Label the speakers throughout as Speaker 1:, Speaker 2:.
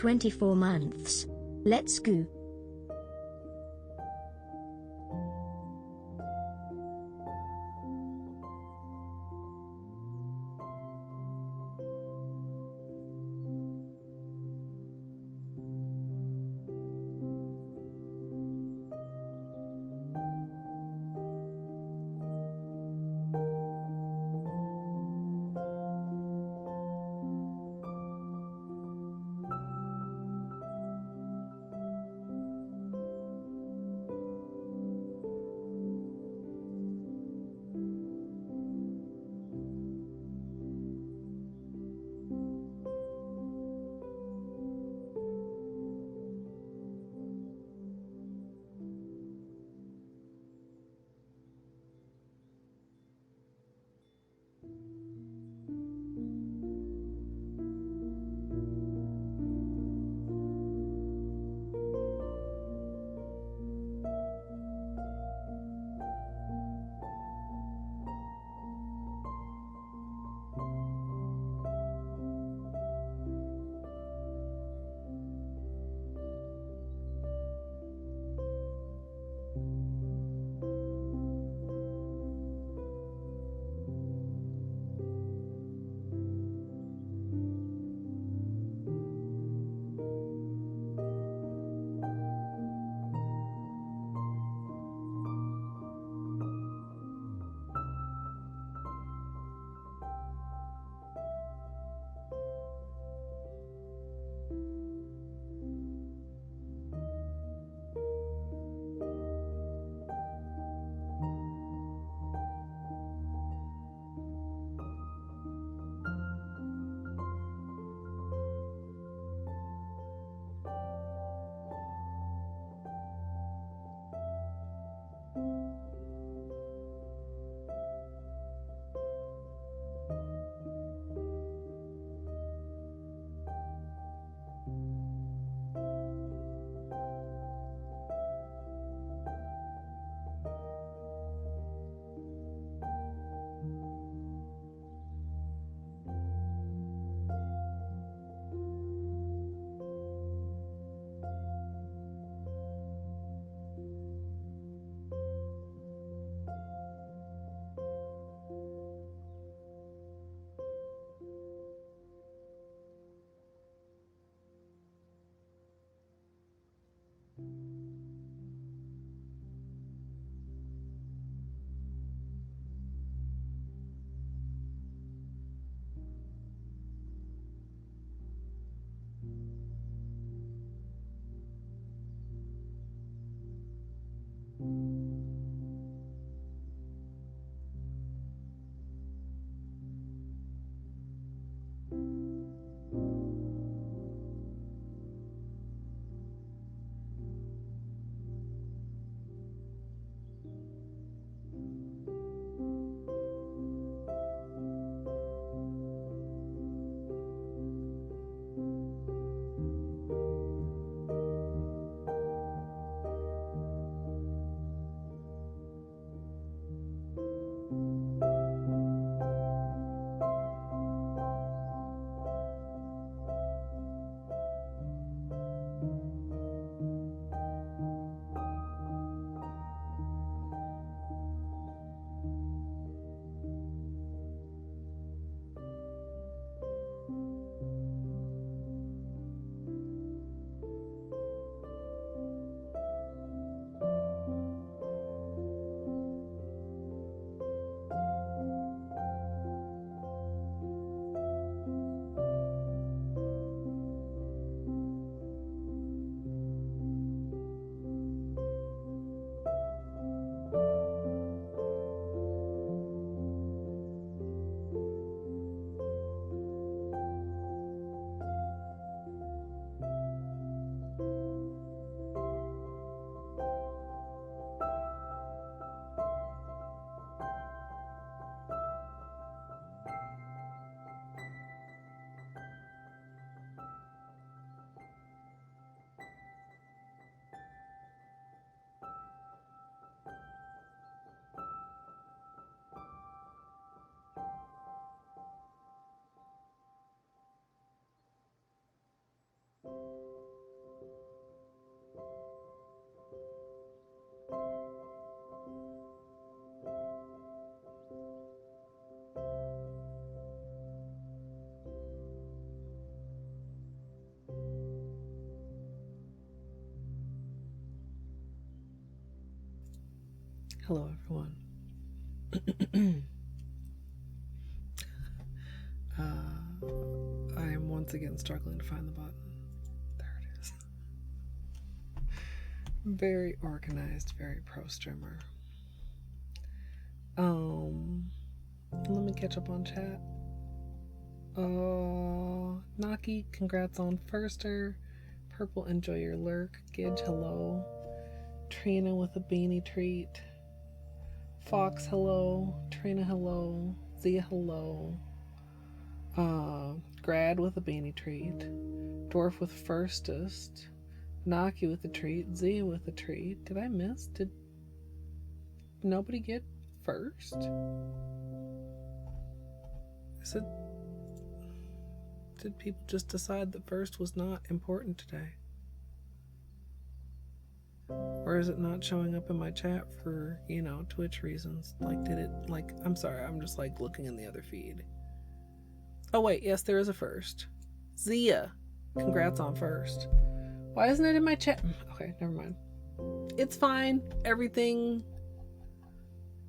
Speaker 1: 24 months. Let's go.
Speaker 2: Hello, everyone. I am once again struggling to find the button. There it is. Very organized, very pro streamer. Let me catch up on chat. Naki, congrats on Firster. Purple, enjoy your lurk. Gidge, hello. Trina with a beanie treat. Fox, hello. Trina, hello. Zia, hello. Grad with a beanie treat. Dwarf with firstest. Naki with a treat. Zia with a treat. Did I miss? Did nobody get first? Is it? Did people just decide that first was not important today? Or is it not showing up in my chat for, Twitch reasons? Like, did it, I'm sorry, I'm just, looking in the other feed. Oh, wait, yes, there is a first. Zia, congrats on first. Why isn't it in my chat? Okay, never mind. It's fine. Everything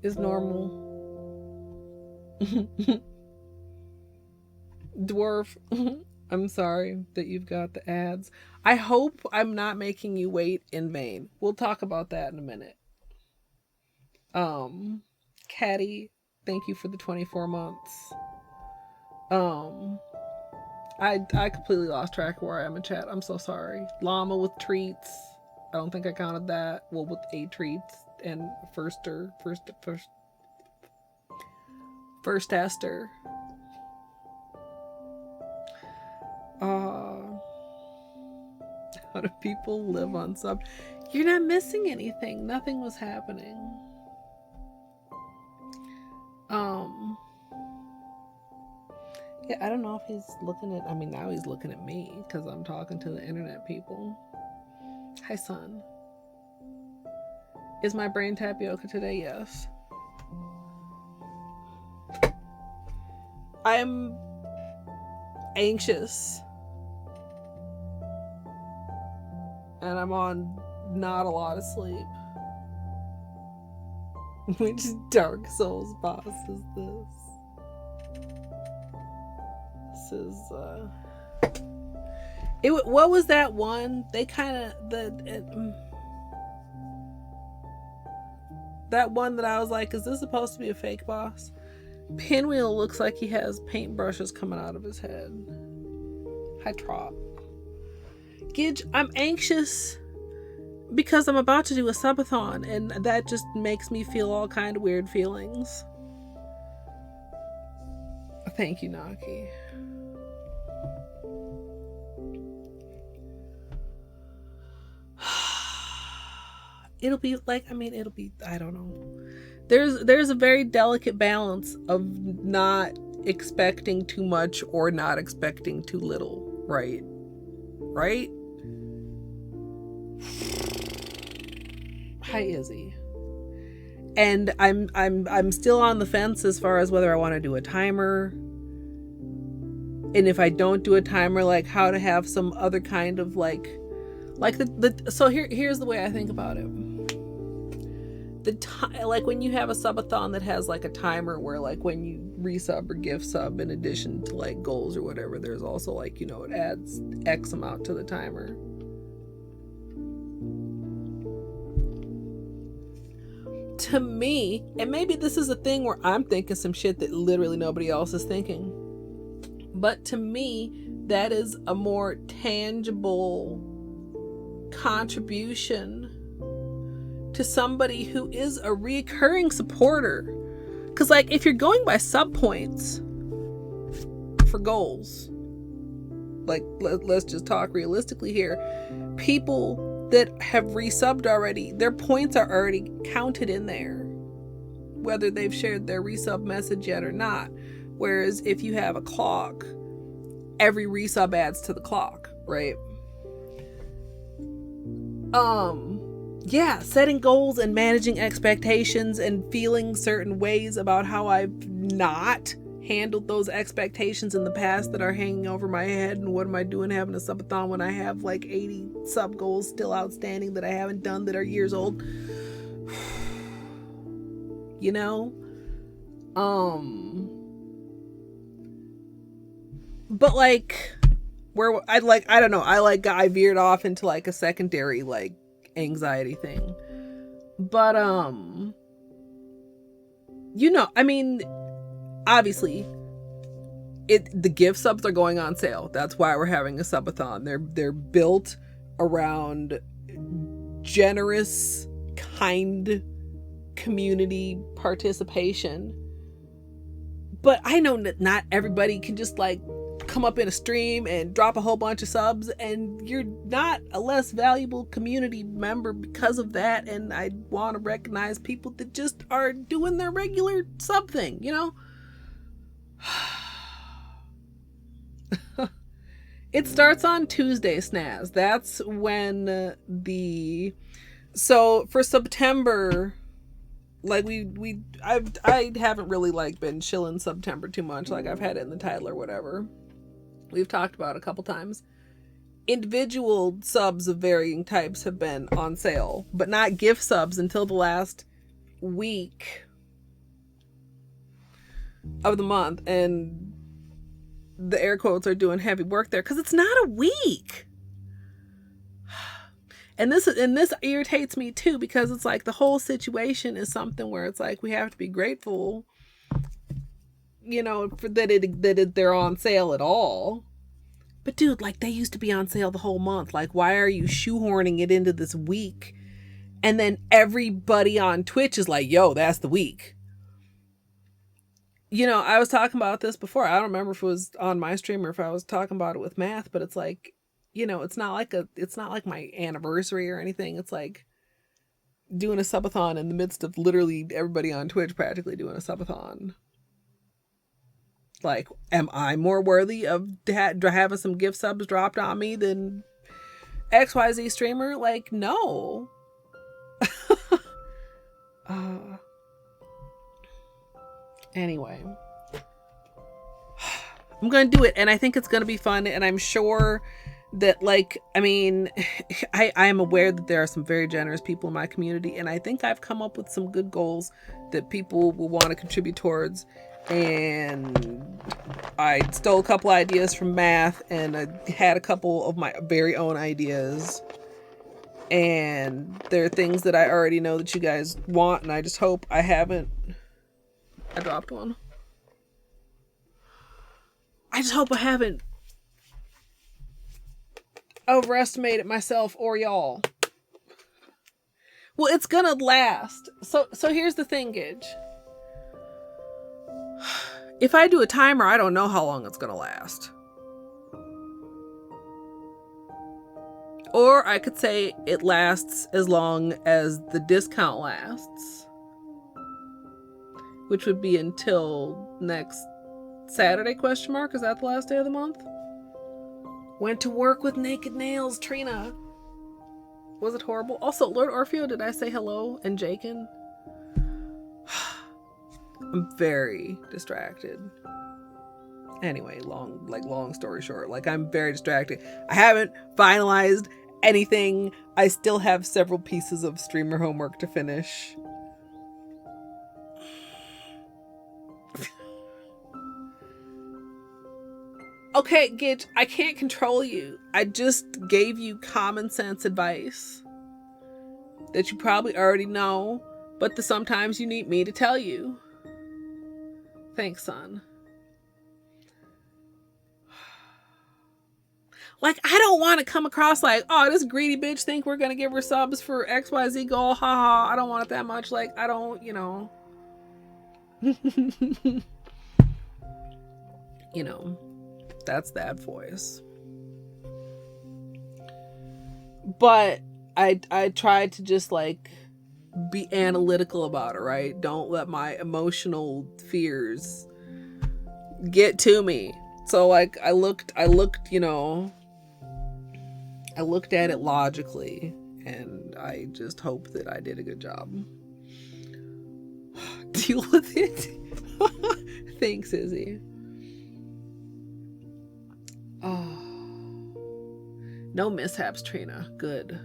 Speaker 2: is normal. Dwarf, I'm sorry that you've got the ads. I hope I'm not making you wait in vain. We'll talk about that in a minute. Caddy, thank you for the 24 months. I completely lost track of where I am in chat. I'm so sorry. Llama with treats. I don't think I counted that. Well, with 8 treats and firster. How do people live on sub? You're not missing anything. Nothing was happening. Yeah, I don't know if he's looking at, now he's looking at me because I'm talking to the internet people. Hi, son. Is my brain tapioca today? Yes. I'm anxious. And I'm on not a lot of sleep. Which Dark Souls boss is this? This is, what was that one? They kind of, that one that I was like, is this supposed to be a fake boss? Pinwheel looks like he has paintbrushes coming out of his head. Hi, Trot. Gidge, I'm anxious because I'm about to do a subathon, and that just makes me feel all kind of weird feelings. Thank you, Naki. It'll be I don't know. There's a very delicate balance of not expecting too much or not expecting too little, right? Right? Hi, Izzy. And I'm still on the fence as far as whether I want to do a timer. And if I don't do a timer, how to have some other kind of so here's the way I think about it. When you have a subathon that has a timer where when you resub or gift sub in addition to goals or whatever, there's also it adds X amount to the timer. To me, and maybe this is a thing where I'm thinking some shit that literally nobody else is thinking, but to me, that is a more tangible contribution to somebody who is a recurring supporter. Because if you're going by sub points for goals, let's just talk realistically here, people that have resubbed already, their points are already counted in there, whether they've shared their resub message yet or not. Whereas if you have a clock, every resub adds to the clock, right? Yeah, setting goals and managing expectations and feeling certain ways about how I've not handled those expectations in the past that are hanging over my head, and what am I doing having a subathon when I have 80 sub goals still outstanding that I haven't done that are years old. you know? But like, where I don't know, I veered off into like a secondary like anxiety thing. But I mean, obviously the gift subs are going on sale. That's why we're having a subathon. They're built around generous, kind community participation. But I know that not everybody can just like come up in a stream and drop a whole bunch of subs, and you're not a less valuable community member because of that. And I want to recognize people that just are doing their regular sub thing, you know? It starts on Tuesday, Snaz. That's when so for September, like I haven't really like been chilling September too much. Like I've had it in the title or whatever. We've talked about it a couple times. Individual subs of varying types have been on sale, but not gift subs until the last week of the month. And the air quotes are doing heavy work there because it's not a week. And this irritates me too, because it's like the whole situation is something where it's like we have to be grateful, you know, for that they're on sale at all. But dude, like they used to be on sale the whole month. Like, why are you shoehorning it into this week? And then everybody on Twitch is like, yo, that's the week. You know, I was talking about this before. I don't remember if it was on my stream or if I was talking about it with Math, but it's like, you know, it's not like my anniversary or anything. It's like doing a subathon in the midst of literally everybody on Twitch practically doing a subathon. Like, am I more worthy of having some gift subs dropped on me than XYZ streamer? Like, no. Anyway, I'm going to do it, and I think it's going to be fun, and I'm sure that, like, I mean, I am aware that there are some very generous people in my community, and I think I've come up with some good goals that people will want to contribute towards. And I stole a couple ideas from Math, and I had a couple of my very own ideas, and there are things that I already know that you guys want, and I just hope I haven't. I dropped one. I just hope I haven't overestimated myself or y'all. Well, it's gonna last. So here's the thing, Gidge. If I do a timer, I don't know how long it's gonna last. Or I could say it lasts as long as the discount lasts, which would be until next Saturday, question mark? Is that the last day of the month? Went to work with naked nails, Trina. Was it horrible? Also, Lord Orfeo, did I say hello? And Jakin? I'm very distracted. Anyway, long story short, like I'm very distracted. I haven't finalized anything. I still have several pieces of streamer homework to finish. Okay, Gidge, I can't control you. I just gave you common sense advice that you probably already know, but that sometimes you need me to tell you. Thanks, son. Like, I don't want to come across like, oh, this greedy bitch think we're going to give her subs for XYZ goal. Haha, I don't want it that much. Like, I don't, you know. You know, that's that voice. But I tried to just like be analytical about it, right? Don't let my emotional fears get to me. So like I looked, you know, I looked at it logically, and I just hope that I did a good job. Deal with it. Thanks, Izzy. Oh. No mishaps, Trina. Good.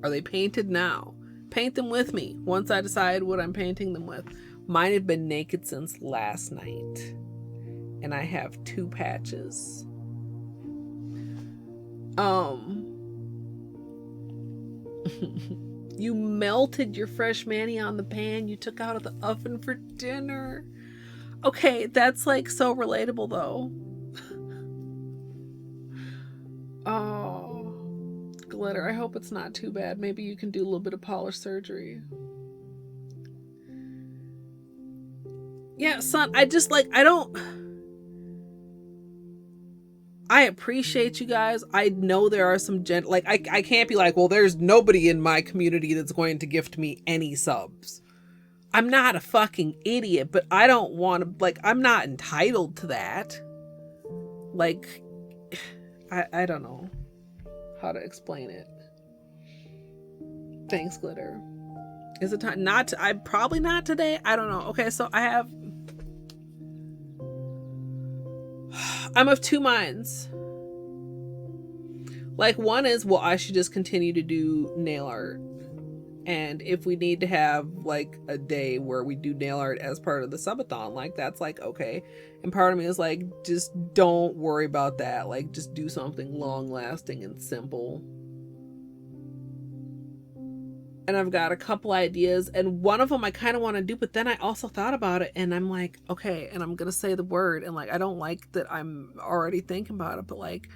Speaker 2: Are they painted now? Paint them with me once I decide what I'm painting them with. Mine have been naked since last night. And I have 2 patches. You melted your fresh mani on the pan you took out of the oven for dinner. Okay, that's like so relatable though. Oh, glitter, I hope it's not too bad. Maybe you can do a little bit of polish surgery. Yeah, son, I just like, I appreciate you guys. I know there are some like, I can't be like, well, there's nobody in my community that's going to gift me any subs. I'm not a fucking idiot, but I don't want to, like, I'm not entitled to that. Like, I don't know how to explain it. Thanks, glitter. Is it time? I'm probably not today. I don't know. Okay, so I'm of 2 minds. Like, one is, well, I should just continue to do nail art. And if we need to have like a day where we do nail art as part of the subathon, like that's like, okay. And part of me is like, just don't worry about that. Like, just do something long lasting and simple. And I've got a couple ideas, and one of them I kind of want to do, but then I also thought about it and I'm like, okay, and I'm going to say the word, and like, I don't like that I'm already thinking about it, but like,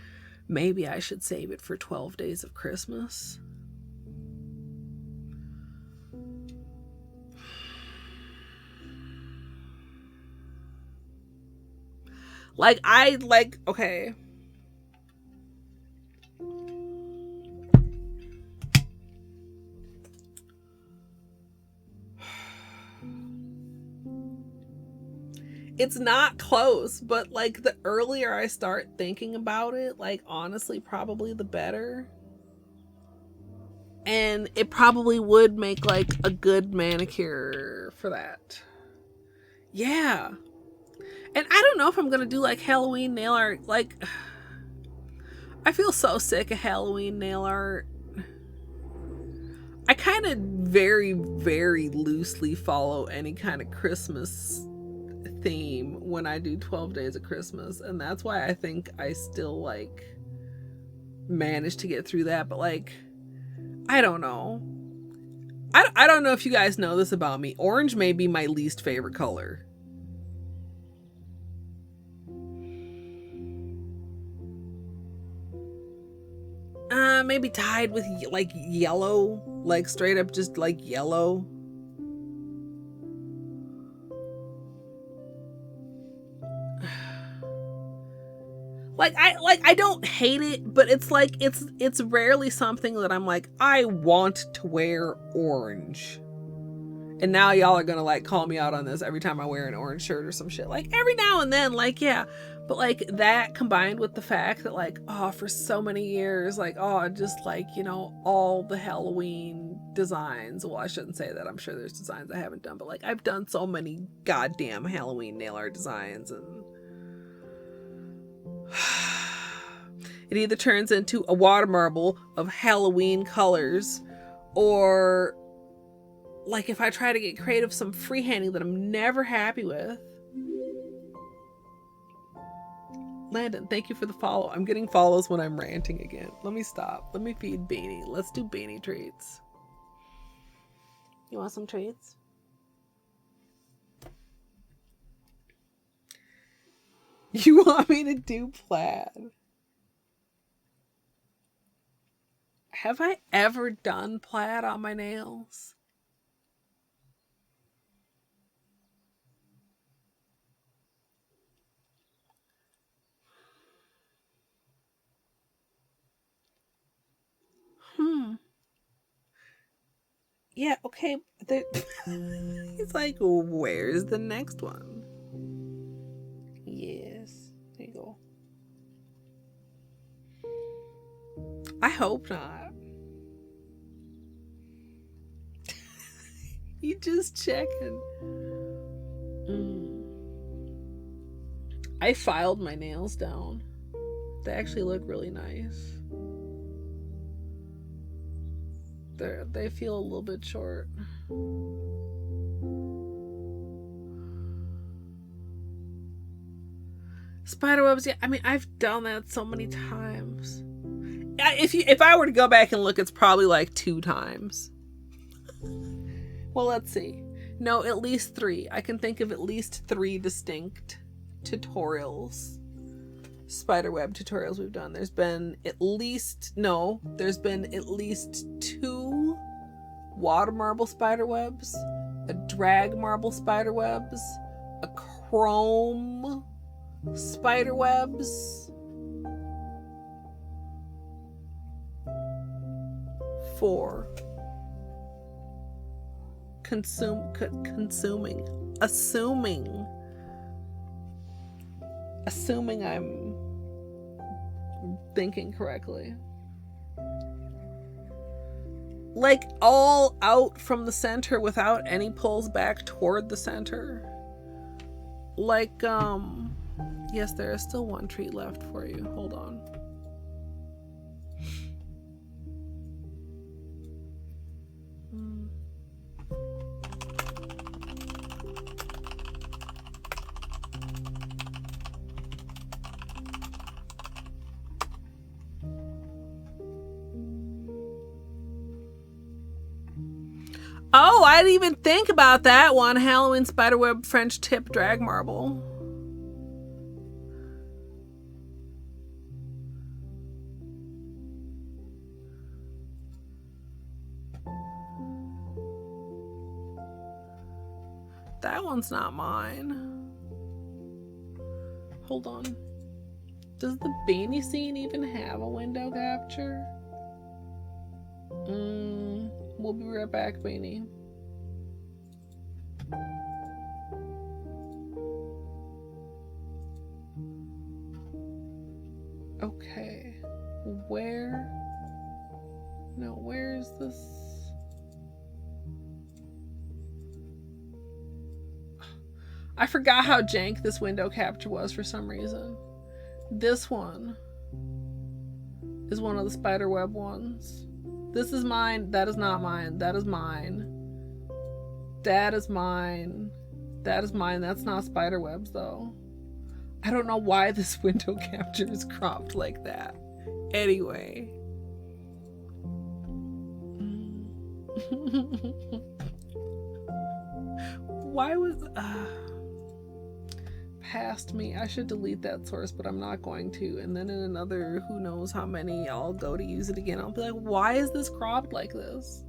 Speaker 2: maybe I should save it for 12 days of Christmas. Okay. It's not close, but like the earlier I start thinking about it, like honestly, probably the better. And it probably would make like a good manicure for that. Yeah. And I don't know if I'm going to do like Halloween nail art. Like, I feel so sick of Halloween nail art. I kind of very, very loosely follow any kind of Christmas theme when I do 12 days of Christmas. And that's why I think I still like managed to get through that. But like, I don't know. I don't know if you guys know this about me. Orange may be my least favorite color. Maybe tied with like yellow, like straight up just like yellow. I don't hate it, but it's like it's rarely something that I'm like, I want to wear orange. And now y'all are gonna like call me out on this every time I wear an orange shirt or some shit. Like every now and then, like, yeah. But like that combined with the fact that like, oh, for so many years, like, oh, just like, you know, all the Halloween designs. Well, I shouldn't say that. I'm sure there's designs I haven't done, but like I've done so many goddamn Halloween nail art designs, and it either turns into a water marble of Halloween colors, or like if I try to get creative, some freehanding that I'm never happy with. Landon, thank you for the follow. I'm getting follows when I'm ranting again. Let me stop. Let me feed Beanie. Let's do Beanie treats. You want some treats? You want me to do plaid? Have I ever done plaid on my nails? Yeah, okay. He's like, where's the next one? Yes. There you go. I hope not. You just checking. I filed my nails down. They actually look really nice. They feel a little bit short. Spiderwebs, yeah. I mean, I've done that so many times. If I were to go back and look, it's probably like 2 times. Well, let's see. No, at least 3. I can think of at least 3 distinct tutorials. Spiderweb tutorials we've done. There's been at least 2 water marble spiderwebs, a drag marble spiderwebs, a chrome spiderwebs, 4 assuming I'm thinking correctly. Like all out from the center without any pulls back toward the center. Like, yes, there is still 1 treat left for you. Hold on. Oh, I didn't even think about that one. Halloween spiderweb French tip drag marble. That one's not mine. Hold on. Does the beanie scene even have a window capture? We'll be right back, Beanie. Okay. Where? No, where is this? I forgot how jank this window capture was for some reason. This one is one of the spiderweb ones. This is mine. That is not mine. That is mine. That is mine. That is mine. That's not spiderwebs though. I don't know why this window capture is cropped like that. Anyway. Why was... past me. I should delete that source, but I'm not going to. And then in another who knows how many, I'll go to use it again. I'll be like, why is this cropped like this?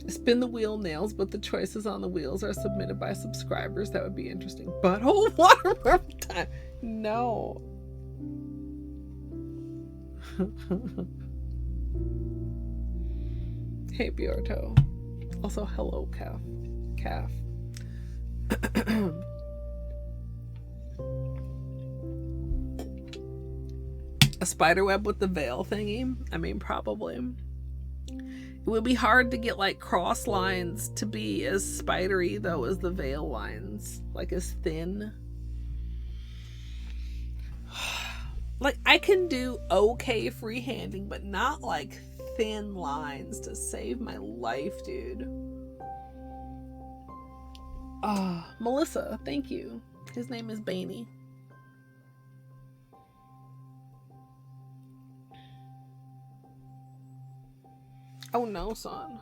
Speaker 2: Spin the wheel nails, but the choices on the wheels are submitted by subscribers. That would be interesting. Butthole water time. No. Hey, Bjorto. Also, hello, Calf. A spiderweb with the veil thingy? I mean, probably. It would be hard to get like cross lines to be as spidery though as the veil lines, like as thin. Like I can do okay freehanding, but not like thin lines to save my life, dude. Melissa, thank you. His name is Bainey. Oh no, son.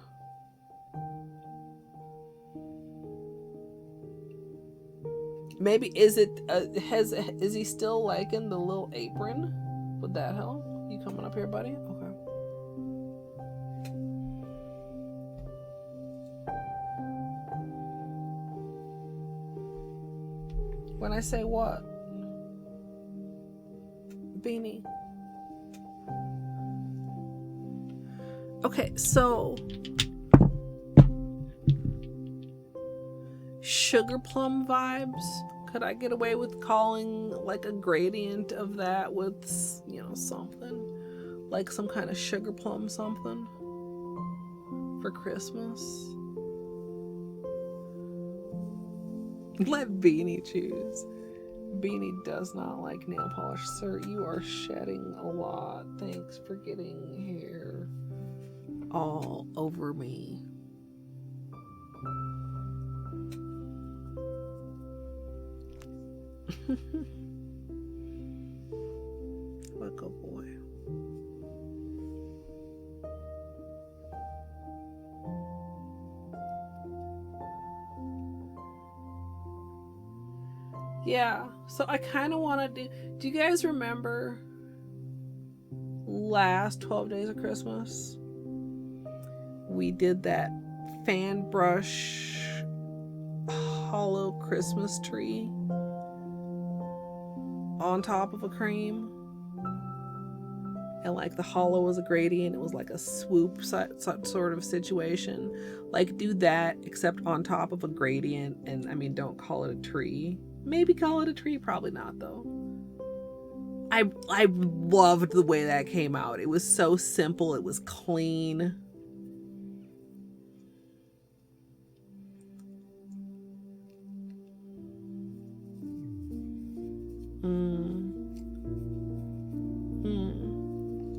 Speaker 2: Maybe is he still like in the little apron? Would that help? You coming up here, buddy? Okay. When I say what? Beanie. Okay, so sugar plum vibes. Could I get away with calling like a gradient of that with, you know, something like some kind of sugar plum something for Christmas? Let Beanie choose. Beanie does not like nail polish. Sir, you are shedding a lot. Thanks for getting hair all over me. What a good boy. Yeah, so I kind of want to do you guys remember last 12 Days of Christmas? We did that fan brush hollow Christmas tree on top of a cream. And like the hollow was a gradient. It was like a swoop sort of situation. Like do that except on top of a gradient. And I mean, don't call it a tree. Maybe call it a tree, probably not though. I loved the way that came out. It was so simple, it was clean.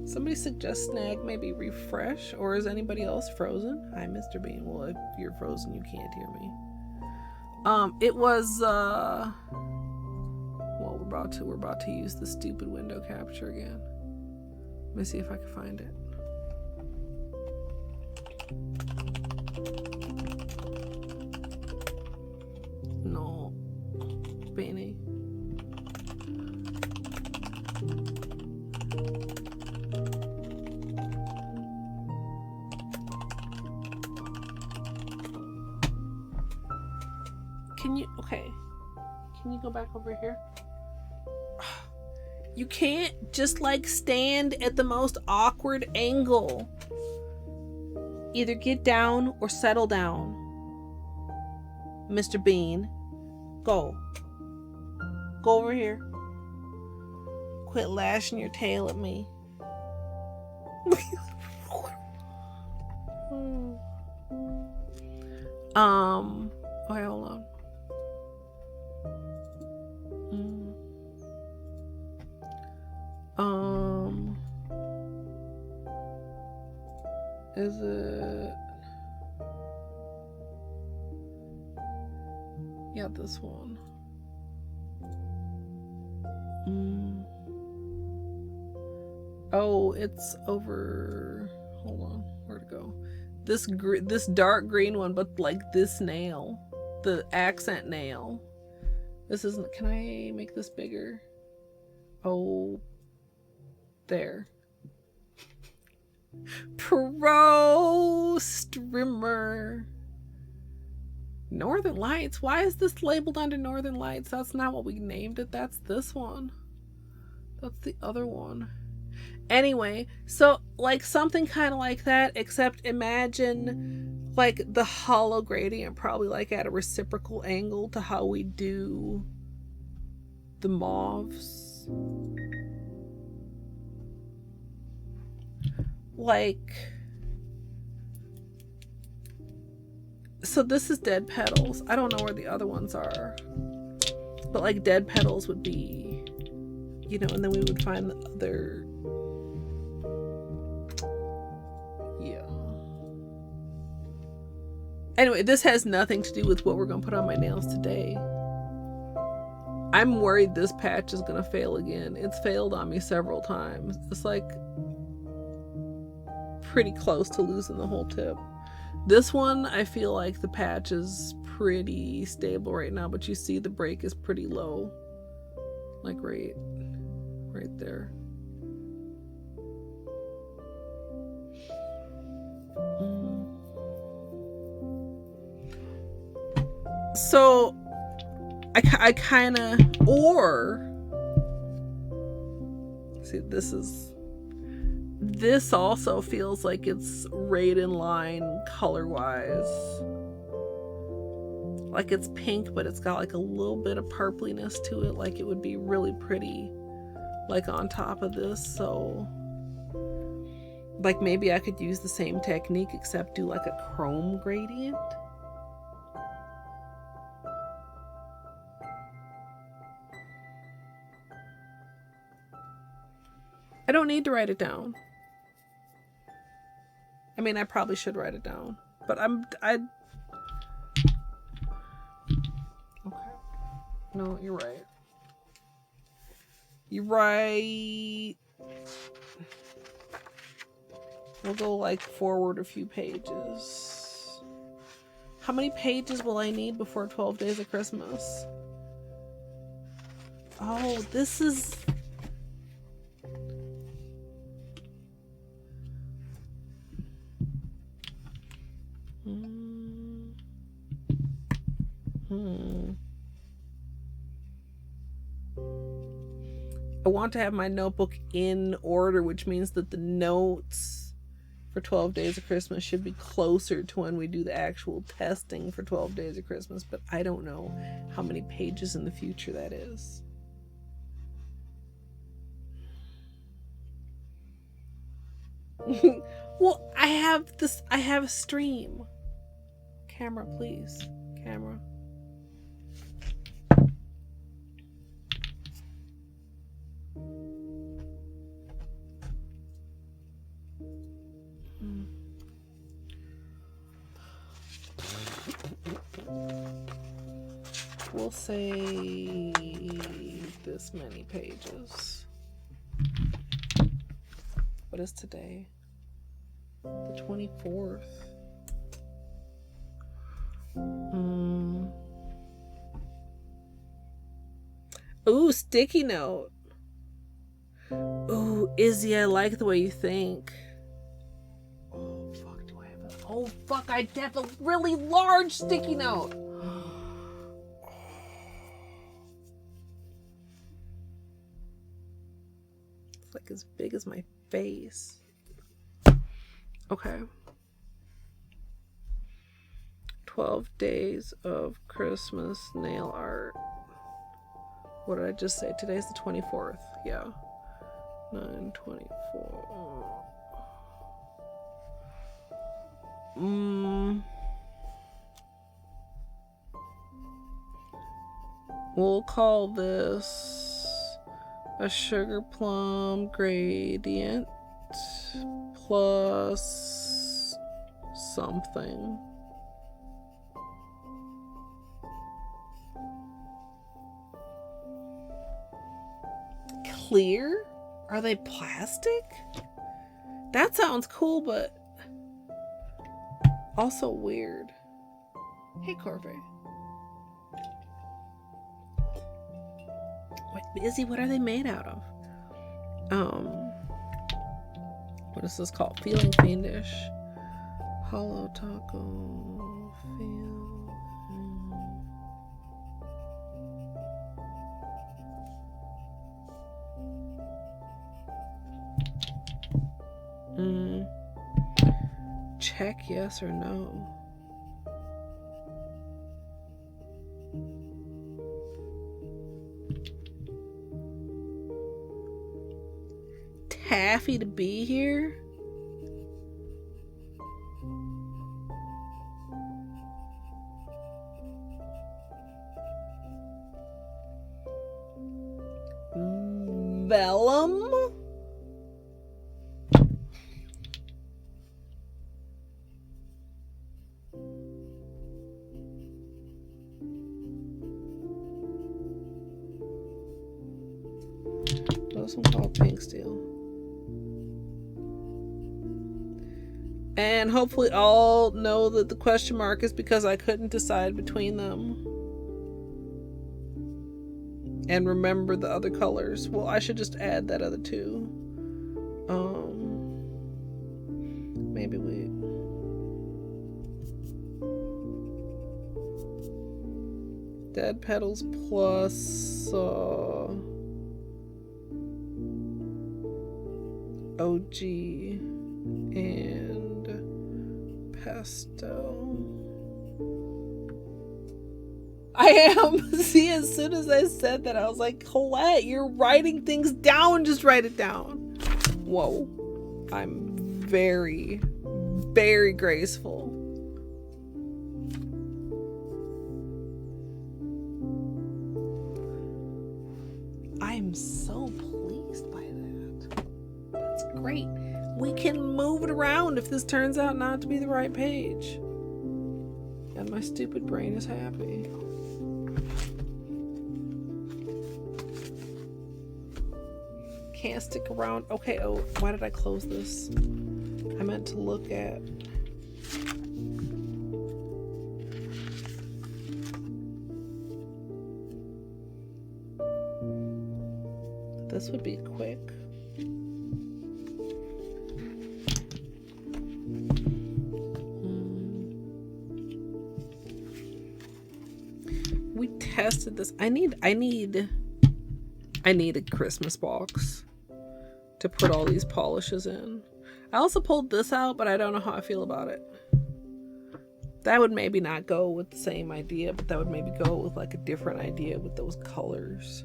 Speaker 2: Somebody suggest Snag maybe refresh, or is anybody else frozen? Hi, Mr. Bean. Well, if you're frozen, you can't hear me. It was well, we're about to use the stupid window capture again. Let me see if I can find it. No, Beanie. Okay, can you go back over here? You can't just like stand at the most awkward angle. Either get down or settle down. Mr. Bean, go over here. Quit lashing your tail at me. Okay, hold on. Is it? Yeah, this one. Oh, it's over. Hold on, where'd it go? This dark green one, but like this nail, the accent nail. This isn't. Can I make this bigger? Oh, there. Pro streamer. Northern Lights. Why is this labeled under Northern Lights? That's not what we named it. That's this one. That's the other one. Anyway, so like something kind of like that, except imagine like the hollow gradient probably like at a reciprocal angle to how we do the mauves. Like, so this is Dead Petals. I don't know where the other ones are, but like Dead Petals would be, you know, and then we would find the other. Yeah. Anyway, this has nothing to do with what we're gonna put on my nails today. I'm worried this patch is gonna fail again. It's failed on me several times. It's like pretty close to losing the whole tip. This one, I feel like the patch is pretty stable right now, but you see the break is pretty low. Like right there. So I kind of, or see, this also feels like it's right in line color wise. Like it's pink, but it's got like a little bit of purpliness to it. Like it would be really pretty like on top of this. So like maybe I could use the same technique except do like a chrome gradient. I don't need to write it down. I mean, I probably should write it down, but okay. No, you're right. You're right. We'll go like forward a few pages. How many pages will I need before 12 Days of Christmas? Oh, this is... I want to have my notebook in order, which means that the notes for 12 Days of Christmas should be closer to when we do the actual testing for 12 Days of Christmas, but I don't know how many pages in the future that is. Well, I have a stream. Camera, please. Camera. We'll say this many pages. What is today? The 24th. Ooh, sticky note. Ooh, Izzy, I like the way you think. Oh, fuck, do I have a... Oh, fuck, I have a really large sticky note. It's like as big as my face. Okay. 12 Days of Christmas nail art. What did I just say? Today's the 24th. Yeah. 9/24. We'll call this a sugar plum gradient plus something. Clear? Are they plastic? That sounds cool, but also weird. Hey, Corvée. Wait, Izzy, what are they made out of? What is this called? Feeling Fiendish. Holo taco. Check yes or no. Taffy to be here? Vellum? This one called Pink Steel. And hopefully all know that the question mark is because I couldn't decide between them. And remember the other colors. Well, I should just add that other two. Maybe we... Dead Petals plus... OG and pastel. I am. See, as soon as I said that, I was like, Colette, you're writing things down. Just write it down. Whoa. I'm very, very graceful. I'm so pleased by that. great. We can move it around if this turns out not to be the right page. And my stupid brain is happy. Can't stick around. Okay, oh, why did I close this? I meant to look at... This would be quick. We tested this. I need a Christmas box to put all these polishes in. I also pulled this out, but I don't know how I feel about it. That would maybe not go with the same idea, but that would maybe go with like a different idea with those colors.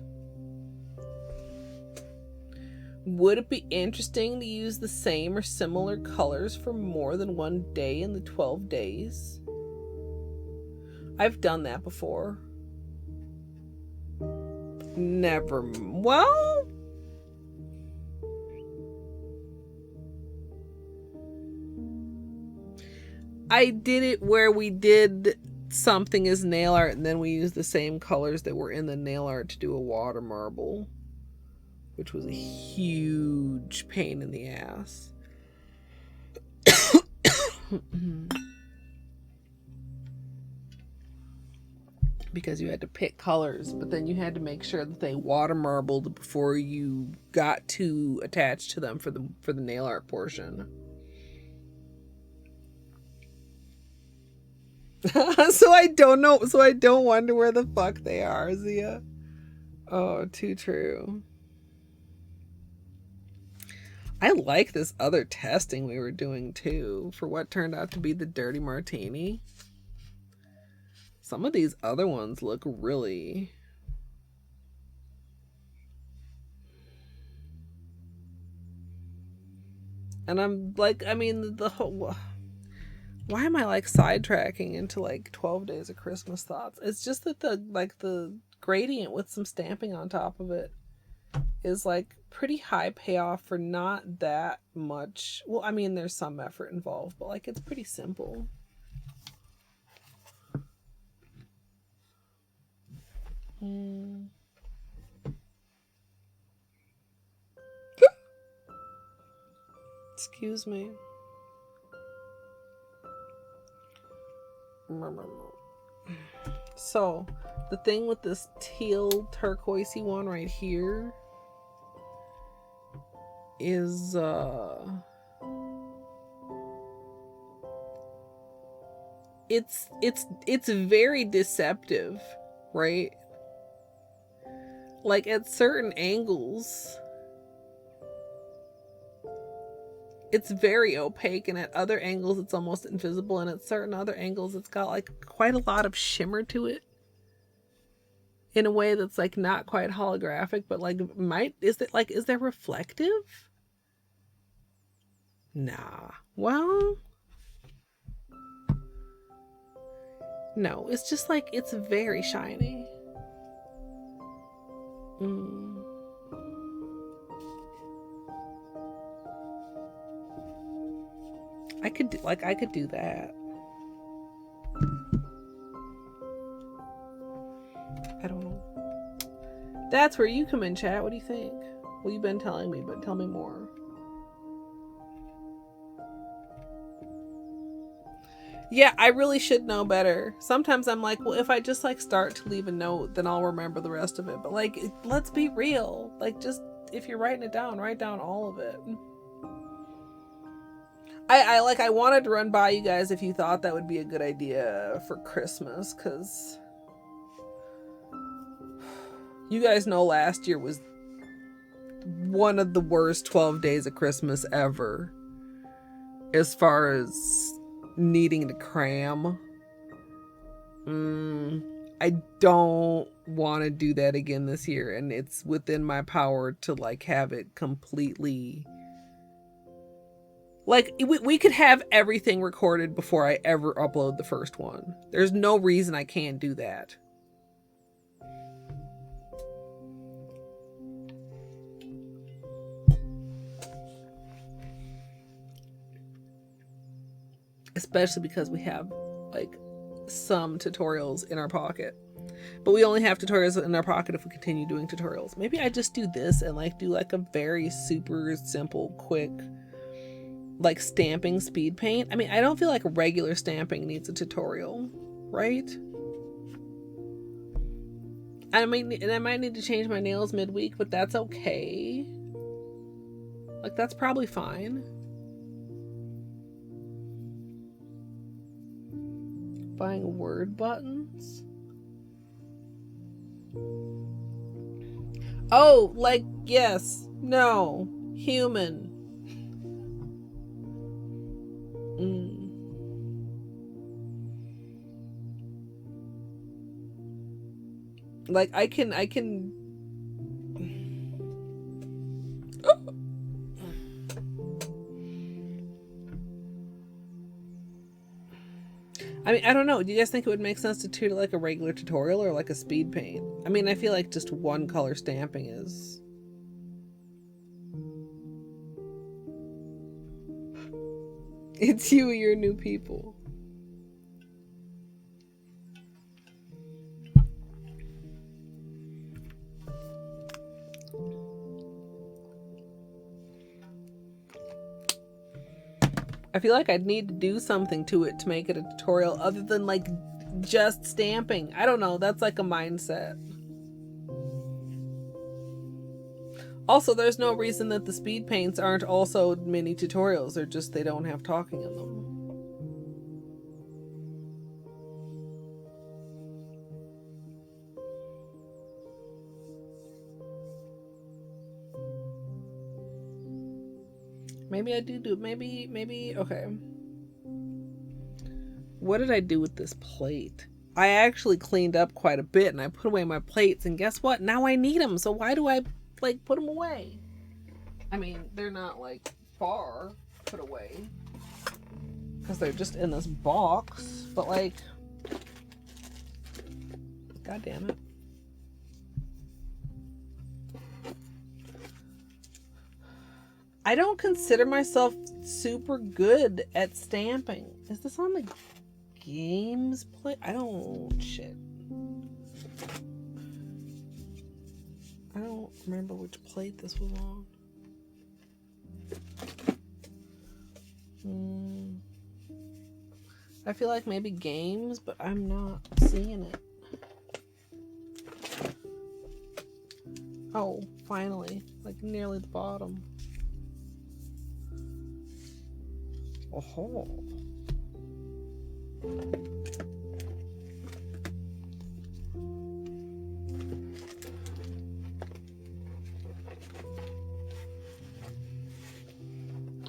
Speaker 2: Would it be interesting to use the same or similar colors for more than one day in the 12 days? I've done that before. Never. Well, I did it where we did something as nail art and then we used the same colors that were in the nail art to do a water marble, which was a huge pain in the ass. Because you had to pick colors, but then you had to make sure that they water marbled before you got to attach to them for the nail art portion. So I don't know. So I don't wonder where the fuck they are, Zia. Oh, too true. I like this other testing we were doing too for what turned out to be the Dirty Martini. Some of these other ones look really... And I'm like, I mean, the whole... Why am I like sidetracking into like 12 Days of Christmas thoughts? It's just that the gradient with some stamping on top of it is like pretty high payoff for not that much. Well, I mean, there's some effort involved, but like it's pretty simple. Excuse me. So the thing with this teal turquoisey one right here is it's very deceptive, right? Like at certain angles it's very opaque, and at other angles it's almost invisible, and at certain other angles it's got like quite a lot of shimmer to it in a way that's like not quite holographic, but like is there reflective? Nah. Well, no, it's just like it's very shiny. I could do that. I don't know. That's where you come in, chat. What do you think? Well, you've been telling me, but tell me more. Yeah, I really should know better. Sometimes I'm like, well, if I just like start to leave a note, then I'll remember the rest of it. But like, let's be real. Like, just if you're writing it down, write down all of it. I wanted to run by you guys if you thought that would be a good idea for Christmas, because you guys know last year was one of the worst 12 days of Christmas ever as far as needing to cram. I don't want to do that again this year, and it's within my power to like have it completely... Like, we could have everything recorded before I ever upload the first one. There's no reason I can't do that. especially because we have like some tutorials in our pocket. But we only have tutorials in our pocket if we continue doing tutorials. Maybe I just do this and like do like a very super simple, quick, like stamping speed paint. I mean, I don't feel like regular stamping needs a tutorial, right? I might need to change my nails midweek, but that's okay. Like, that's probably fine. Buying word buttons. Oh, like, yes, no, human. Like, I can I mean, I don't know. Do you guys think it would make sense to treat it like a regular tutorial or like a speed paint? I mean, I feel like just one color stamping is... It's you, your new people. I feel like I'd need to do something to it to make it a tutorial other than like just stamping. I don't know. That's like a mindset. Also, there's no reason that the speed paints aren't also mini tutorials. They're just, they don't have talking in them. Maybe I do, maybe, okay. What did I do with this plate? I actually cleaned up quite a bit and I put away my plates, and guess what? Now I need them, so why do I, like, put them away? I mean, they're not, like, far put away, because they're just in this box, but, like, god damn it. I don't consider myself super good at stamping. Is this on the games plate? I don't... shit. I don't remember which plate this was on. I feel like maybe games, but I'm not seeing it. Oh, finally. Like nearly the bottom. Oh.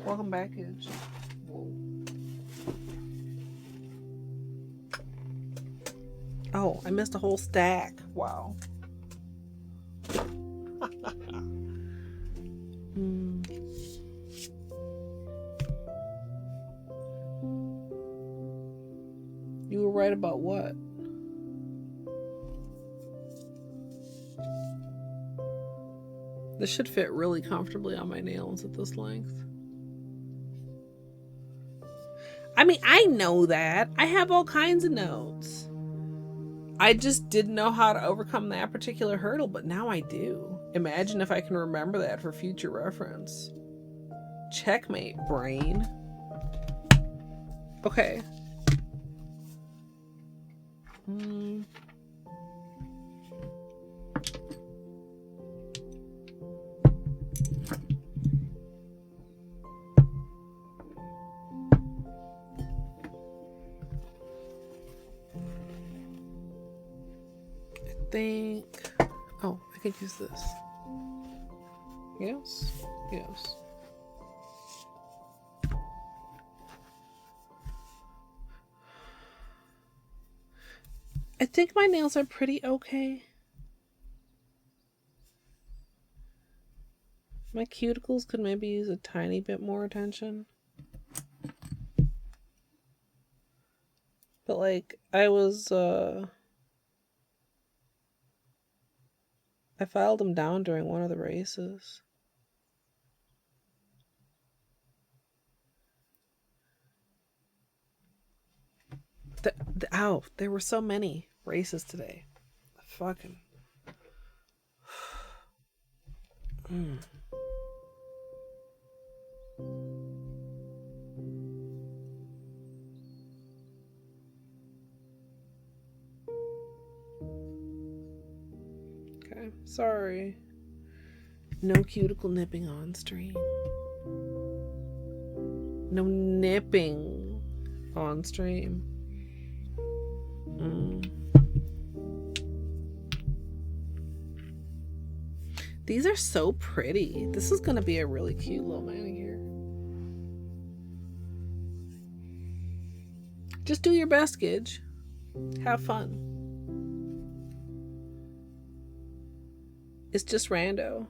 Speaker 2: Welcome back, Edge. Whoa. Oh, I missed a whole stack. Wow. You were right about what? This should fit really comfortably on my nails at this length. I mean, I know that. I have all kinds of notes. I just didn't know how to overcome that particular hurdle, but now I do. Imagine if I can remember that for future reference. Checkmate, brain. Okay. Think, oh, I could use this. Yes, yes. I think my nails are pretty okay. My cuticles could maybe use a tiny bit more attention. But like, I filed them down during one of the races. Ow, there were so many races today. Fucking. Okay, sorry. No cuticle nipping on stream. No nipping on stream. These are so pretty. This is gonna be a really cute little manicure. Just do your best, Gidge. Have fun. It's just rando.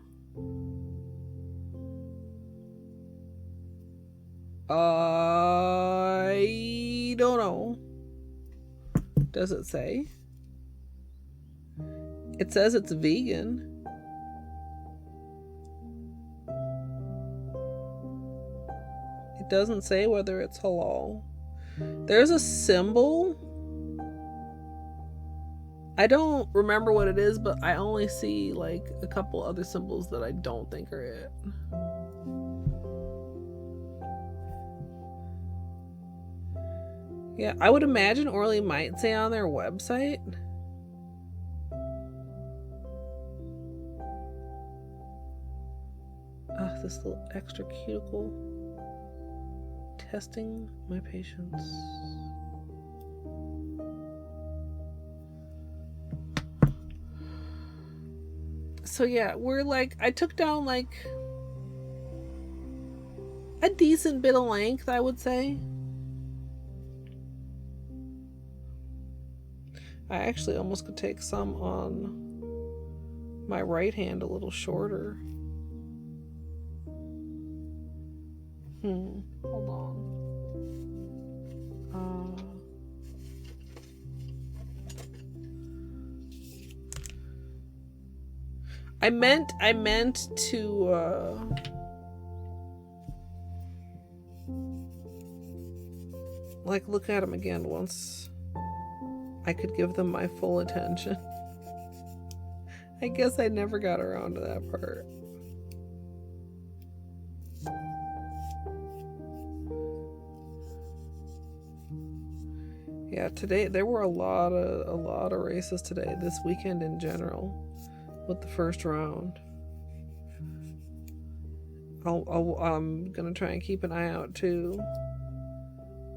Speaker 2: I don't know. Does it say? It says it's vegan. It doesn't say whether it's halal. There's a symbol. I don't remember what it is, but I only see like a couple other symbols that I don't think are it. Yeah, I would imagine Orly might say on their website. Ah, this little extra cuticle. Testing my patience. So yeah, we're like, I took down like a decent bit of length, I would say. I actually almost could take some on my right hand a little shorter. Hold on. I meant to like look at them again once I could give them my full attention. I guess I never got around to that part. Yeah, today there were a lot of races today, this weekend in general, with the first round. I'm gonna try and keep an eye out too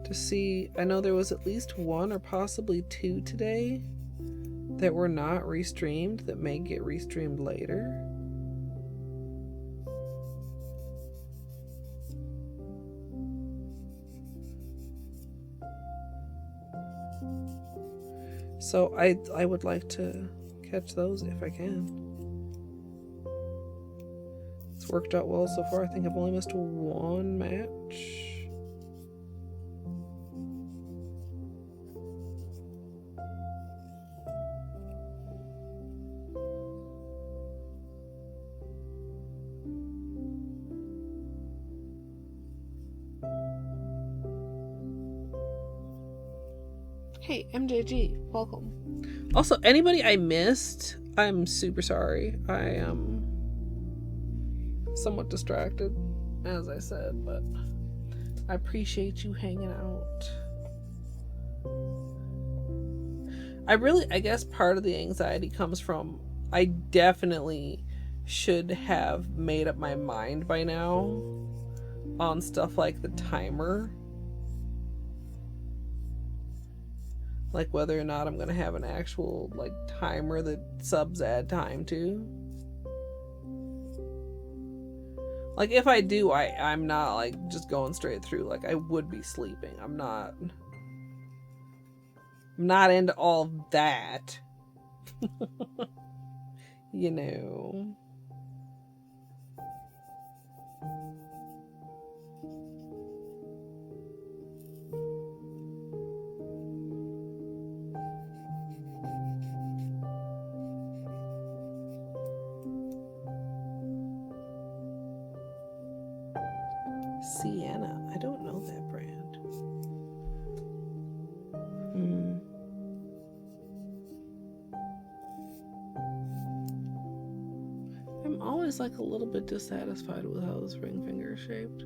Speaker 2: to see. I know there was at least one or possibly two today that were not restreamed that may get restreamed later. So I would like to catch those if I can. It's worked out well so far. I think I've only missed one match. Hey, MJG, welcome. Also, anybody I missed, I'm super sorry. I am somewhat distracted, as I said, but I appreciate you hanging out. I guess part of the anxiety comes from I definitely should have made up my mind by now on stuff like the timer. Like whether or not I'm gonna have an actual like timer that subs add time to. Like if I do, I'm not like just going straight through. Like I would be sleeping. I'm not into all that. You know. Sienna. I don't know that brand. always like a little bit dissatisfied with how this ring finger is shaped.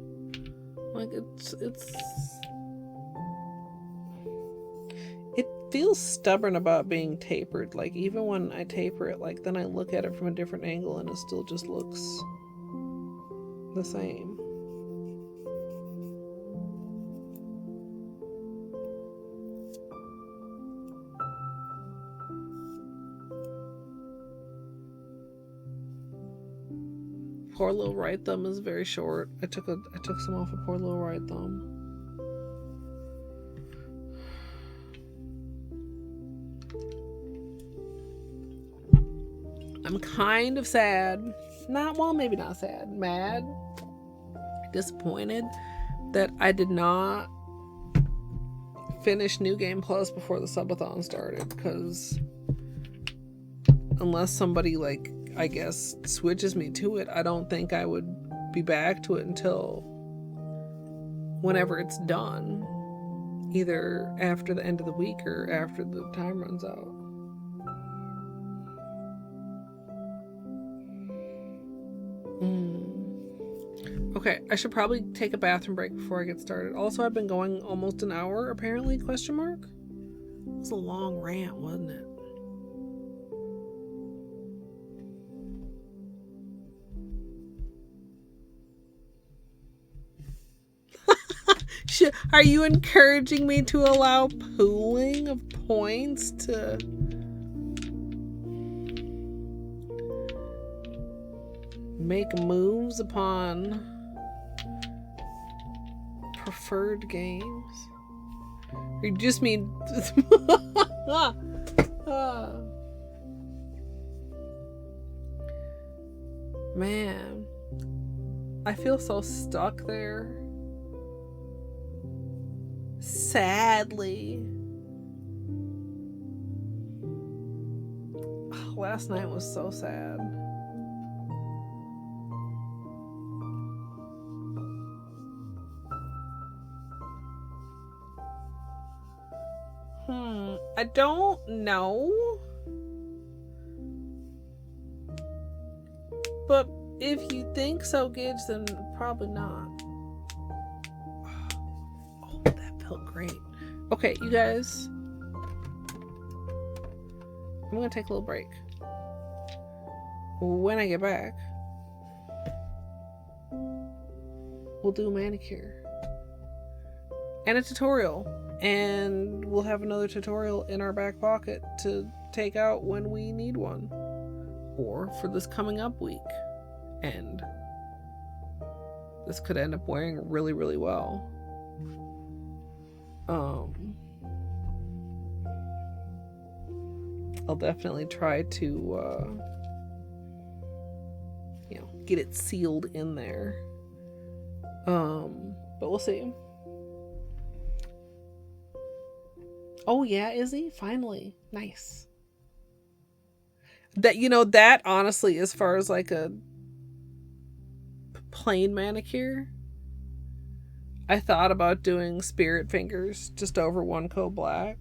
Speaker 2: Like it feels stubborn about being tapered. Like even when I taper it, like then I look at it from a different angle and it still just looks the same. Poor little right thumb is very short. I took some off of poor little right thumb. I'm kind of sad. Maybe not sad. Mad. Disappointed that I did not finish New Game Plus before the subathon started, because unless somebody, like, I guess, switches me to it, I don't think I would be back to it until whenever it's done. Either after the end of the week or after the time runs out. Okay, I should probably take a bathroom break before I get started. Also, I've been going almost an hour, apparently, question mark? It was a long rant, wasn't it? Are you encouraging me to allow pooling of points to... make moves upon preferred games? Or you just mean... Man, I feel so stuck there. Sadly. Last night was so sad. I don't know. But if you think so, Gidge, then probably not. Oh, that felt great. Okay, you guys. I'm gonna take a little break. When I get back, we'll do a manicure and a tutorial. And we'll have another tutorial in our back pocket to take out when we need one. Or for this coming up week. And this could end up wearing really, really well. I'll definitely try to, get it sealed in there. But we'll see. Oh yeah, Izzy? Finally. Nice. That honestly, as far as like a plain manicure, I thought about doing spirit fingers just over one coat black.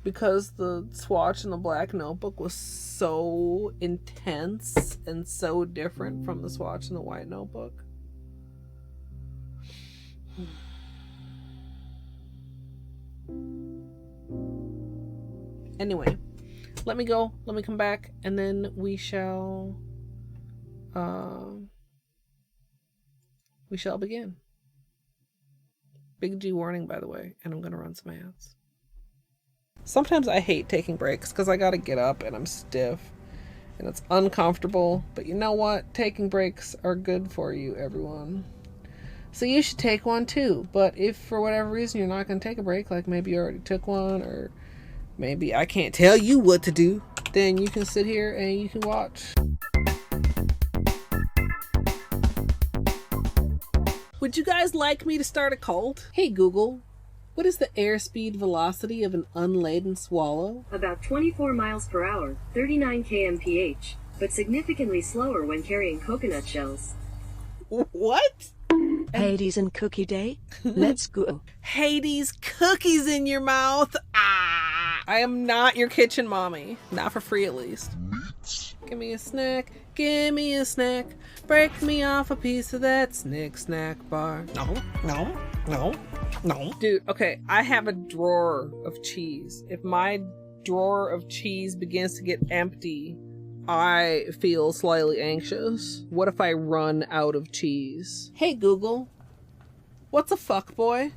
Speaker 2: Because the swatch in the black notebook was so intense and so different from the swatch in the white notebook. Anyway, let me go. Let me come back, and then we shall begin. Big G warning, by the way, and I'm gonna run some ads. Sometimes I hate taking breaks because I gotta get up and I'm stiff and it's uncomfortable, but you know what? Taking breaks are good for you, everyone. So you should take one too. But if for whatever reason you're not gonna take a break, like maybe you already took one, or maybe I can't tell you what to do, then you can sit here and you can watch. Would you guys like me to start a cult? Hey Google, what is the airspeed velocity of an unladen swallow?
Speaker 3: About 24 miles per hour, 39 kmph, but significantly slower when carrying coconut shells.
Speaker 2: What?
Speaker 1: Hades and Cookie Day? Let's go.
Speaker 2: Hades, cookies in your mouth. Ah! I am not your kitchen mommy. Not for free, at least. Give me a snack. give me a snack. Break me off a piece of that snack bar. No. Dude, okay, I have a drawer of cheese. If my drawer of cheese begins to get empty, I feel slightly anxious. What if I run out of cheese? Hey Google, what's a fuckboy?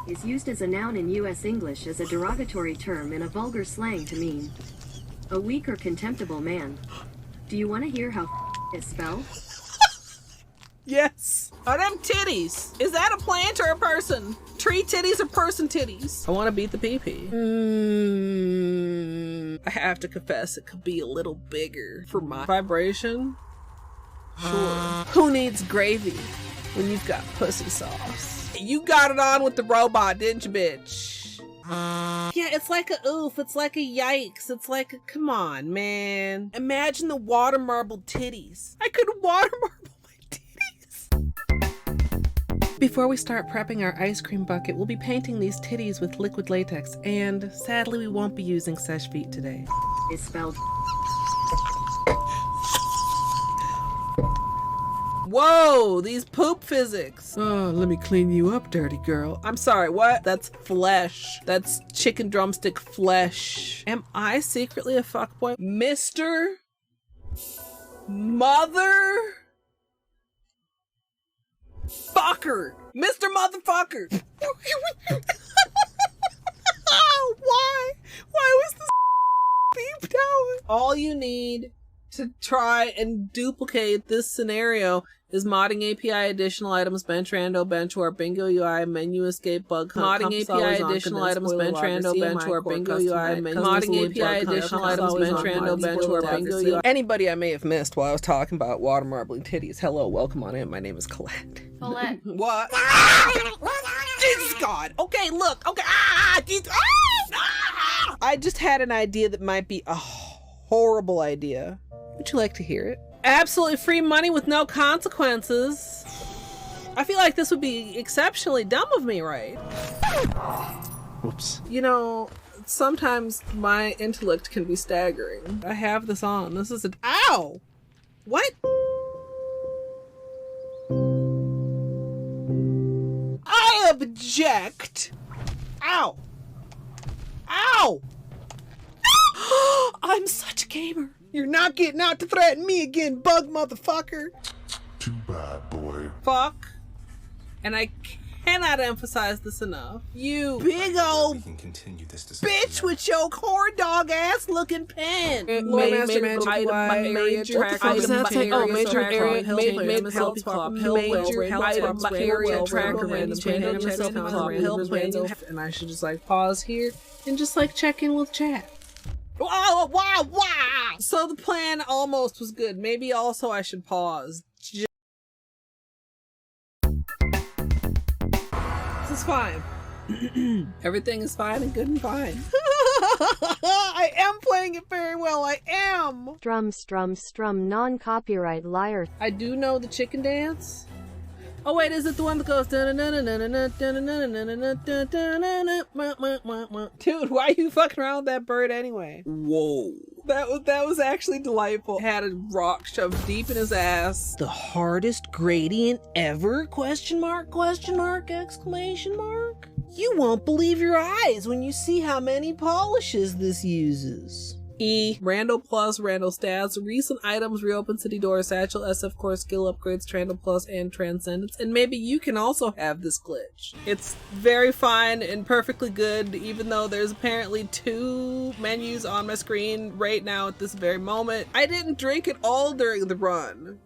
Speaker 3: Is used as a noun in U.S. English as a derogatory term in a vulgar slang to mean a weak or contemptible man. Do you want to hear how is spelled?
Speaker 2: Yes. Are them titties? Is that a plant or a person? Tree titties or person titties? I want to beat the pee-pee. I have to confess, it could be a little bigger for my vibration. Sure. Who needs gravy when you've got pussy sauce? You got it on with the robot, didn't you, bitch? Yeah, it's like a oof. It's like a yikes. It's like a, come on, man. Imagine the water marble titties. I could water marble my titties. Before we start prepping our ice cream bucket, we'll be painting these titties with liquid latex, and sadly we won't be using sesh feet today.
Speaker 3: Is spelled.
Speaker 2: Whoa, these poop physics. Oh, let me clean you up, dirty girl. I'm sorry, what? That's flesh. That's chicken drumstick flesh. Am I secretly a fuckboy? Mr. Mother Fucker. Mr. Motherfucker. Why? Why was this beeped out? All you need to try and duplicate this scenario is modding API additional items bench rando bench or bingo UI menu escape bug hunt. Modding API additional items bench rando bench or bingo UI menu. Modding API additional items bench rando bench or bingo UI. Anybody I may have missed while I was talking about water marbling titties, hello, welcome on in. My name is Colette.
Speaker 4: Colette.
Speaker 2: What? Jesus God. Okay, look. Okay. I just had an idea that might be a horrible idea. Would you like to hear it? Absolutely free money with no consequences. I feel like this would be exceptionally dumb of me, right?
Speaker 5: Whoops.
Speaker 2: You know, sometimes my intellect can be staggering. I have this on. This is ow! What? I object! Ow! Ow! I'm such a gamer. You're not getting out to threaten me again, bug motherfucker.
Speaker 5: Too bad, boy.
Speaker 2: Fuck. And I cannot emphasize this enough. You big old bitch with your corn dog ass looking pen. Major area tracker. Major area help tracker. And I should just like pause here and just like check in with chat. Wow. So the plan almost was good. Maybe also I should pause. This is fine. Everything is fine and good and fine. I am playing it very well. I am.
Speaker 6: Strum, non-copyright liar.
Speaker 2: I do know the chicken dance. Oh wait, is it the one that goes? Dude, why are you fucking around with that bird anyway? Whoa. That was actually delightful. Had a rock shoved deep in his ass. The hardest gradient ever? Question mark, exclamation mark. You won't believe your eyes when you see how many polishes this uses. Rando Plus, Rando Stats, recent items, reopen city doors, satchel, SF core, skill upgrades, Trando Plus, and Transcendence. And maybe you can also have this glitch. It's very fine and perfectly good, even though there's apparently 2 menus on my screen right now at this very moment. I didn't drink it all during the run.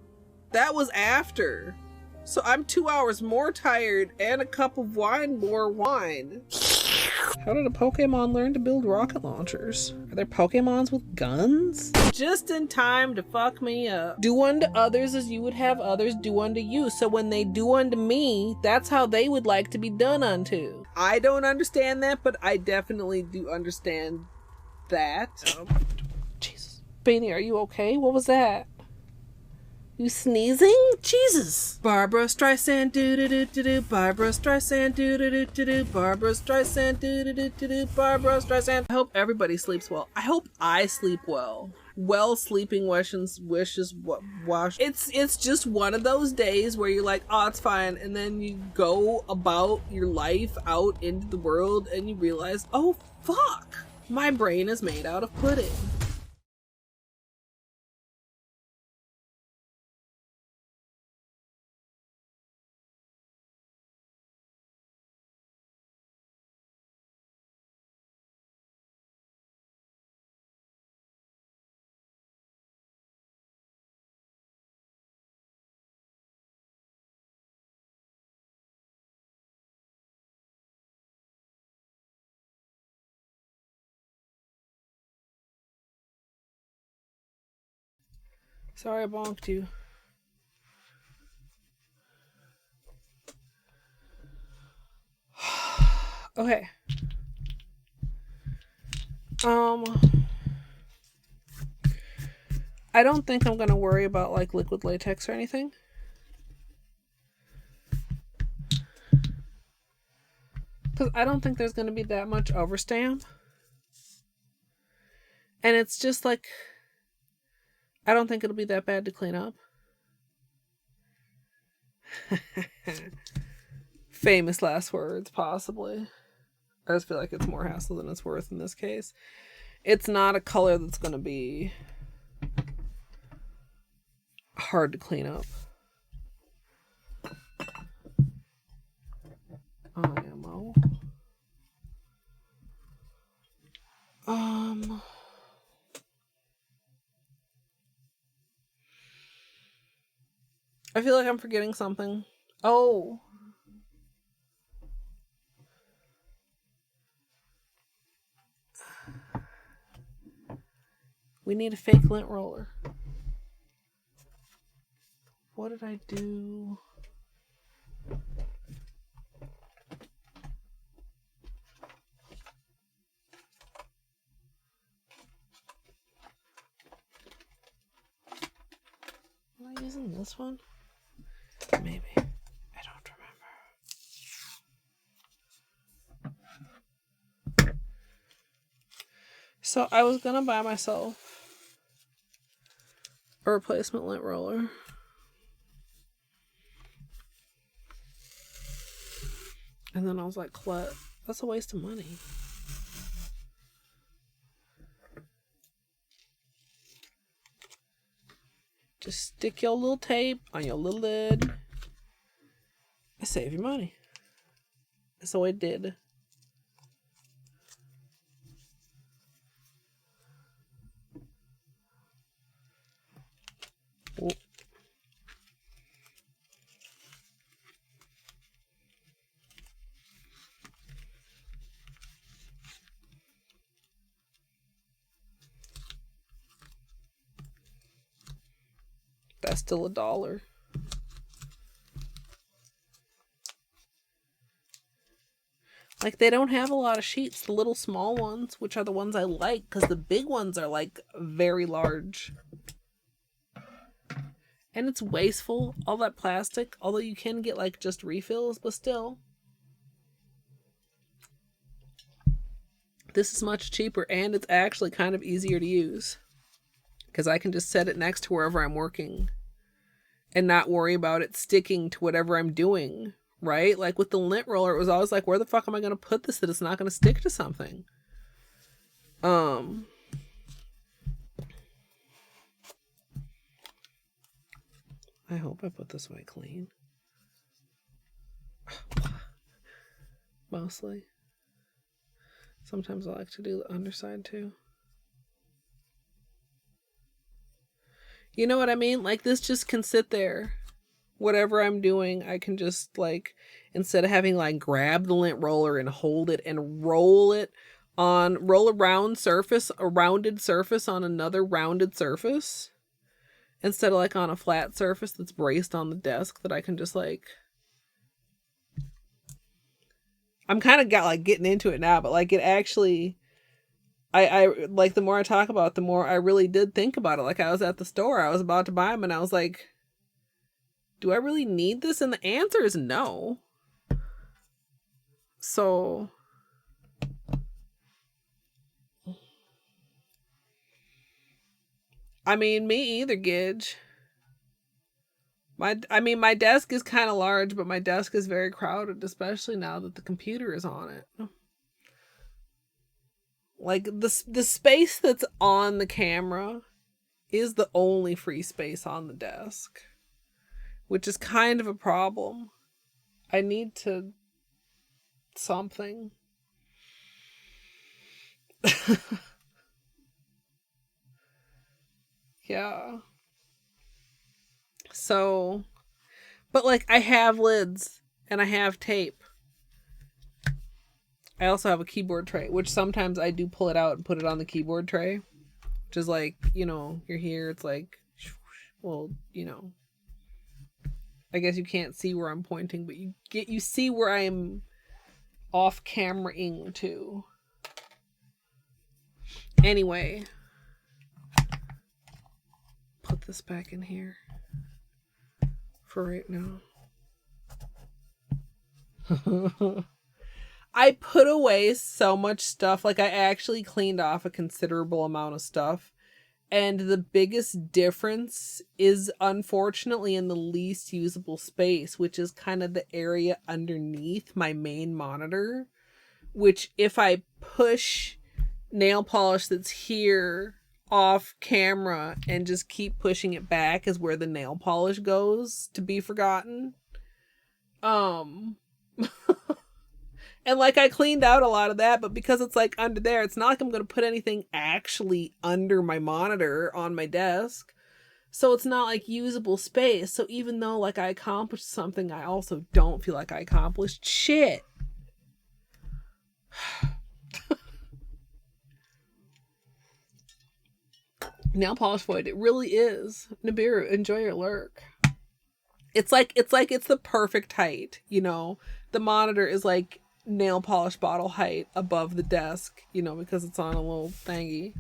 Speaker 2: That was after. So I'm 2 hours more tired and a cup of wine more wine. How did a Pokemon learn to build rocket launchers? Are there Pokemons with guns? Just in time to fuck me up. Do unto others as you would have others do unto you. So when they do unto me, that's how they would like to be done unto. I don't understand that, but I definitely do understand that. Jesus. Beanie, are you okay? What was that? You sneezing? Jesus. Barbara Streisand do-do-do-do-do. Barbara Streisand do-do-do-do-do. Barbara Streisand do-do-do-do-do. Barbara Streisand. I hope everybody sleeps well. I hope I sleep well. well, sleeping wishes wash. It's just one of those days where you're like, oh, it's fine, and then you go about your life out into the world and you realize, oh fuck, my brain is made out of pudding. Sorry I bonked you. Okay. I don't think I'm gonna worry about like liquid latex or anything. Because I don't think there's gonna be that much overstamp. And it's just like, I don't think it'll be that bad to clean up. Famous last words, possibly. I just feel like it's more hassle than it's worth in this case. It's not a color that's going to be hard to clean up. IMO. I feel like I'm forgetting something. Oh. We need a fake lint roller. What did I do? Am I using this one? Maybe. I don't remember. So I was gonna buy myself a replacement lint roller. And then I was like, Colette, that's a waste of money. Just stick your little tape on your little lid and save your money. So I did. Oh. That's still $1. Like, they don't have a lot of sheets, the little small ones, which are the ones I like, because the big ones are, like, very large. And it's wasteful, all that plastic, although you can get, like, just refills, but still. This is much cheaper, and it's actually kind of easier to use. Because I can just set it next to wherever I'm working and not worry about it sticking to whatever I'm doing, right? Like with the lint roller, it was always like, where the fuck am I going to put this that it's not going to stick to something? I hope I put this away clean. Mostly. Sometimes I like to do the underside too. You know what I mean? Like, this just can sit there. Whatever I'm doing, I can just, like, instead of having, like, grab the lint roller and hold it and roll a rounded surface on another rounded surface. Instead of, like, on a flat surface that's braced on the desk that I can just, like... I'm kind of getting into it now, but, like, it actually... I like, the more I talk about it, the more I really did think about it. Like, I was at the store, I was about to buy them, and I was like, do I really need this? And the answer is no. So, I mean, me either, Gidge. My desk is kind of large, but my desk is very crowded, especially now that the computer is on it. Like, the space that's on the camera is the only free space on the desk, which is kind of a problem. I need to something. Yeah. So, but like, I have lids and I have tape. I also have a keyboard tray, which sometimes I do pull it out and put it on the keyboard tray, which is like, you know, you're here. It's like, well, you know, I guess you can't see where I'm pointing, but you see where I'm off camera-ing to. Anyway, put this back in here for right now. I put away so much stuff. Like, I actually cleaned off a considerable amount of stuff. And the biggest difference is, unfortunately, in the least usable space, which is kind of the area underneath my main monitor. Which, if I push nail polish that's here off camera and just keep pushing it back, is where the nail polish goes to be forgotten. And like, I cleaned out a lot of that, but because it's like under there, it's not like I'm going to put anything actually under my monitor on my desk. So it's not like usable space. So even though like I accomplished something, I also don't feel like I accomplished shit. Nail polish void, it really is. Nibiru, enjoy your lurk. It's like it's the perfect height, you know. The monitor is like nail polish bottle height above the desk, you know, because it's on a little thingy.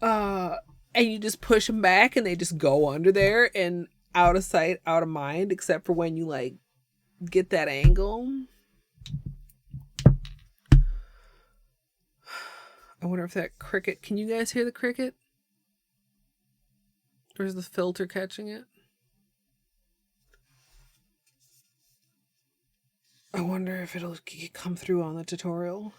Speaker 2: And you just push them back and they just go under there and out of sight, out of mind, except for when you like get that angle. I wonder if that cricket, can you guys hear the cricket? Or is the filter catching it? I wonder if it'll come through on the tutorial.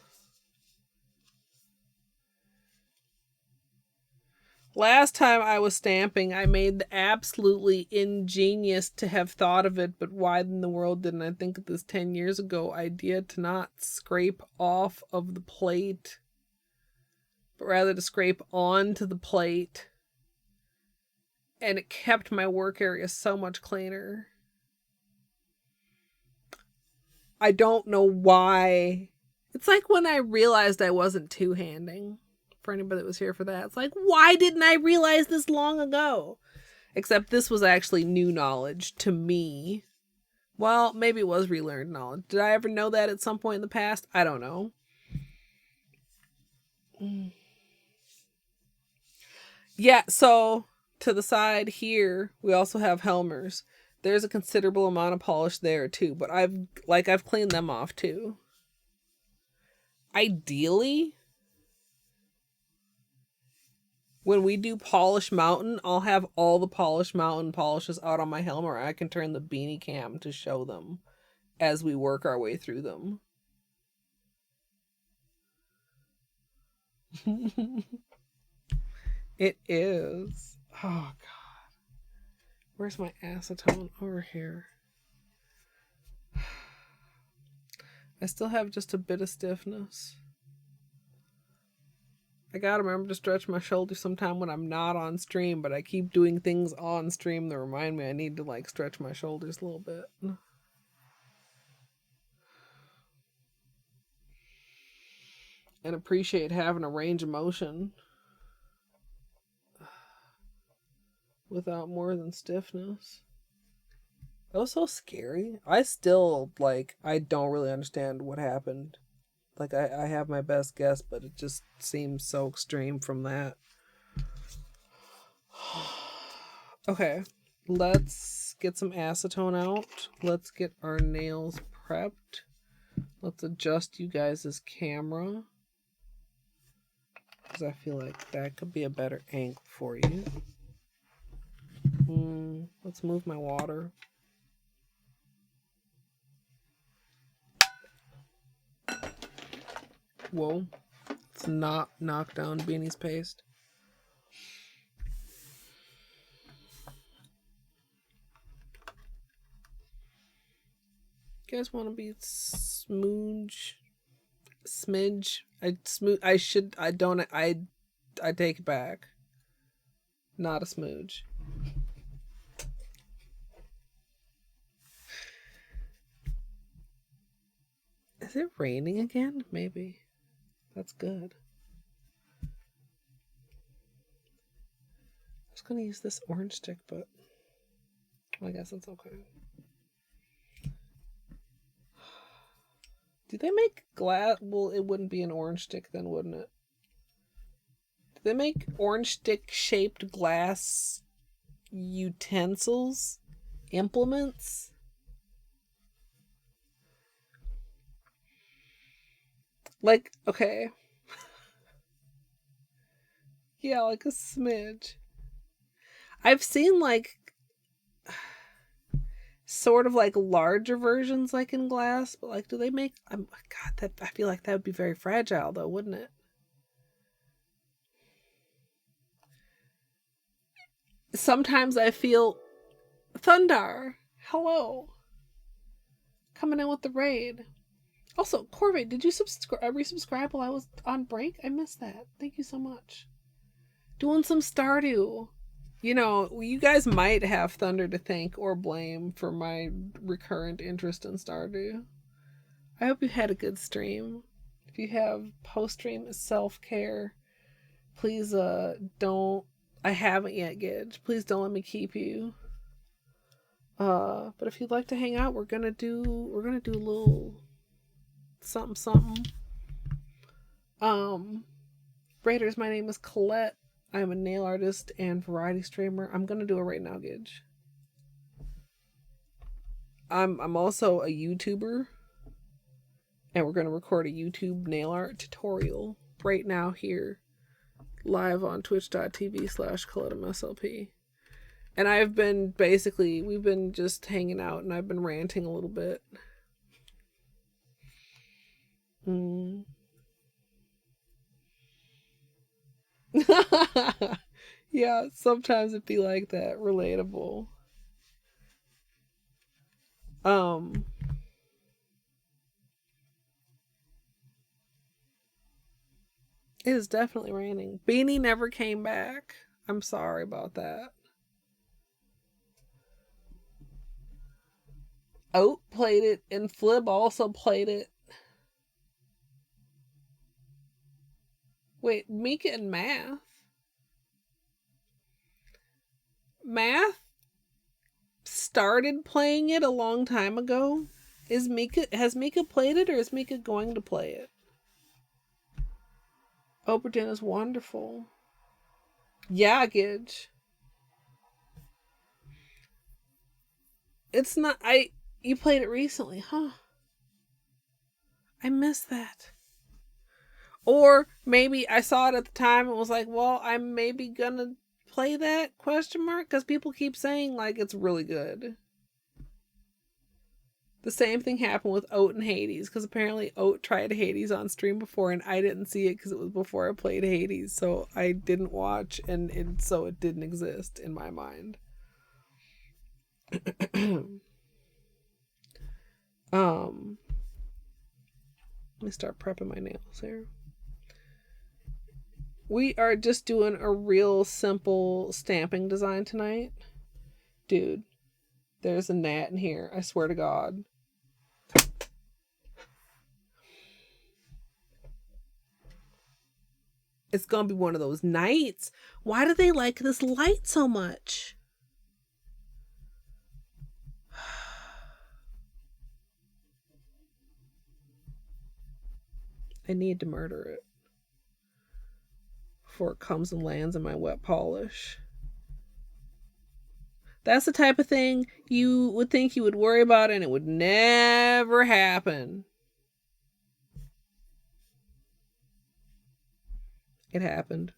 Speaker 2: Last time I was stamping, I made the absolutely ingenious to have thought of it, but why in the world didn't I think of this 10 years ago idea to not scrape off of the plate, but rather to scrape onto the plate. And it kept my work area so much cleaner. I don't know why. It's like when I realized I wasn't two-handing. For anybody that was here for that. It's like, why didn't I realize this long ago? Except this was actually new knowledge to me. Well, maybe it was relearned knowledge. Did I ever know that at some point in the past? I don't know. Yeah, so to the side here, we also have Helmers. There's a considerable amount of polish there too, but I've cleaned them off too. Ideally, when we do Polish Mountain, I'll have all the Polish Mountain polishes out on my Helmer. I can turn the beanie cam to show them as we work our way through them. It is. Oh, God. Where's my acetone? Over here. I still have just a bit of stiffness. I gotta remember to stretch my shoulders sometime when I'm not on stream, but I keep doing things on stream that remind me I need to like stretch my shoulders a little bit. And appreciate having a range of motion without more than stiffness. That was so scary. I still, like, I don't really understand what happened. Like, I have my best guess, but it just seems so extreme from that. Okay, let's get some acetone out. Let's get our nails prepped. Let's adjust you guys' camera. because I feel like that could be a better angle for you. Let's move my water. Whoa. Let's not knock down Beanie's paste. You guys want to be smooge? Smidge? I take it back. Not a smooge. Is it raining again? Maybe. That's good. I was gonna use this orange stick, but I guess it's okay. Do they make glass? Well, it wouldn't be an orange stick then, wouldn't it? Do they make orange stick shaped glass utensils? Implements? Like, okay. Yeah, like a smidge. I've seen like sort of like larger versions like in glass, but like do they make God, that I feel like that would be very fragile though, wouldn't it? Sometimes I feel Thundar, hello. Coming in with the raid. Also, Corvette, did you resubscribe while I was on break? I missed that. Thank you so much. Doing some Stardew. You know, you guys might have Thunder to thank or blame for my recurrent interest in Stardew. I hope you had a good stream. If you have post-stream self-care, please don't... I haven't yet, Gidge. Please don't let me keep you. But if you'd like to hang out, we're gonna do a little... something. Raiders, my name is Colette. I'm a nail artist and variety streamer. I'm gonna do it right now, Gidge. I'm also a YouTuber, and we're gonna record a YouTube nail art tutorial right now here, live on twitch.tv/ColetteMSLP. And we've been just hanging out, and I've been ranting a little bit. Yeah, sometimes it be like that. Relatable. It is definitely raining. Beanie never came back. I'm sorry about that. Oat played it, and Flib also played it. Wait, Mika and Math started playing it a long time ago. Has Mika played it, or is Mika going to play it? Oberton is wonderful. Yeah, Gidge. It's not... You played it recently, huh? I missed that. Or maybe I saw it at the time and was like, well, I'm maybe gonna play that, ? Because people keep saying, like, it's really good. The same thing happened with Oat and Hades, because apparently Oat tried Hades on stream before, and I didn't see it because it was before I played Hades, so I didn't watch, and so it didn't exist in my mind. Let me start prepping my nails here. We are just doing a real simple stamping design tonight. Dude, there's a gnat in here. I swear to God. It's gonna be one of those nights. Why do they like this light so much? I need to murder it before it comes and lands in my wet polish. That's the type of thing you would think you would worry about, and it would never happen. It happened.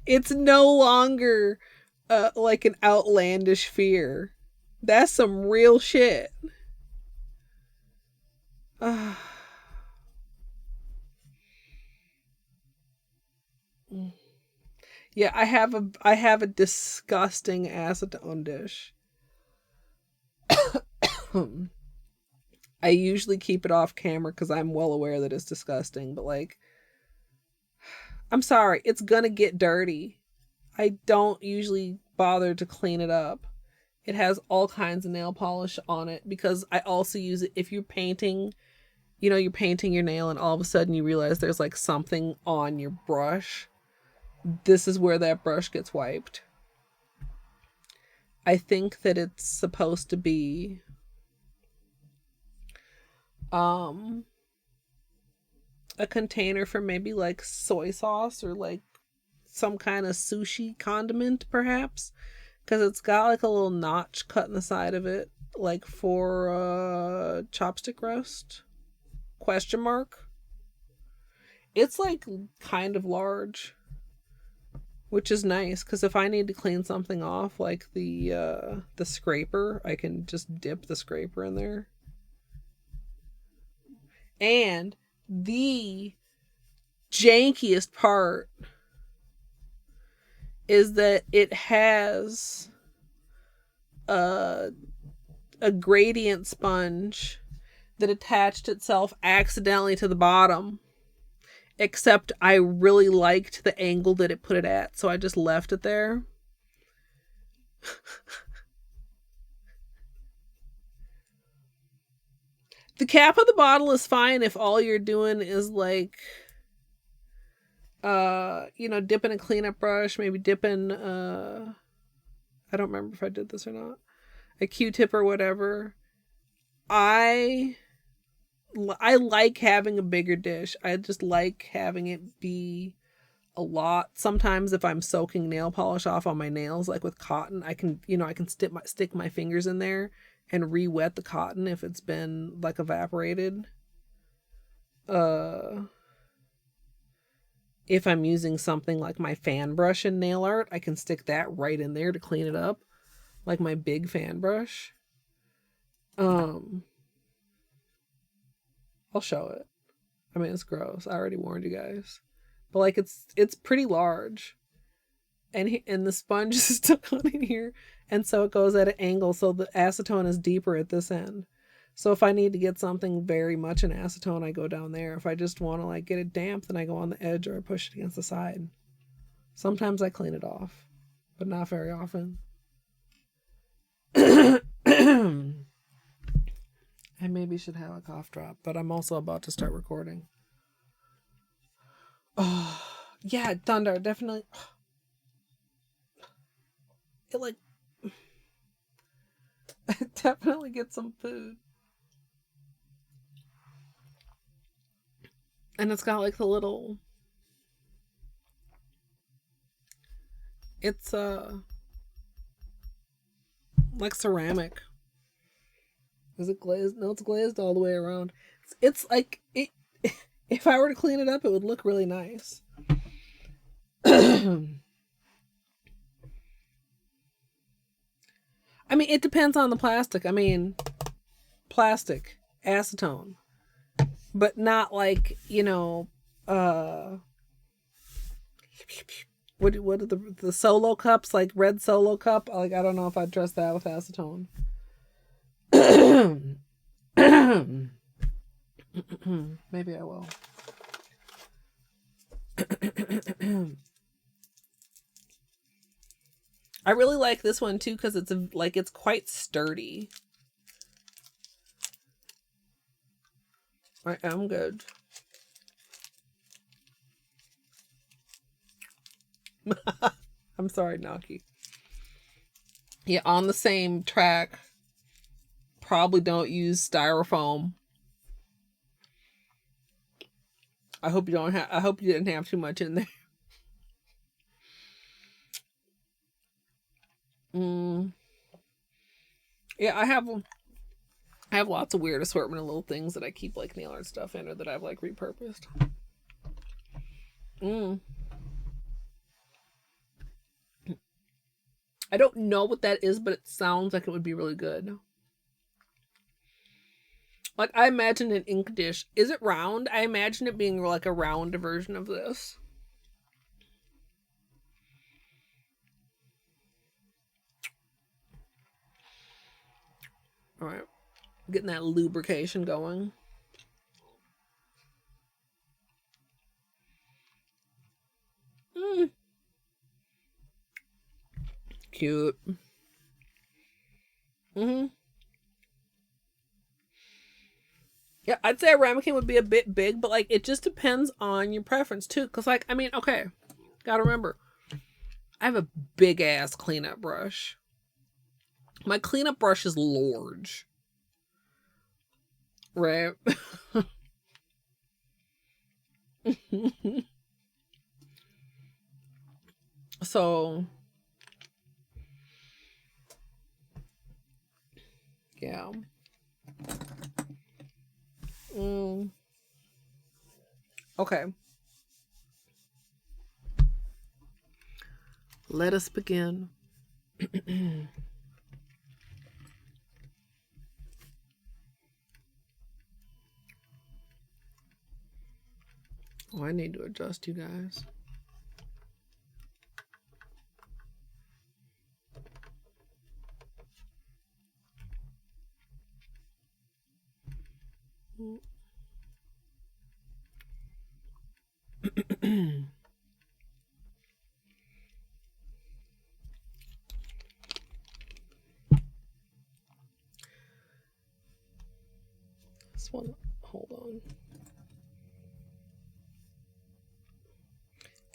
Speaker 2: It's no longer like an outlandish fear. That's some real shit. Yeah, I have a disgusting acetone dish. I usually keep it off camera because I'm well aware that it's disgusting, but like, I'm sorry, it's gonna get dirty. I don't usually bother to clean it up. It has all kinds of nail polish on it because I also use it if you're painting, you know, you're painting your nail and all of a sudden you realize there's like something on your brush. This is where that brush gets wiped. I think that it's supposed to be a container for maybe like soy sauce or like some kind of sushi condiment perhaps, because it's got like a little notch cut in the side of it like for chopstick roast question mark. It's like kind of large, which is nice because if I need to clean something off like the scraper, I can just dip the scraper in there. And the jankiest part is that it has a gradient sponge that attached itself accidentally to the bottom, except I really liked the angle that it put it at, so I just left it there. The cap of the bottle is fine if all you're doing is like, you know, dipping a cleanup brush, maybe dipping, I don't remember if I did this or not, a Q-tip or whatever. I like having a bigger dish. I just like having it be a lot. Sometimes if I'm soaking nail polish off on my nails, like with cotton, I can, you know, I can stick my fingers in there and re-wet the cotton if it's been like evaporated. If I'm using something like my fan brush in nail art, I can stick that right in there to clean it up, like my big fan brush. I'll show it. I mean, it's gross. I already warned you guys. But like it's pretty large. And the sponge is stuck on in here, and so it goes at an angle, so the acetone is deeper at this end. So if I need to get something very much in acetone, I go down there. If I just want to like get it damp, then I go on the edge or I push it against the side. Sometimes I clean it off, but not very often. I maybe should have a cough drop, but I'm also about to start recording. Oh, yeah, thunder, definitely. It like definitely get some food. And it's got like the little, it's like ceramic. Is it glazed? No, it's glazed all the way around. It's like it. If I were to clean it up, it would look really nice. I mean, it depends on the plastic. I mean, plastic, acetone, but not like, you know, what are the Solo cups, like red Solo cup? Like, I don't know if I'd trust that with acetone. Maybe I will. I really like this one too because it's like it's quite sturdy. I am good. I'm sorry, Naki. Yeah, on the same track. Probably don't use styrofoam. I hope you didn't have too much in there. Yeah, I I have lots of weird assortment of little things that I keep like nail art stuff in or that I've like repurposed. I don't know what that is, but it sounds like it would be really good. Like, I imagine an ink dish. Is it round? I imagine it being like a round version of this. All right. Getting that lubrication going. Cute. Yeah, I'd say a ramekin would be a bit big, but like it just depends on your preference too. Cause like, I mean, okay, gotta remember, I have a big ass cleanup brush. My cleanup brush is large, right? So, yeah. Okay. Let us begin. Oh, I need to adjust you guys. This one, hold on.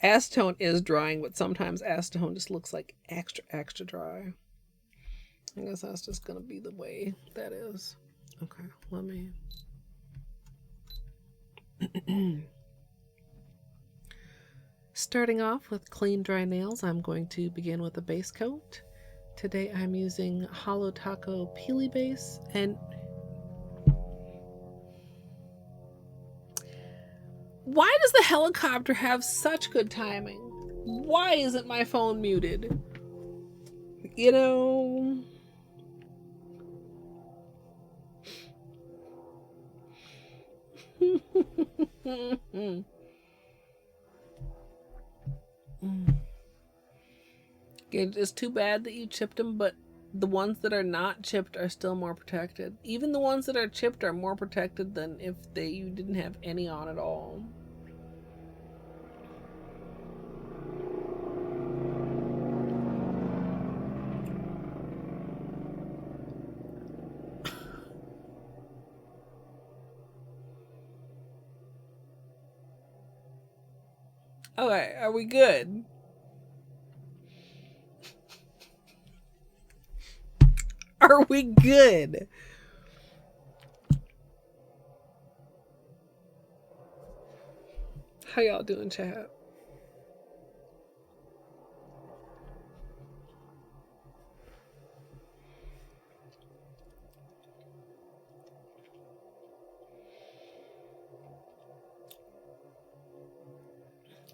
Speaker 2: Acetone is drying, but sometimes acetone just looks like extra dry. I guess that's just gonna be the way that is. Okay, let me. Starting off with clean dry nails, I'm going to begin with a base coat. Today I'm using Holo Taco Peely Base, and why does the helicopter have such good timing? Why isn't my phone muted? You know... It's too bad that you chipped them, but the ones that are not chipped are still more protected. Even the ones that are chipped are more protected than if you didn't have any on at all. Okay, are we good? Are we good? How y'all doing, chat?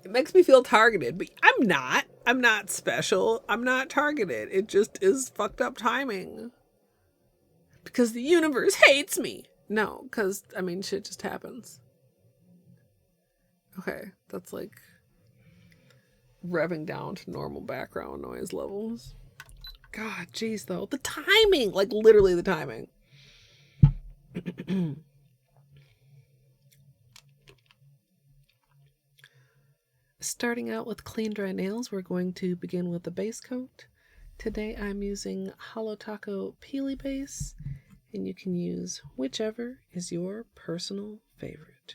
Speaker 2: It makes me feel targeted, but I'm not. I'm not special. I'm not targeted. It just is fucked up timing. Because the universe hates me. No, because, I mean, shit just happens. Okay, that's like revving down to normal background noise levels. God, jeez, though. The timing! Like, literally the timing. Starting out with clean dry nails, we're going to begin with the base coat. Today I'm using Holo Taco Peely Base, and you can use whichever is your personal favorite.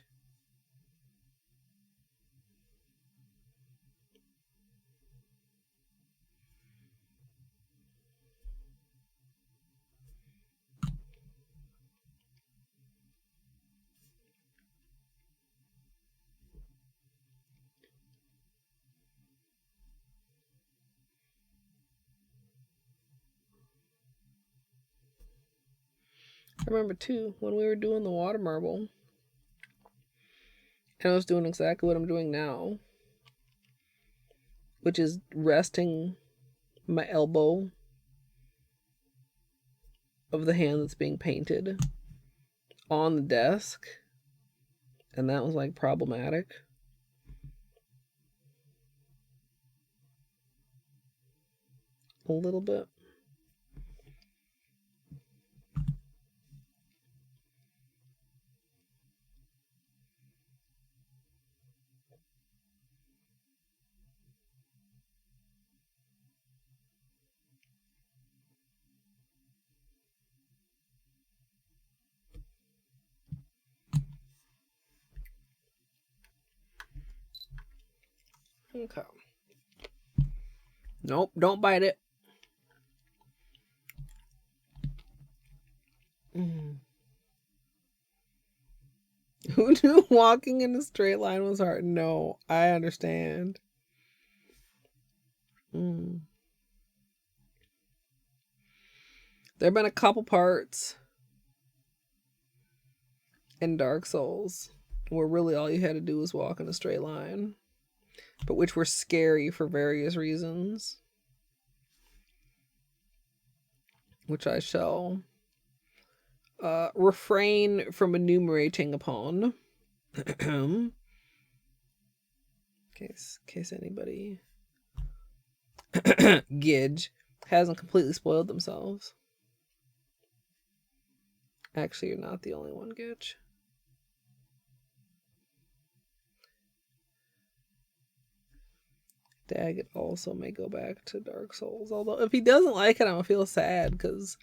Speaker 2: I remember too when we were doing the water marble, and I was doing exactly what I'm doing now, which is resting my elbow of the hand that's being painted on the desk, and that was like problematic. A little bit. Okay. Nope, don't bite it. Who knew walking in a straight line was hard? No, I understand. There have been a couple parts in Dark Souls where really all you had to do was walk in a straight line, but which were scary for various reasons, which I shall refrain from enumerating upon. In case anybody Gidge hasn't completely spoiled themselves. Actually, you're not the only one, Gidge. Daggett also may go back to Dark Souls, although if he doesn't like it, I'm gonna feel sad because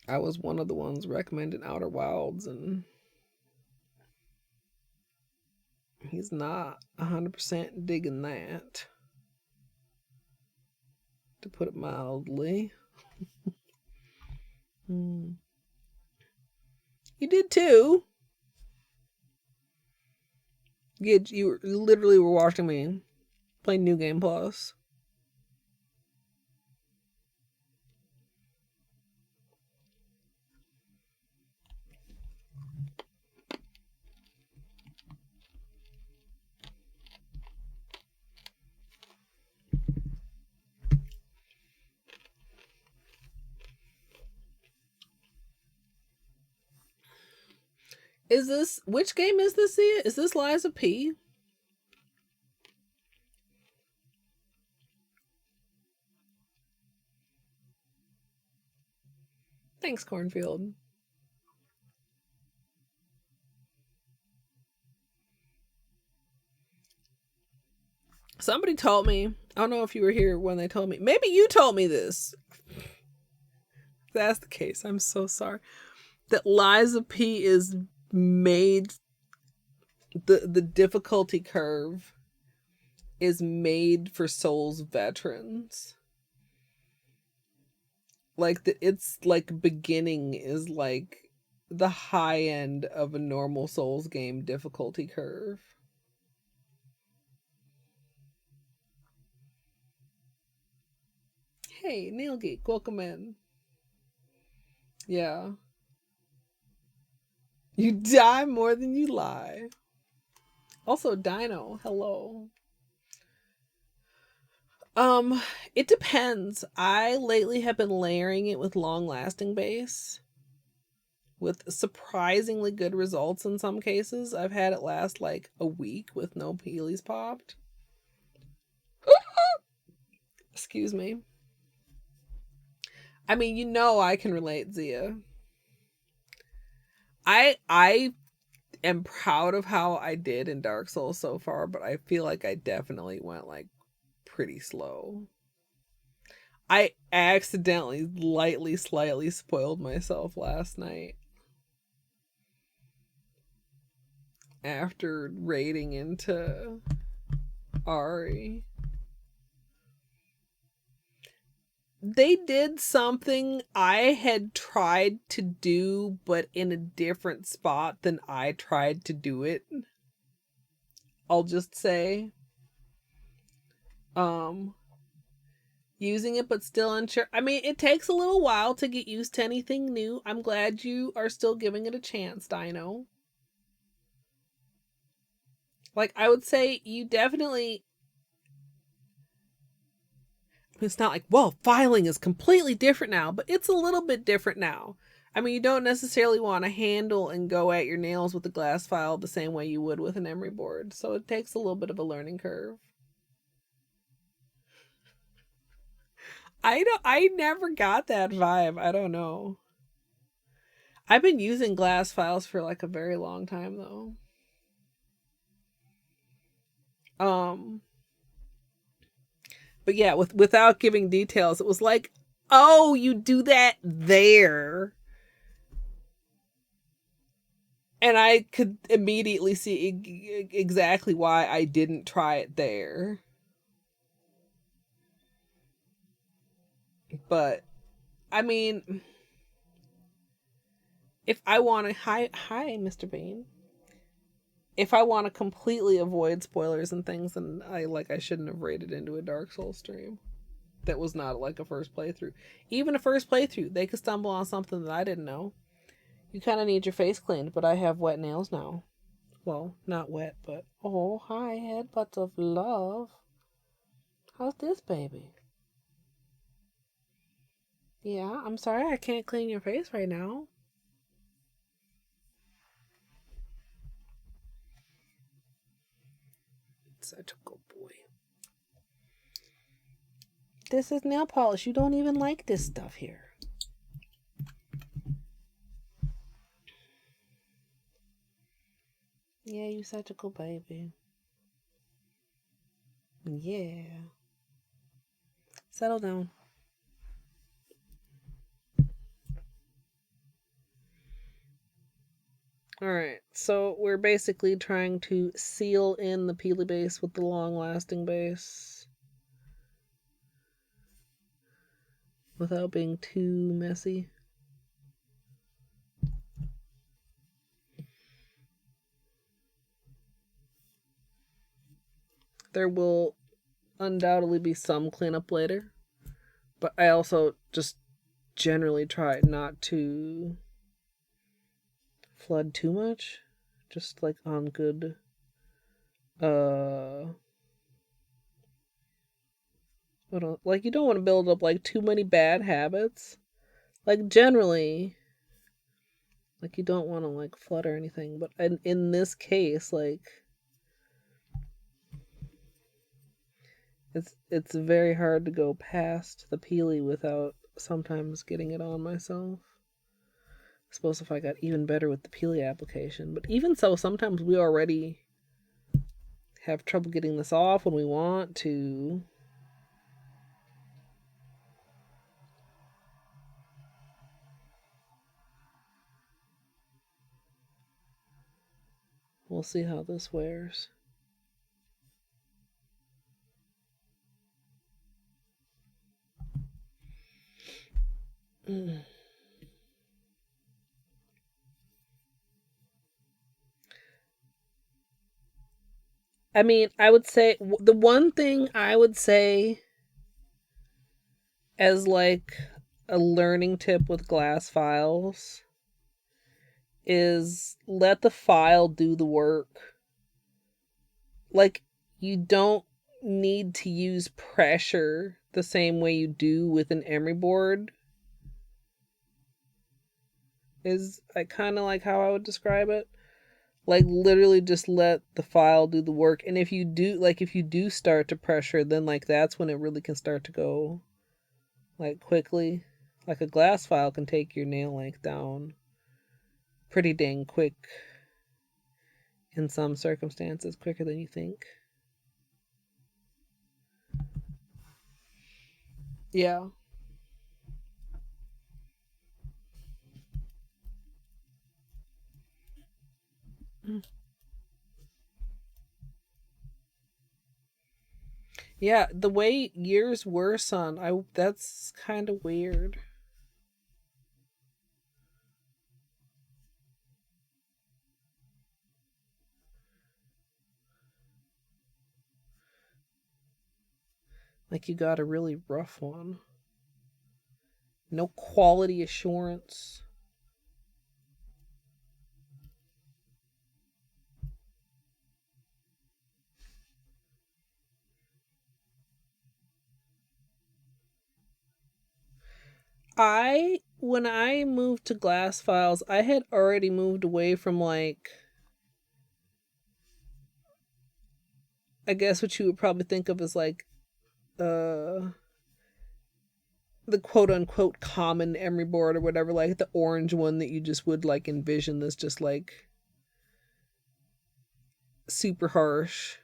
Speaker 2: I was one of the ones recommending Outer Wilds, and he's not 100% digging that, to put it mildly. You did too. You literally were watching me play New Game Plus. Is this, which game is this, Sia? Is this Liza P? Thanks, Cornfield. Somebody told me, I don't know if you were here when they told me, maybe you told me this. If that's the case, I'm so sorry. That Liza P is made, the difficulty curve is made for Souls veterans. Like it's like beginning is like the high end of a normal Souls game difficulty curve. Hey, Nail Geek, welcome in. Yeah. You die more than you lie. Also, Dino, hello. It depends. I lately have been layering it with long-lasting base with surprisingly good results in some cases. I've had it last like a week with no peelies popped. Excuse me. I mean, you know I can relate, Zia. I am proud of how I did in Dark Souls so far, but I feel like I definitely went like pretty slow. I accidentally slightly spoiled myself last night after raiding into Ari. They did something I had tried to do, but in a different spot than I tried to do it. I'll just say. using it but still unsure. I mean, it takes a little while to get used to anything new. I'm glad you are still giving it a chance, Dino. Like, I would say you definitely... It's not like, well, filing is completely different now, but it's a little bit different now. I mean, you don't necessarily want to handle and go at your nails with a glass file the same way you would with an emery board, so it takes a little bit of a learning curve. I never got that vibe. I don't know. I've been using glass files for like a very long time though. But yeah, without giving details, it was like, oh, you do that there. And I could immediately see exactly why I didn't try it there. But I mean, if I want to hi Mr. Bean. If I want to completely avoid spoilers and things, then I shouldn't have raided into a Dark Souls stream. That was not like a first playthrough. Even a first playthrough, they could stumble on something that I didn't know. You kind of need your face cleaned, but I have wet nails now. Well, not wet, but oh, hi, headbutts of love. How's this, baby? Yeah, I'm sorry I can't clean your face right now. Such a good boy. This is nail polish. You don't even like this stuff here. Yeah, you such a good baby. Yeah. Settle down. Alright, so we're basically trying to seal in the peely base with the long-lasting base without being too messy. There will undoubtedly be some cleanup later, but I also just generally try not to flood too much, just like on good like you don't want to build up like too many bad habits. Like generally, like you don't want to like flood or anything, but in this case, like it's very hard to go past the peely without sometimes getting it on myself. I suppose if I got even better with the peely application, but even so, sometimes we already have trouble getting this off when we want to. We'll see how this wears. I mean, I would say the one thing I would say as like a learning tip with glass files is let the file do the work. Like, you don't need to use pressure the same way you do with an emery board. Is kind of like how I would describe it. Like, literally just let the file do the work. And if you do start to pressure, then like that's when it really can start to go like quickly. Like a glass file can take your nail length down pretty dang quick in some circumstances, quicker than you think. Yeah. Yeah, the way yours were, son, that's kind of weird. Like you got a really rough one. No quality assurance. When I moved to glass files, I had already moved away from, like, I guess what you would probably think of as, like, the quote unquote common emery board or whatever, like the orange one that you just would, like, envision this just, like, super harsh.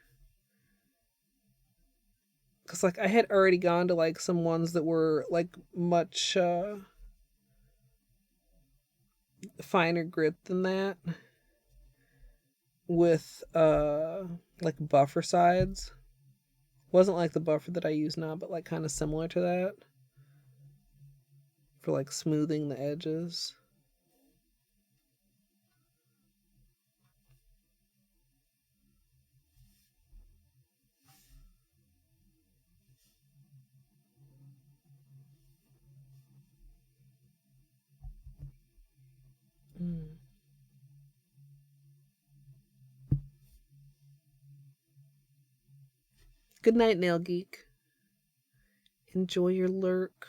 Speaker 2: Because, like, I had already gone to, like, some ones that were, like, much finer grit than that, with like buffer sides. Wasn't like the buffer that I use now, but like kind of similar to that, for like smoothing the edges. Good night, Nail Geek. Enjoy your lurk.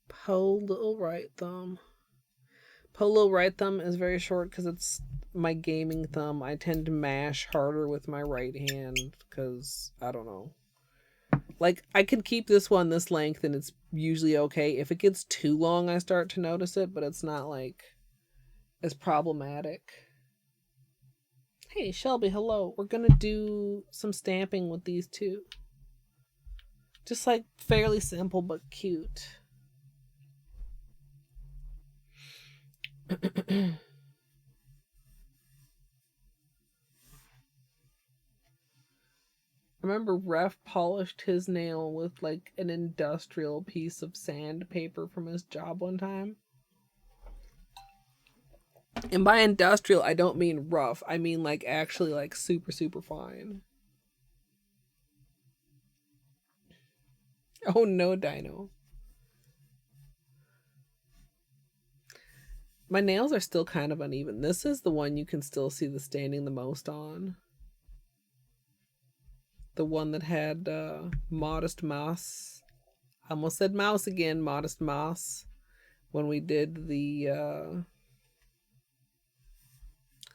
Speaker 2: Polo right thumb. Polo right thumb is very short because it's my gaming thumb. I tend to mash harder with my right hand because, I don't know. Like, I can keep this one this length and it's usually okay. If it gets too long, I start to notice it, but it's not, like, as problematic. Hey, Shelby, hello. We're gonna do some stamping with these two. Just, like, fairly simple but cute. I remember Ref polished his nail with, like, an industrial piece of sandpaper from his job one time. And by industrial, I don't mean rough. I mean, like, actually, like, super, super fine. Oh, no, Dino. My nails are still kind of uneven. This is the one you can still see the staining the most on. The one that had Modest Mouse. I almost said mouse again. Modest Mouse. When we did the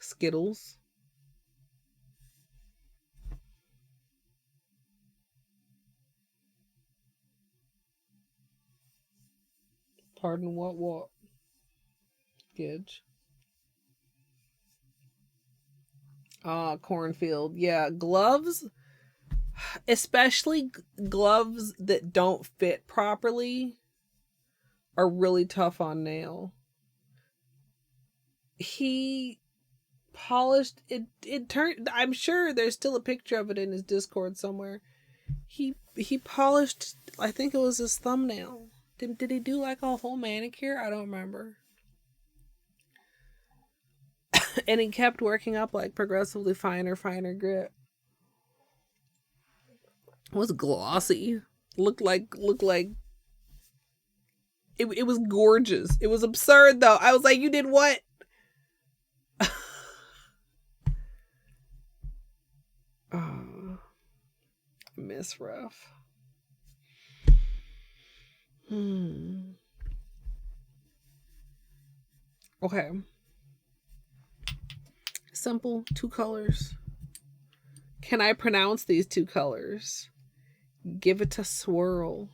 Speaker 2: Skittles. Pardon what? Gidge. Cornfield. Yeah, gloves, especially gloves that don't fit properly, are really tough on nail. He polished it. It turned. I'm sure there's still a picture of it in his Discord somewhere. He polished. I think it was his thumbnail. Did he do like a whole manicure? I don't remember. And he kept working up like progressively finer grit. It was glossy. Looked like it was gorgeous. It was absurd though. I was like, you did what? Oh, Miss Ruff. Okay. Simple, 2 colors. Can I pronounce these 2 colors? Give it to Swirl.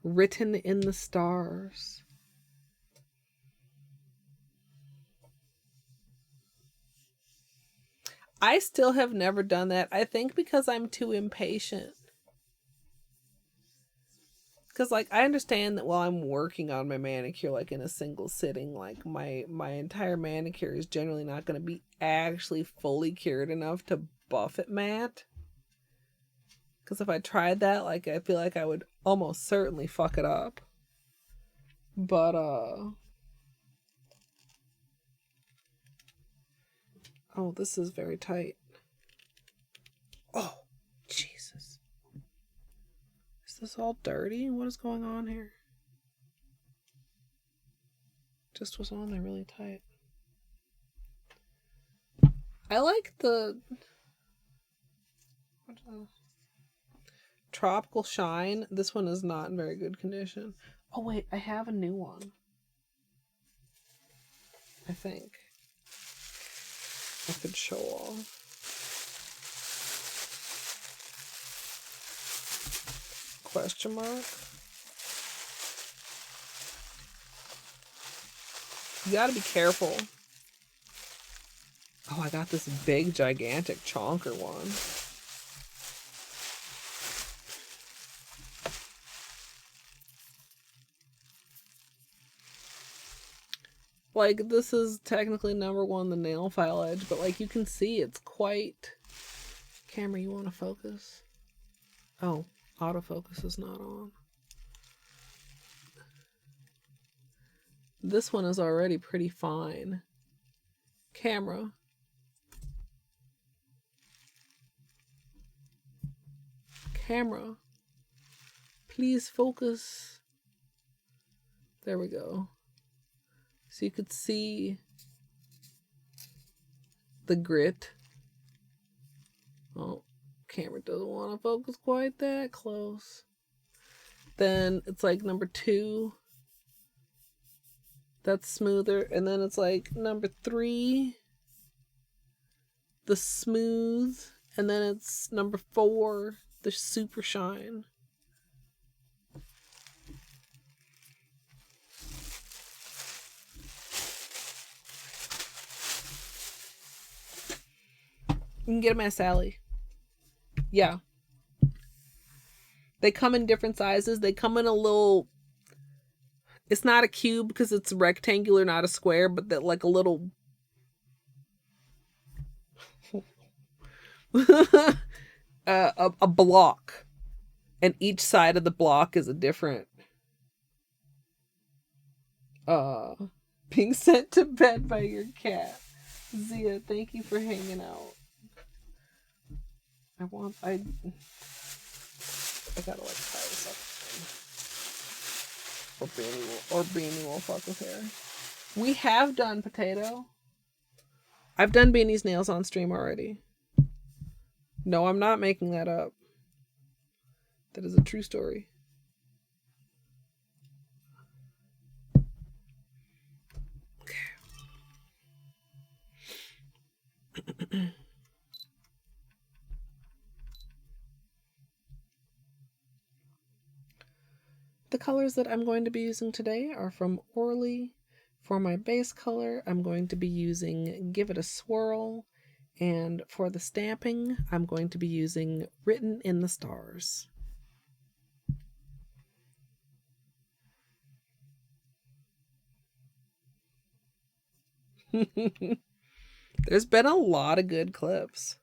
Speaker 2: Written in the stars. I still have never done that. I think because I'm too impatient. Because, like, I understand that while I'm working on my manicure, like, in a single sitting, like, my entire manicure is generally not going to be actually fully cured enough to buff it matte. Because if I tried that, like, I feel like I would almost certainly fuck it up. But, Oh, this is very tight. Oh, Jesus. Is this all dirty? What is going on here? Just was on there really tight. I like the Tropical Shine. This one is not in very good condition. Oh wait, I have a new one. I think I could show off. Question mark. You gotta be careful. Oh, I got this big, gigantic chonker one. Like, this is technically #1, the nail file edge, but like you can see it's quite... Camera, you want to focus? Oh, autofocus is not on. This one is already pretty fine. Camera. Camera. Please focus. There we go. So you could see the grit. Oh, camera doesn't want to focus quite that close. Then it's like #2. That's smoother. And then it's like #3. The smooth. And then it's #4. The super shine. You can get them at Sally. Yeah. They come in different sizes. They come in a little... It's not a cube because it's rectangular, not a square, but that like a little... a block. And each side of the block is a different... being sent to bed by your cat. Zia, thank you for hanging out. I gotta like tie this up. Or Beanie will fuck with hair. We have done Potato. I've done Beanie's nails on stream already. No, I'm not making that up. That is a true story. Okay. The colors that I'm going to be using today are from Orly. For my base color, I'm going to be using Give It a Swirl. And for the stamping, I'm going to be using Written in the Stars. There's been a lot of good clips.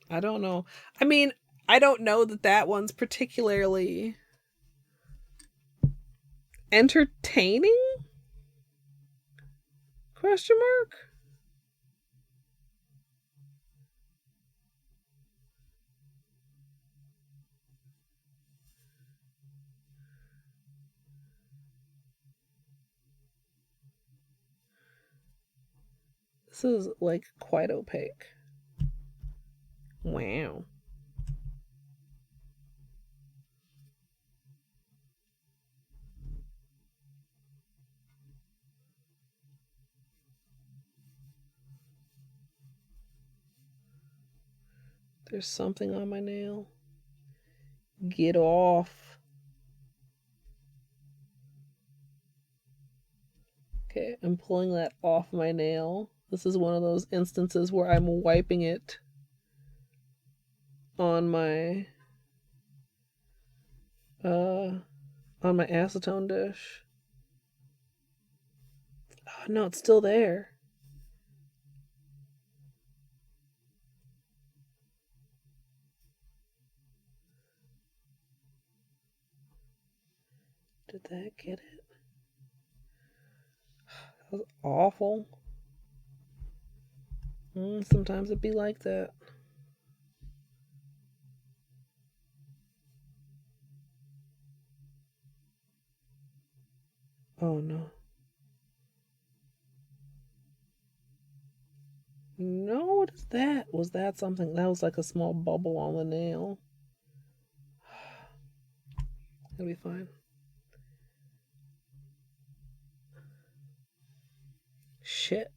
Speaker 2: I don't know. I mean, I don't know that that one's particularly entertaining? Question mark? This is like quite opaque. Wow. There's something on my nail. Get off. Okay, I'm pulling that off my nail. This is one of those instances where I'm wiping it on my acetone dish. Oh no, it's still there. Did that get it? That was awful. Sometimes it be like that. Oh no. No, what is that? Was that something? That was like a small bubble on the nail. It'll be fine. Shit.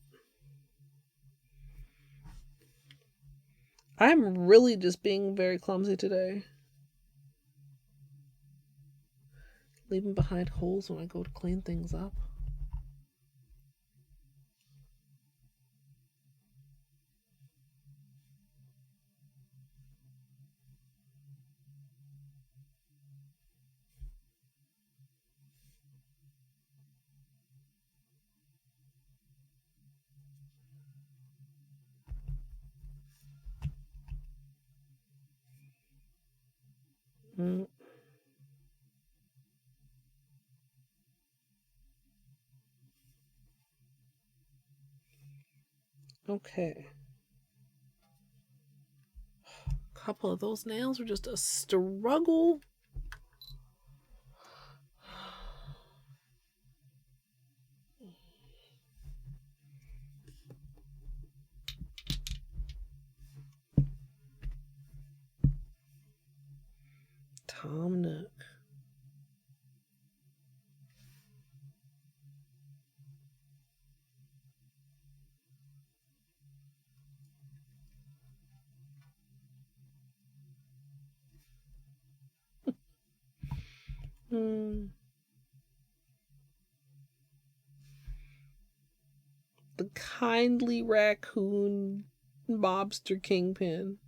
Speaker 2: I'm really just being very clumsy today. Leaving behind holes when I go to clean things up. Mm. Okay. A couple of those nails were just a struggle. Tom Nook. The kindly raccoon mobster kingpin.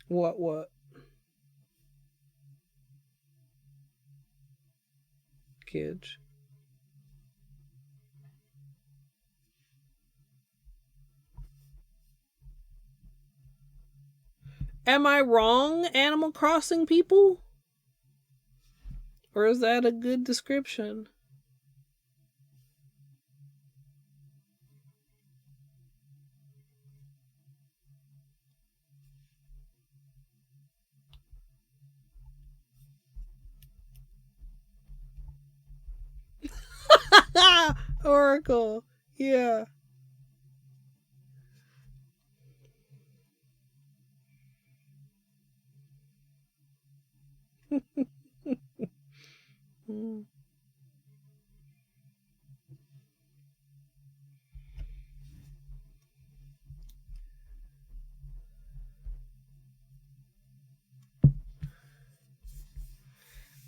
Speaker 2: What? Kids. Am I wrong, Animal Crossing people? Or is that a good description? Oracle. Yeah.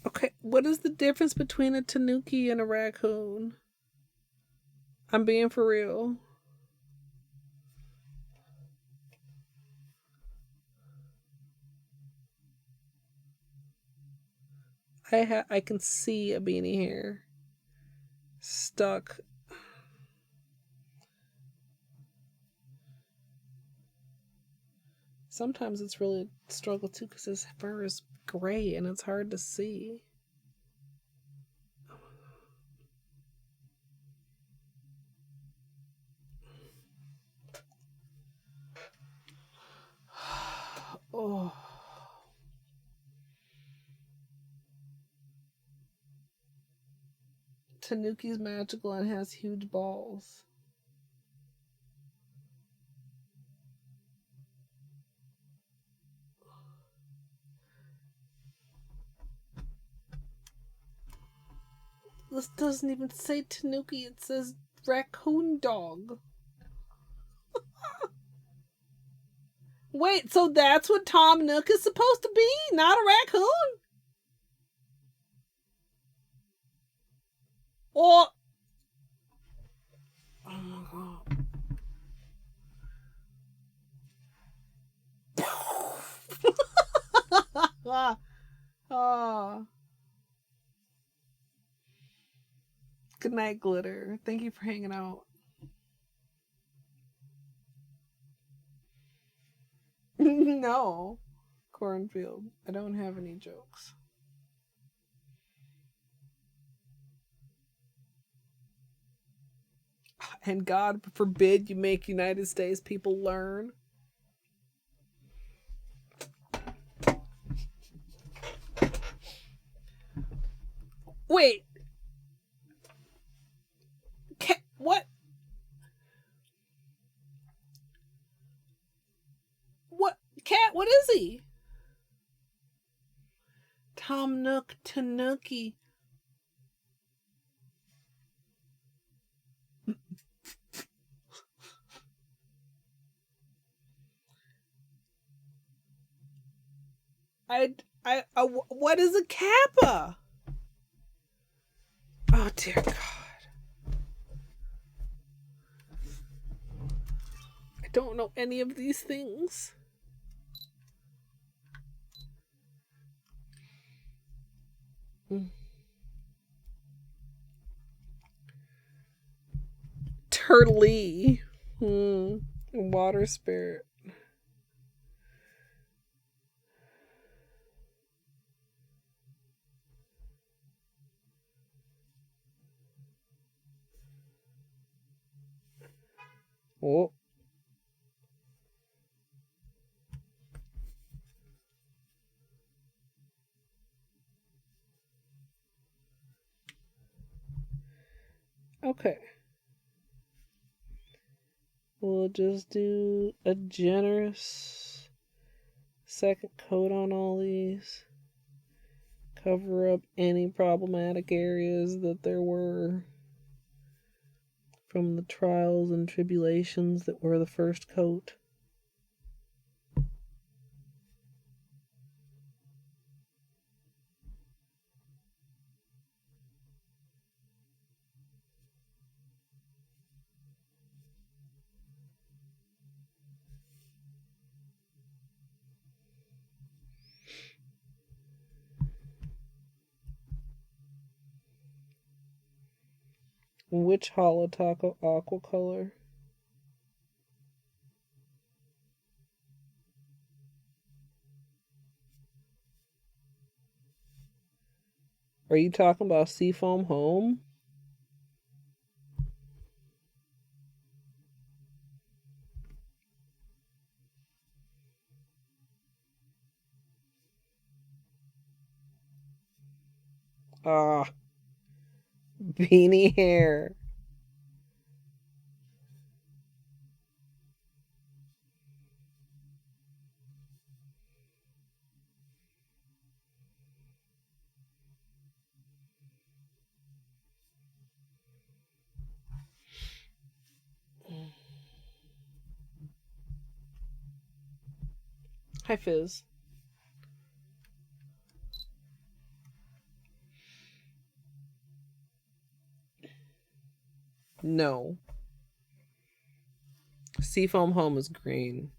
Speaker 2: Okay, what is the difference between a tanuki and a raccoon? I'm being for real. I can see a beanie hair stuck. Sometimes it's really a struggle too because his fur is gray and it's hard to see. Oh. Tanuki's magical and has huge balls. This doesn't even say Tanuki, it says raccoon dog. Wait, so that's what Tom Nook is supposed to be? Not a raccoon? Or... Oh my god. Oh. Good night, Glitter. Thank you for hanging out. No. Cornfield. I don't have any jokes. And God forbid you make United States people learn. Wait. What? What? Cat, what is he? Tom Nook Tanuki. What is a kappa? Oh dear God. I don't know any of these things. Turtley. Water spirit. Oh. Okay. We'll just do a generous second coat on all these. Cover up any problematic areas that there were from the trials and tribulations that were the first coat. Which Holo Taco aqua color? Are you talking about Seafoam Home? Ah, beanie hair. Hi, Fizz. No. Seafoam Home is green.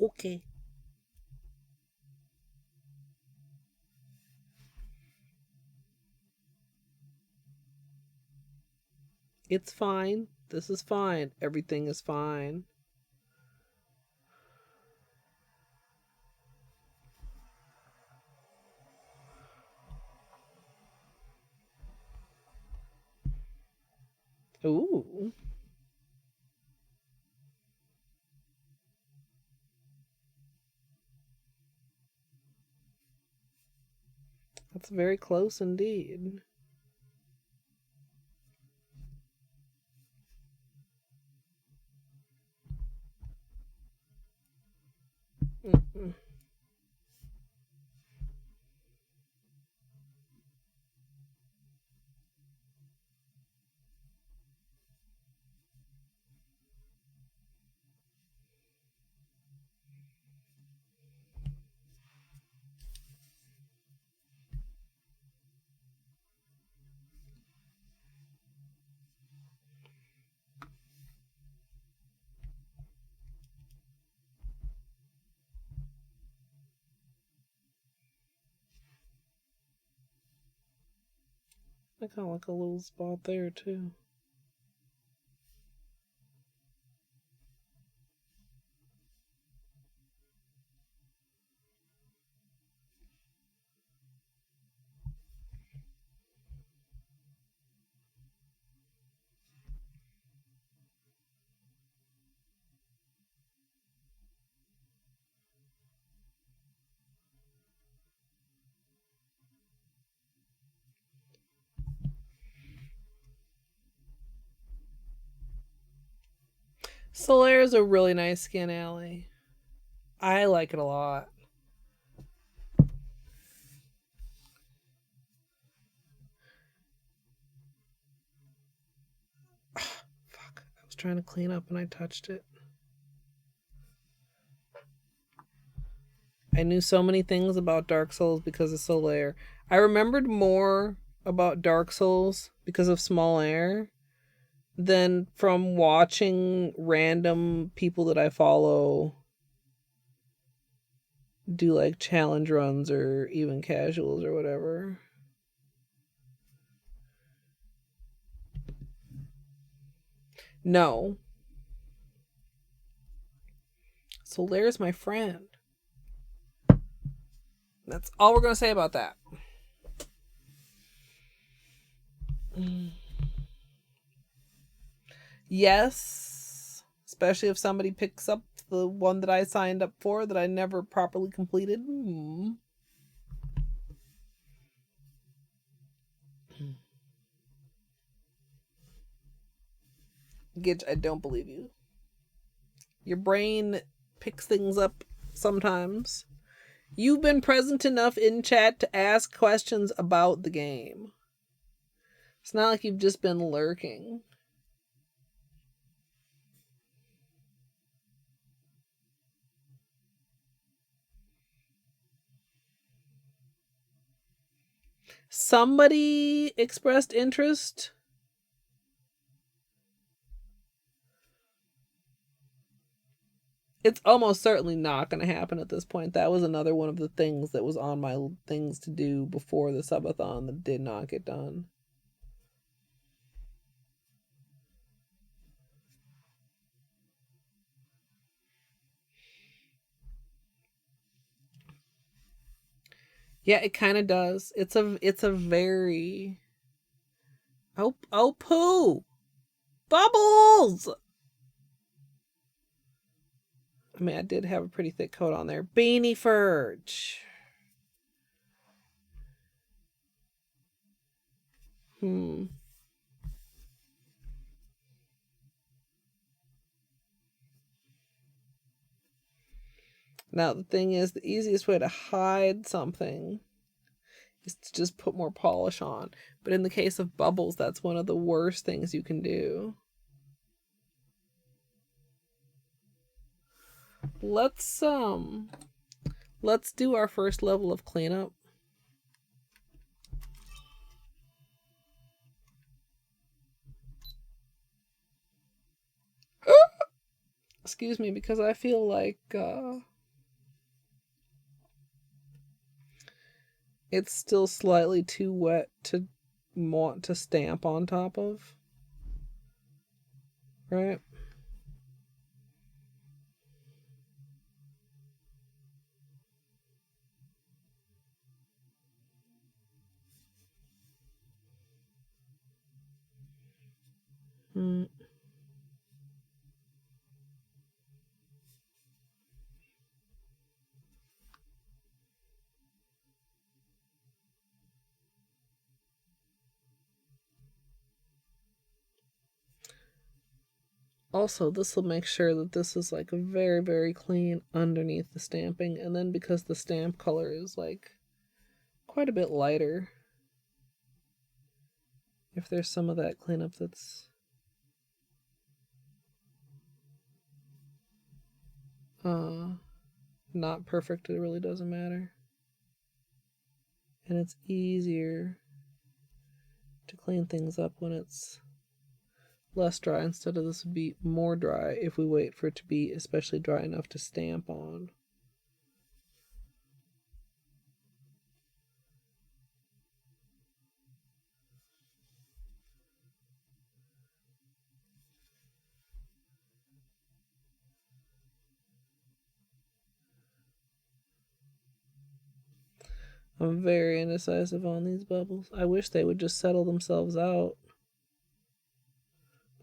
Speaker 2: Okay. It's fine. This is fine. Everything is fine. Ooh. That's very close indeed. Mm-mm. I kind of like a little spot there too. Solaire is a really nice skin alley. I like it a lot. Fuck. I was trying to clean up and I touched it. I knew so many things about Dark Souls because of Solaire. I remembered more about Dark Souls because of Small Air than from watching random people that I follow do like challenge runs or even casuals or whatever. No. Solaire's my friend. That's all we're going to say about that. Yes. Especially if somebody picks up the one that I signed up for that I never properly completed. Gitch, I don't believe you. Your brain picks things up sometimes. You've been present enough in chat to ask questions about the game. It's not like you've just been lurking. Somebody expressed interest. It's almost certainly not going to happen at this point. That was another one of the things that was on my things to do before the subathon that did not get done. Yeah, it kind of does. It's a very... Oh, poo! Bubbles! I mean, I did have a pretty thick coat on there. Beanie Furge. Now, the thing is, the easiest way to hide something is to just put more polish on. But in the case of bubbles, that's one of the worst things you can do. Let's do our first level of cleanup. Excuse me, because I feel like it's still slightly too wet to want to stamp on top of. Right? Also, this will make sure that this is like very, very clean underneath the stamping. And then because the stamp color is like quite a bit lighter, if there's some of that cleanup that's not perfect, it really doesn't matter. And it's easier to clean things up when it's less dry instead of this would be more dry if we wait for it to be especially dry enough to stamp on. I'm very indecisive on these bubbles. I wish they would just settle themselves out.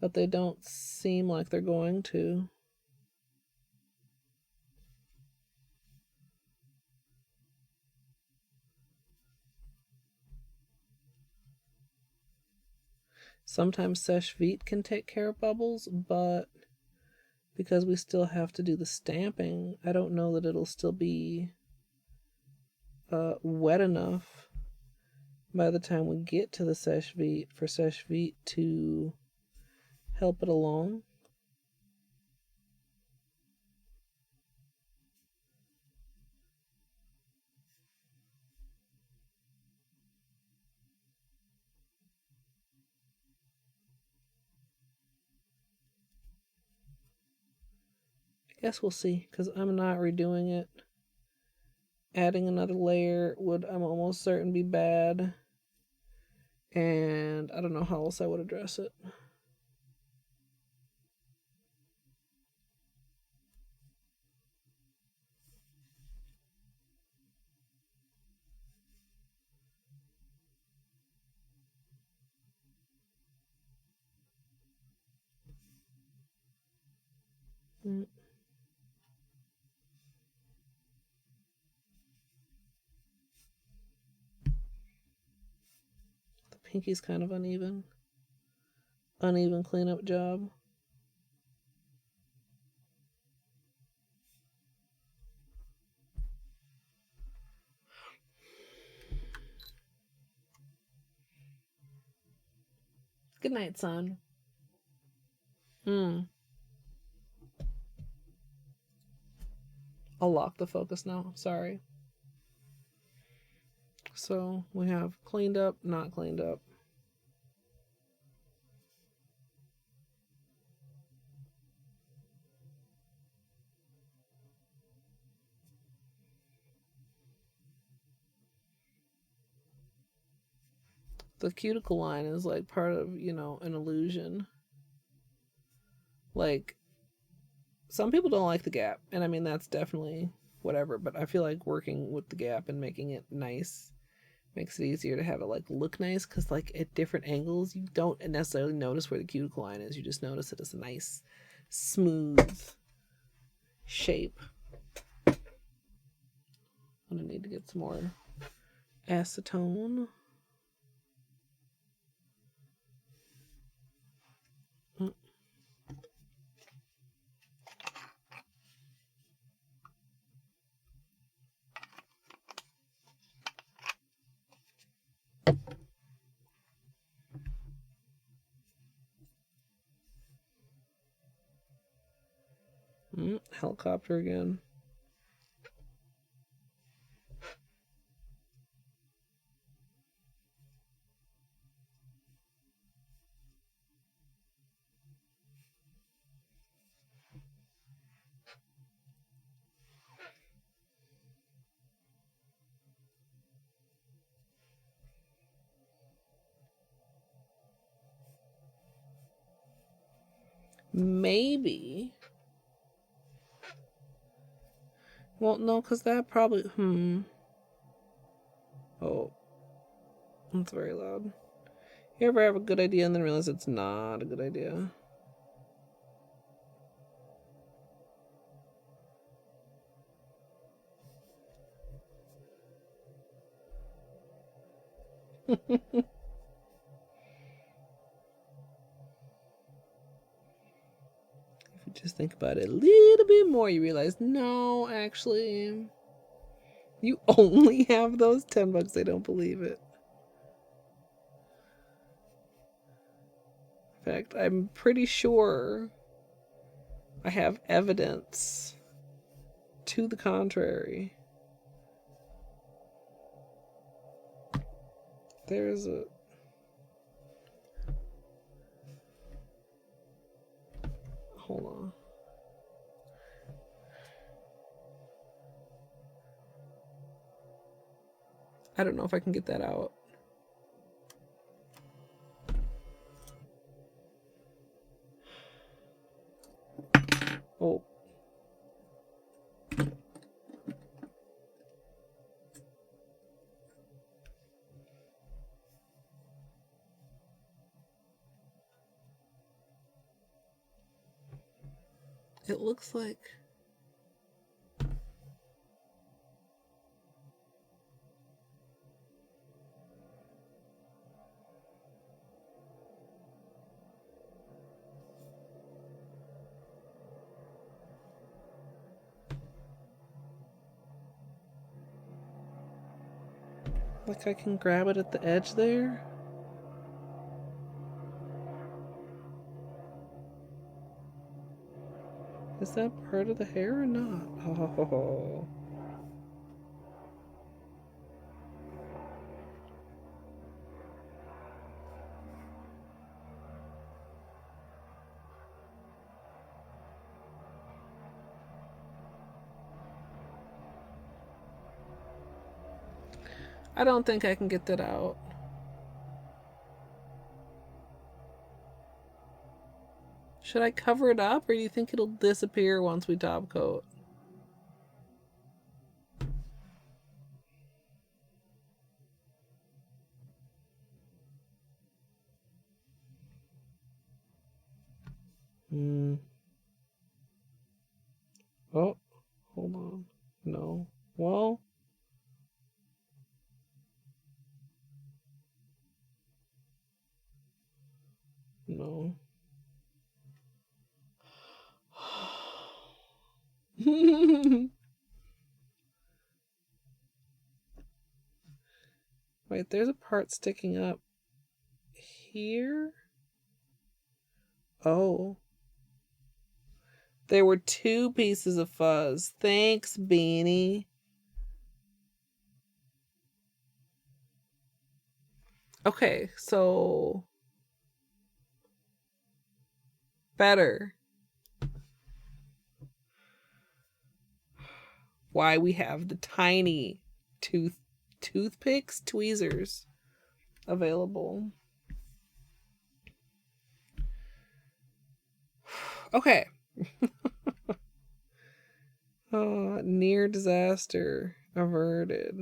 Speaker 2: But they don't seem like they're going to. Sometimes Seche Vite can take care of bubbles, but because we still have to do the stamping, I don't know that it'll still be wet enough by the time we get to the Seche Vite for Seche Vite to help it along. I guess we'll see, because I'm not redoing it. Adding another layer would, I'm almost certain, be bad. And I don't know how else I would address it. The pinky's kind of uneven. Uneven cleanup job. Good night, son. I'll lock the focus now. Sorry. So we have cleaned up, not cleaned up. The cuticle line is like part of, you know, an illusion. Like, some people don't like the gap, and I mean, that's definitely whatever, but I feel like working with the gap and making it nice makes it easier to have it like look nice, because like at different angles you don't necessarily notice where the cuticle line is. You just notice it as a nice smooth shape. I'm gonna need to get some more acetone. Helicopter again. Maybe. Well, no, because that probably... Oh. That's very loud. You ever have a good idea and then realize it's not a good idea? If you just think about it a little bit more, you realize, no, actually, you only have those $10. They don't believe it. In fact, I'm pretty sure I have evidence to the contrary. There's a... Hold on. I don't know if I can get that out. Oh. It looks like... like I can grab it at the edge there. Is that part of the hair or not? Oh. I don't think I can get that out. Should I cover it up, or do you think it'll disappear once we top coat? Oh, hold on. No. Well... No. Wait, there's a part sticking up here? Oh. There were 2 pieces of fuzz. Thanks, Beanie. Okay, so... better. Why we have the tiny toothpicks, tweezers available. Okay. Oh, near disaster averted.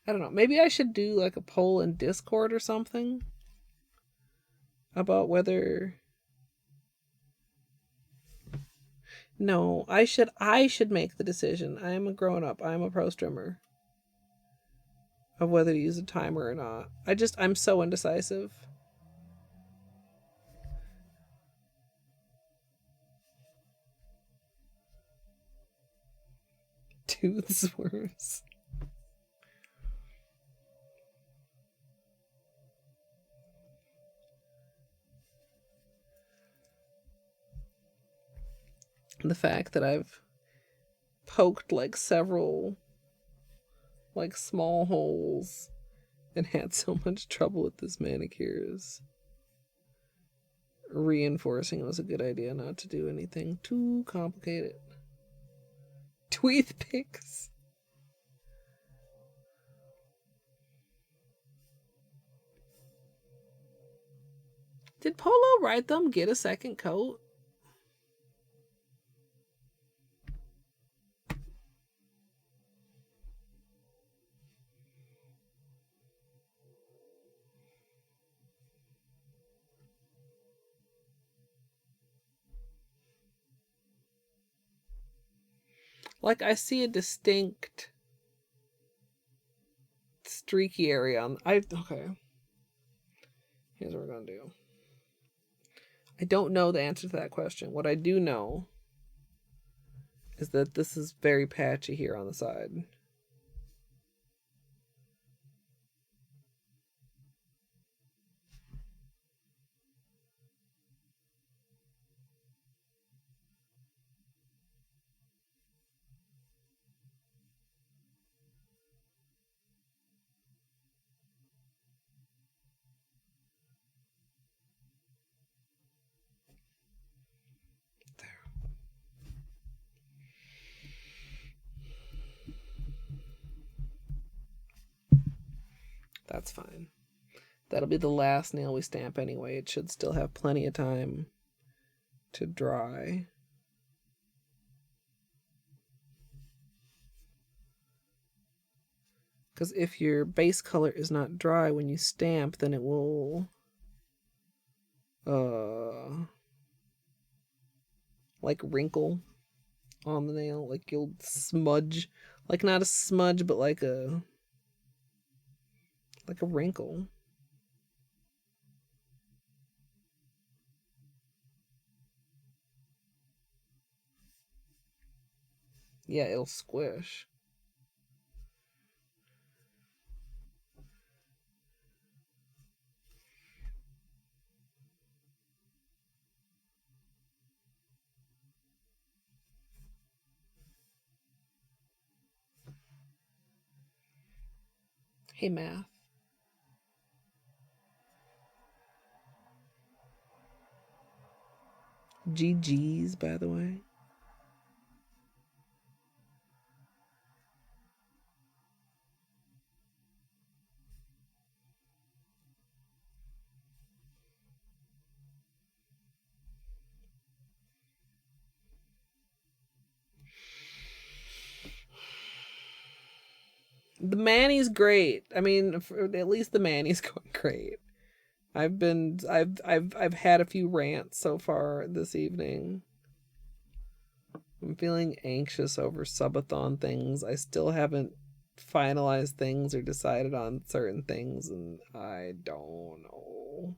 Speaker 2: I don't know. Maybe I should do like a poll in Discord or something about whether... No, I should make the decision. I am a grown-up. I am a pro streamer. Of whether to use a timer or not. I'm so indecisive. Tooth swerves. The fact that I've poked like several like small holes and had so much trouble with this manicure is reinforcing it was a good idea not to do anything too complicated. Toothpicks. Did Polo write them get a second coat? Like, I see a distinct streaky area on... Okay. Here's what we're gonna do. I don't know the answer to that question. What I do know is that this is very patchy here on the side. That's fine. That'll be the last nail we stamp anyway. It should still have plenty of time to dry. Because if your base color is not dry when you stamp, then it will like wrinkle on the nail, like you'll smudge, like not a smudge, but like a wrinkle. Yeah, it'll squish. Hey, math. GG's, by the way. The Manny's great. I mean, at least the Manny's going great. I've had a few rants so far this evening. I'm feeling anxious over subathon things. I still haven't finalized things or decided on certain things, and I don't know.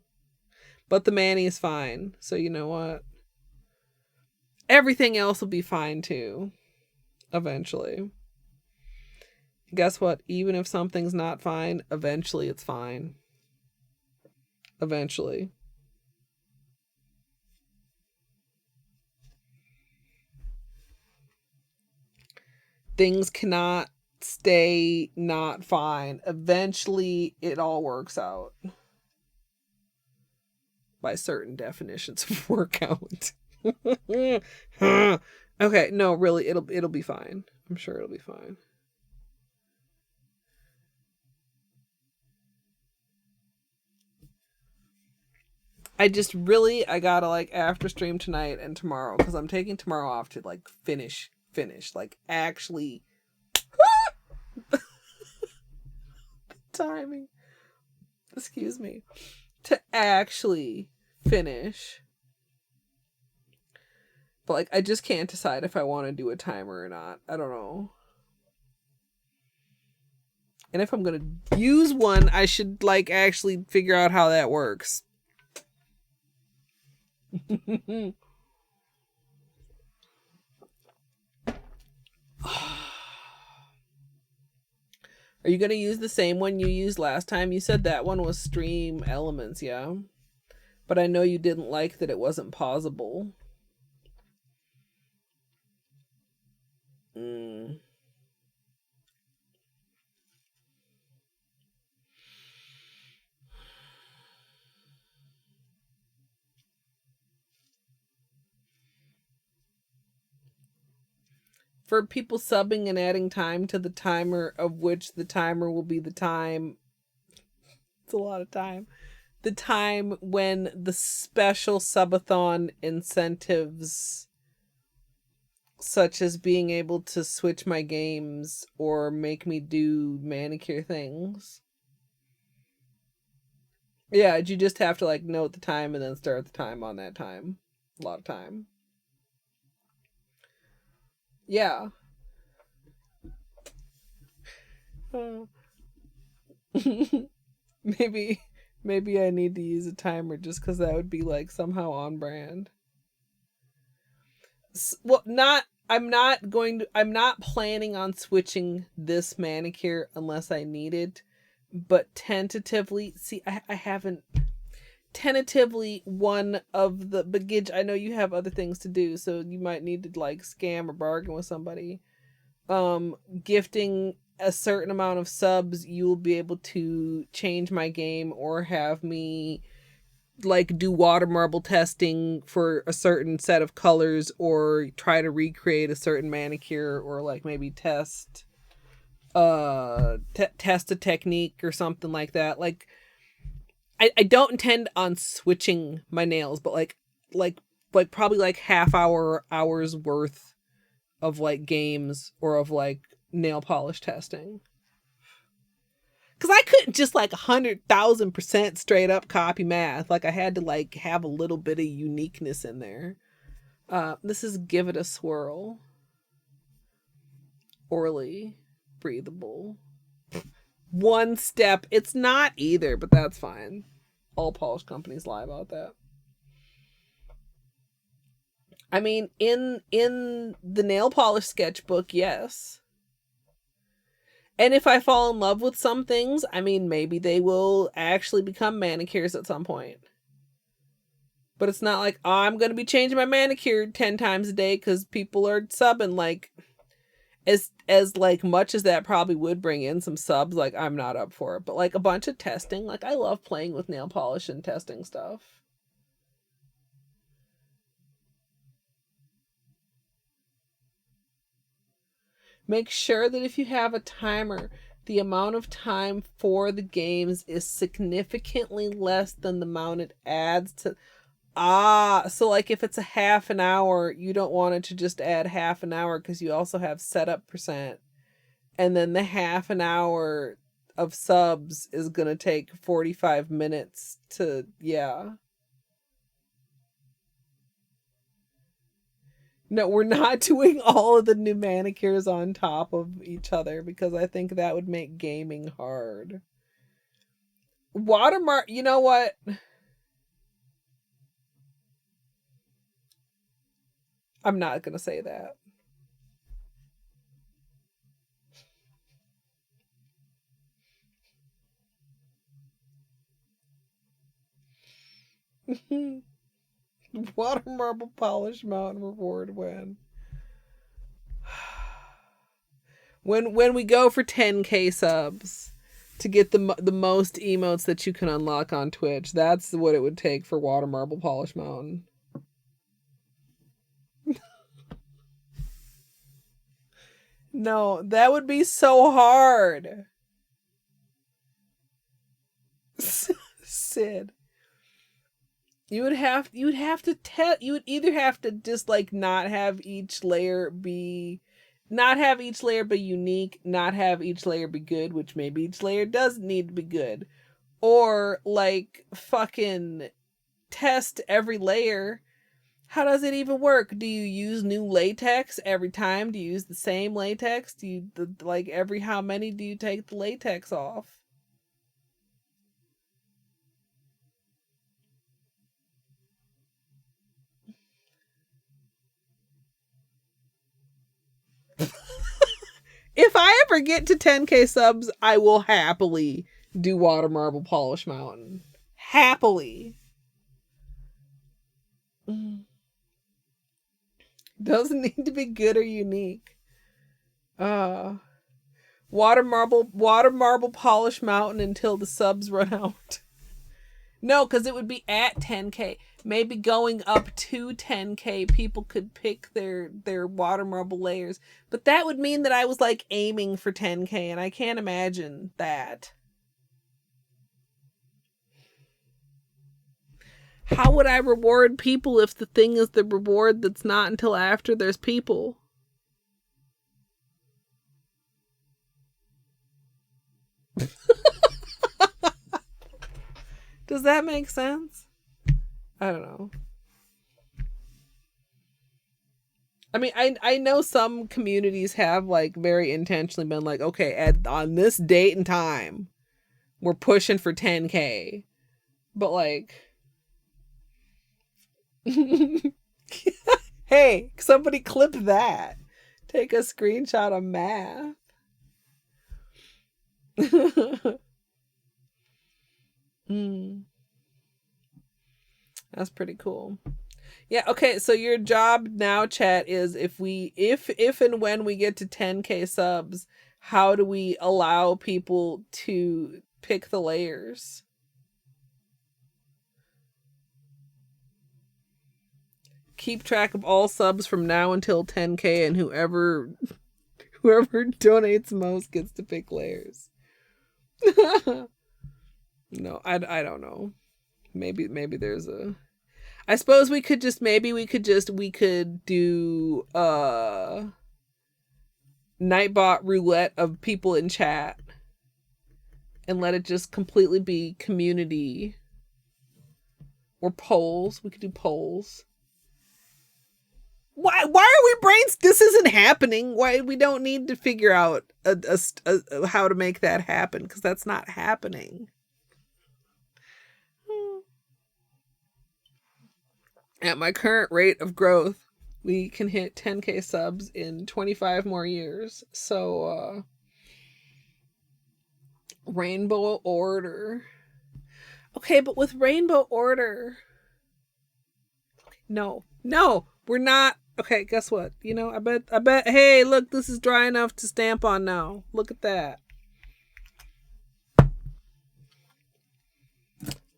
Speaker 2: But the Manny's fine, so you know what? Everything else will be fine too, eventually. Guess what? Even if something's not fine, eventually it's fine. Eventually. Things cannot stay not fine. Eventually it all works out. By certain definitions of workout. Okay, no, really, it'll be fine. I'm sure it'll be fine. I gotta like after stream tonight and tomorrow, because I'm taking tomorrow off to like finish, like actually timing. Excuse me. To actually finish. But like I just can't decide if I want to do a timer or not. I don't know. And if I'm gonna use one, I should like actually figure out how that works. Are you going to use the same one you used last time? You said that one was Stream Elements, yeah? But I know you didn't like that it wasn't pausable. For people subbing and adding time to the timer, of which the timer will be the time. It's a lot of time. The time when the special subathon incentives, such as being able to switch my games or make me do manicure things. Yeah, you just have to like note the time and then start the time on that time. A lot of time. Yeah. Maybe I need to use a timer just because that would be like somehow on brand. Well, I'm not planning on switching this manicure unless I need it, but tentatively, see, I haven't tentatively one of the Gidge, I know you have other things to do, so you might need to like scam or bargain with somebody. Gifting a certain amount of subs, you will be able to change my game or have me like do water marble testing for a certain set of colors or try to recreate a certain manicure or like maybe test a technique or something like that. Like I don't intend on switching my nails, but like probably like hours worth of like games or of like nail polish testing. Because I couldn't just like 100,000% straight up copy math. Like I had to like have a little bit of uniqueness in there. This is Give It a Swirl. Orly. Breathable. One Step. It's not either, but that's fine. All polish companies lie about that. I mean, in the nail polish sketchbook, yes. And if I fall in love with some things, I mean, maybe they will actually become manicures at some point. But it's not like, oh, I'm going to be changing my manicure 10 times a day because people are subbing. Like, as like much as that probably would bring in some subs, like, I'm not up for it. But like a bunch of testing, like I love playing with nail polish and testing stuff. Make sure that if you have a timer, the amount of time for the games is significantly less than the amount it adds to... so like if it's a half an hour, you don't want it to just add half an hour because you also have setup percent. And then the half an hour of subs is going to take 45 minutes to... Yeah. No, we're not doing all of the new manicures on top of each other because I think that would make gaming hard. Watermark, you know what? I'm not going to say that. Water marble polish mountain reward when we go for 10k subs to get the most emotes that you can unlock on Twitch. That's what it would take for water marble polish mountain. No, that would be so hard. Sid. You would either have to just like not have each layer be unique, not have each layer be good, which maybe each layer does need to be good. Or like fucking test every layer. How does it even work? Do you use new latex every time? Do you use the same latex? Do you like every how many do you take the latex off? If I ever get to 10k subs, I will happily do water marble polish mountain. Happily. Doesn't need to be good or unique. Water marble polish mountain until the subs run out. No, because it would be at 10k. Maybe going up to 10k, people could pick their water marble layers. But that would mean that I was like aiming for 10k, and I can't imagine that. How would I reward people if the thing is the reward that's not until after there's people? Does that make sense? I don't know. I mean, I know some communities have like very intentionally been like, okay, on this date and time, we're pushing for 10k. But like, hey, somebody clip that. Take a screenshot of math. That's pretty cool. Yeah, okay, so your job now, chat, is if and when we get to 10k subs, how do we allow people to pick the layers? Keep track of all subs from now until 10k, and whoever donates most gets to pick layers. No, I don't know. Maybe there's a... I suppose we could do Nightbot roulette of people in chat. and let it just completely be community. Or polls. We could do polls. Why are we brains? This isn't happening. Why we don't need to figure out how to make that happen, because that's not happening. At my current rate of growth, we can hit 10K subs in 25 more years. So, Rainbow Order. Okay, but with Rainbow Order... No, we're not. Okay, guess what? You know, I bet, hey, look, this is dry enough to stamp on now. Look at that.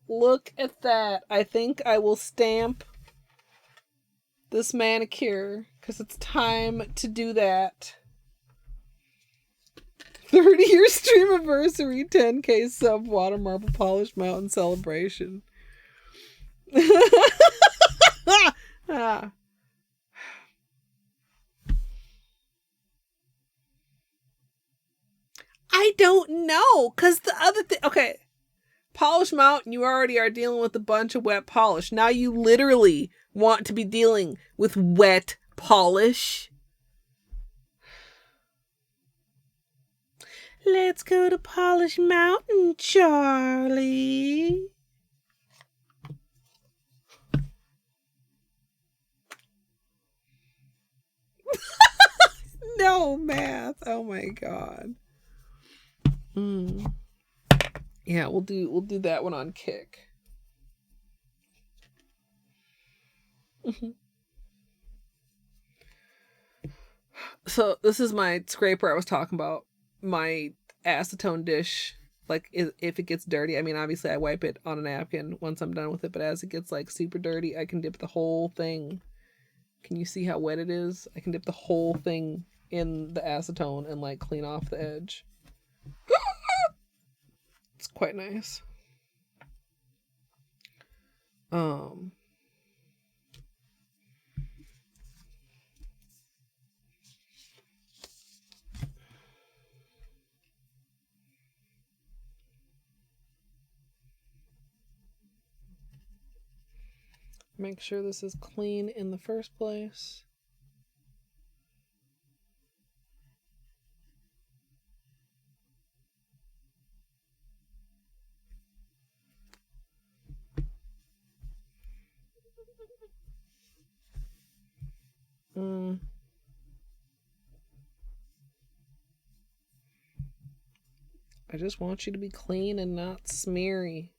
Speaker 2: Look at that. I think I will stamp this manicure because it's time to do that. 30-year stream anniversary, 10K sub water marble polish mountain celebration. Ah. I don't know, because the other thing... Okay, Polish Mountain, you already are dealing with a bunch of wet polish. Now you literally want to be dealing with wet polish. Let's go to Polish Mountain, Charlie. No math. Oh my god. Yeah, we'll do that one on Kick. So this is my scraper I was talking about. My acetone dish. Like, if it gets dirty, I mean, obviously I wipe it on a napkin once I'm done with it, but as it gets like super dirty, I can dip the whole thing. Can you see how wet it is? I can dip the whole thing in the acetone and like clean off the edge. It's quite nice. Make sure this is clean in the first place. I just want you to be clean and not smeary.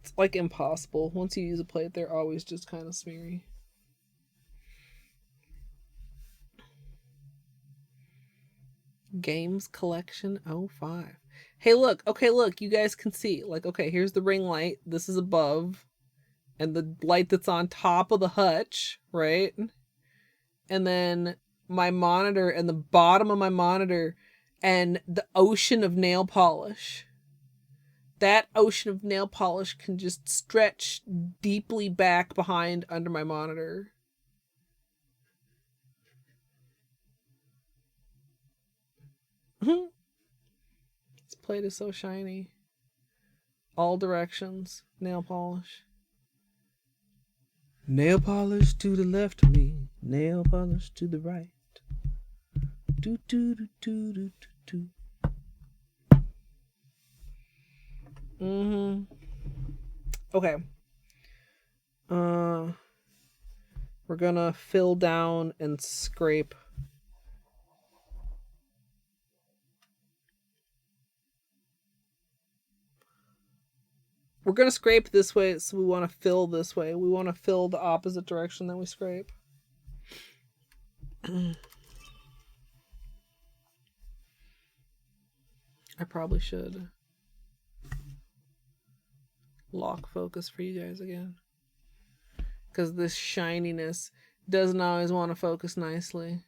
Speaker 2: It's like impossible. Once you use a plate, they're always just kind of smeary. Games Collection 05. Hey, look. Okay, look. You guys can see. Like, okay, here's the ring light. This is above. And the light that's on top of the hutch, right? And then my monitor and the bottom of my monitor and the ocean of nail polish. That ocean of nail polish can just stretch deeply back behind under my monitor. This plate is so shiny. All directions, nail polish. Nail polish to the left of me, nail polish to the right. Do do do do do do. Okay. We're gonna fill down and scrape. We're gonna scrape this way, so we want to fill this way. We want to fill the opposite direction that we scrape. I probably should lock focus for you guys again, because this shininess doesn't always want to focus nicely.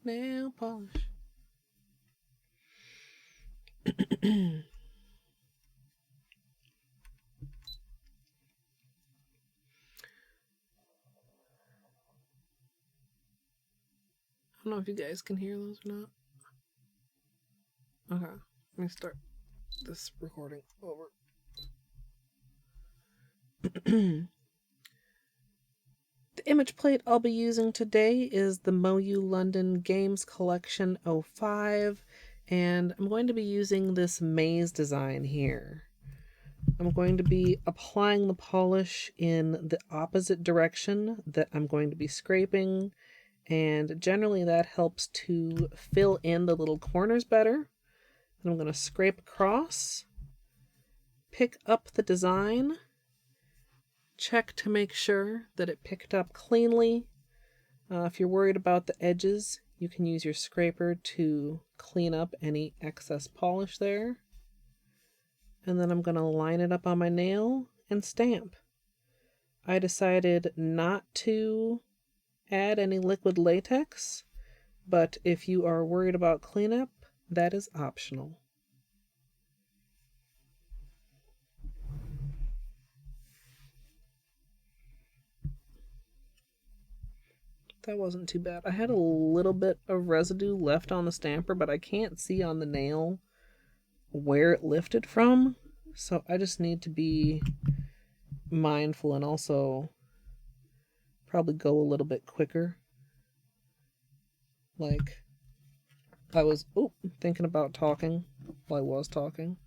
Speaker 2: Nail polish. don't know if you guys can hear those or not. Okay, let me start this recording over. The image plate I'll be using today is the MoYou London Games Collection 05, and I'm going to be using this maze design here. I'm going to be applying the polish in the opposite direction that I'm going to be scraping, and generally that helps to fill in the little corners better. And I'm going to scrape across, pick up the design, check to make sure that it picked up cleanly. If you're worried about the edges, you can use your scraper to clean up any excess polish there. And then I'm going to line it up on my nail and stamp. I decided not to add any liquid latex, but if you are worried about cleanup, that is optional. That wasn't too bad. I had a little bit of residue left on the stamper, but I can't see on the nail where it lifted from, so I just need to be mindful and also probably go a little bit quicker. Like, I was thinking about talking while I was talking.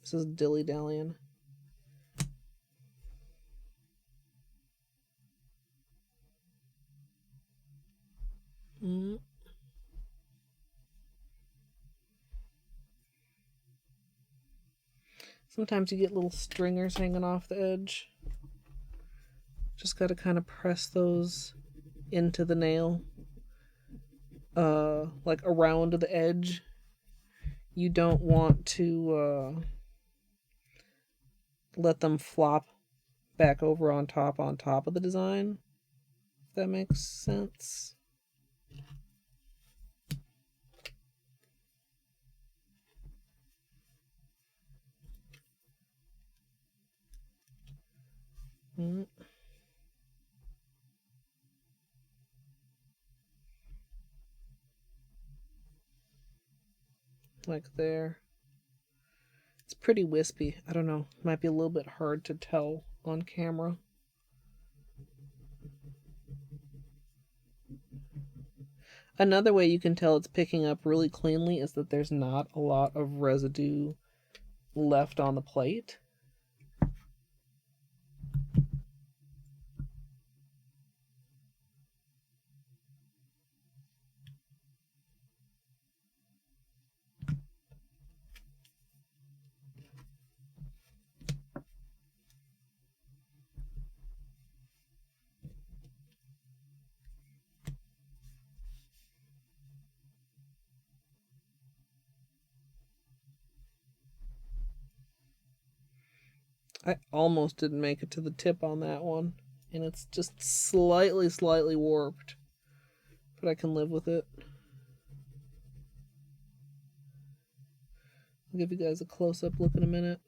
Speaker 2: This is dilly-dallying. Sometimes you get little stringers hanging off the edge. Just got to kind of press those into the nail, like around the edge. You don't want to let them flop back over on top of the design, if that makes sense. Like there. It's pretty wispy. I don't know. Might be a little bit hard to tell on camera. Another way you can tell it's picking up really cleanly is that there's not a lot of residue left on the plate. I almost didn't make it to the tip on that one, and it's just slightly warped, but I can live with it. I'll give you guys a close-up look in a minute.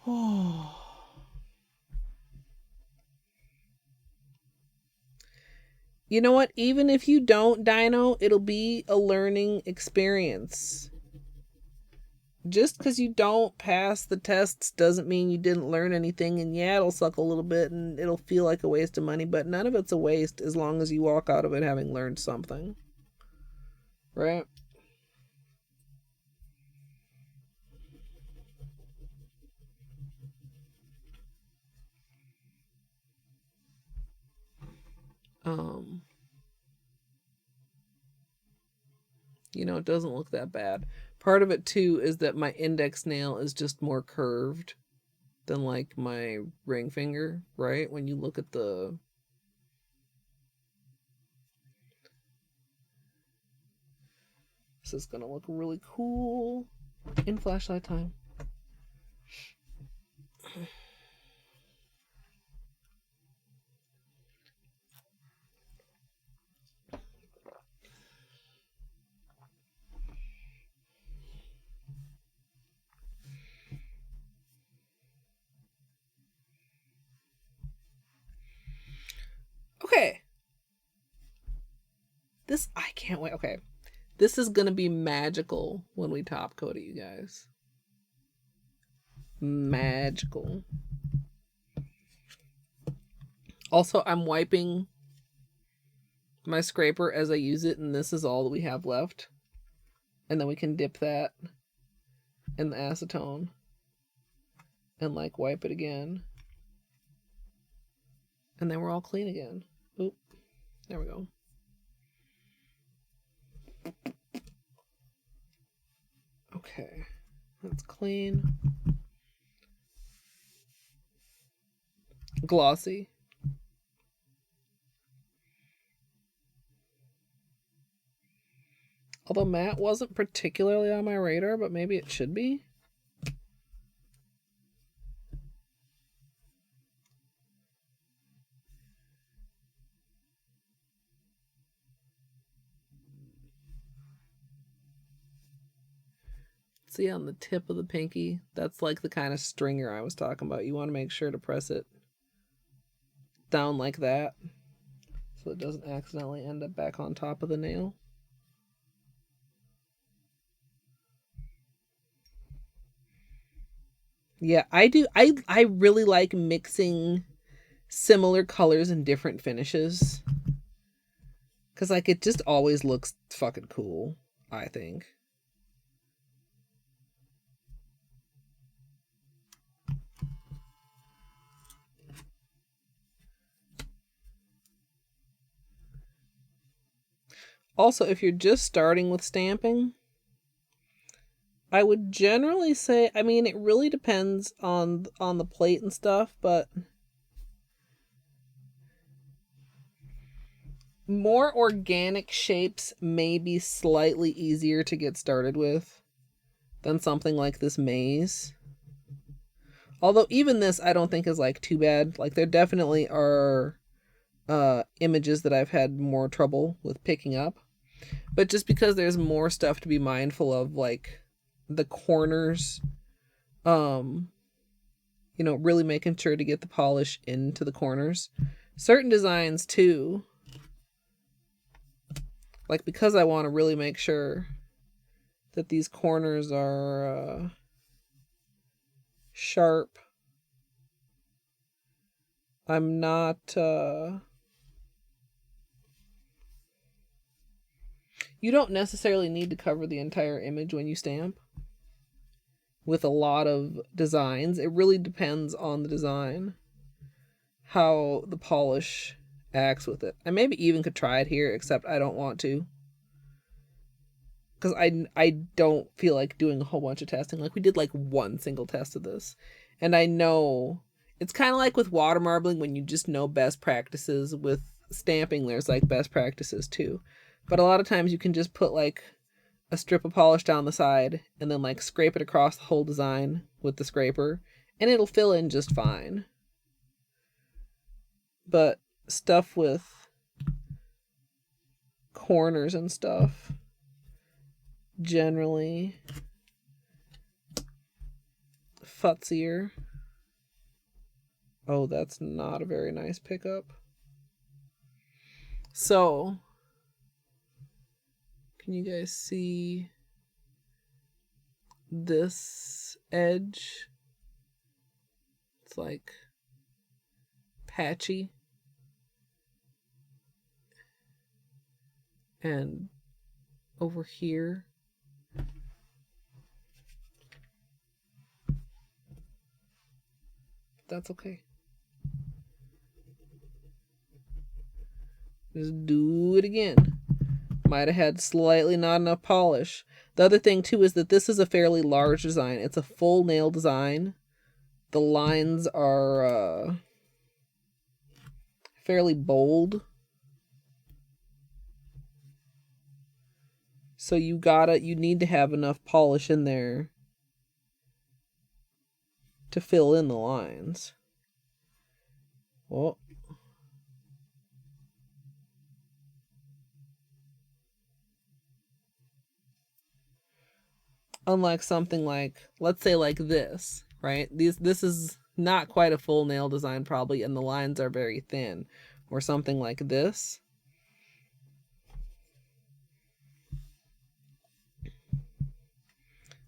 Speaker 2: Oh. You know what? Even if you don't dyno, it'll be a learning experience. Just because you don't pass the tests doesn't mean you didn't learn anything. And yeah, it'll suck a little bit and it'll feel like a waste of money, but none of it's a waste as long as you walk out of it having learned something. Right? You know, it doesn't look that bad. Part of it too is that my index nail is just more curved. than like my ring finger, right? When you look at the... This is gonna look really cool in flashlight time. Okay. This, I can't wait. Okay. This is going to be magical when we top coat it, you guys. Magical. Also, I'm wiping my scraper as I use it, and this is all that we have left. And then we can dip that in the acetone and like wipe it again. And then we're all clean again. Oop. There we go. Okay. That's clean. Glossy. Although matte wasn't particularly on my radar, but maybe it should be. See on the tip of the pinky, that's like the kind of stringer I was talking about. You want to make sure to press it down like that so it doesn't accidentally end up back on top of the nail. Yeah, I do. I really like mixing similar colors and different finishes. Because, like, it just always looks fucking cool, I think. Also, if you're just starting with stamping, I would generally say, I mean, it really depends on the plate and stuff, but more organic shapes may be slightly easier to get started with than something like this maze. Although even this I don't think is like too bad. Like there definitely are images that I've had more trouble with picking up. But just because there's more stuff to be mindful of, like the corners, you know, really making sure to get the polish into the corners. Certain designs too, like because I want to really make sure that these corners are sharp, I'm not you don't necessarily need to cover the entire image when you stamp. With a lot of designs, it really depends on the design, how the polish acts with it. I maybe even could try it here, except I don't want to. Because I don't feel like doing a whole bunch of testing. Like, we did like one single test of this. And I know, it's kind of like with water marbling, when you just know best practices. With stamping, there's like best practices too. But a lot of times you can just put like a strip of polish down the side and then like scrape it across the whole design with the scraper and it'll fill in just fine. But stuff with corners and stuff generally futzier. Oh, that's not a very nice pickup. So can you guys see this edge? It's like patchy. And over here, that's okay. Just do it again. Might have had slightly not enough polish. The other thing too is that this is a fairly large design. It's a full nail design. the lines are fairly bold. So you need to have enough polish in there to fill in the lines. Well, unlike something like, let's say like this, right? This is not quite a full nail design probably, and the lines are very thin. Or something like this.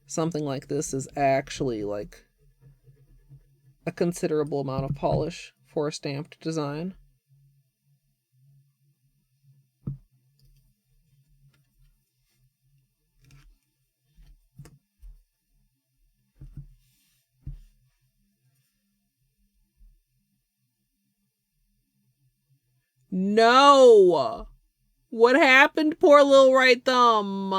Speaker 2: Something like this is actually like a considerable amount of polish for a stamped design. No! What happened, poor little right thumb?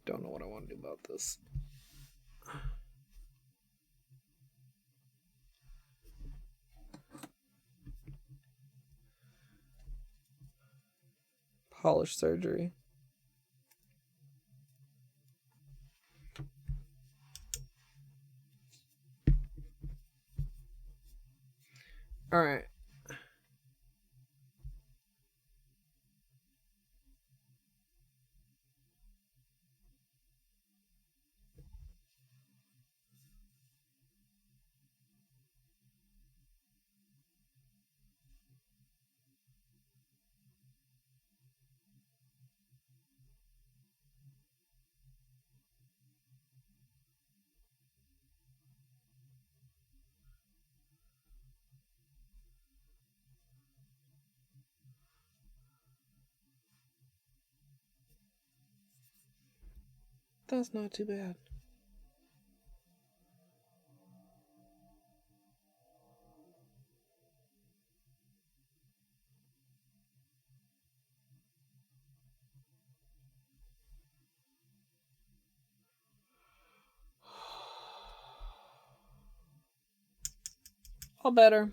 Speaker 2: Don't know what I want to do about this. Polish surgery. All right. That's not too bad. All better.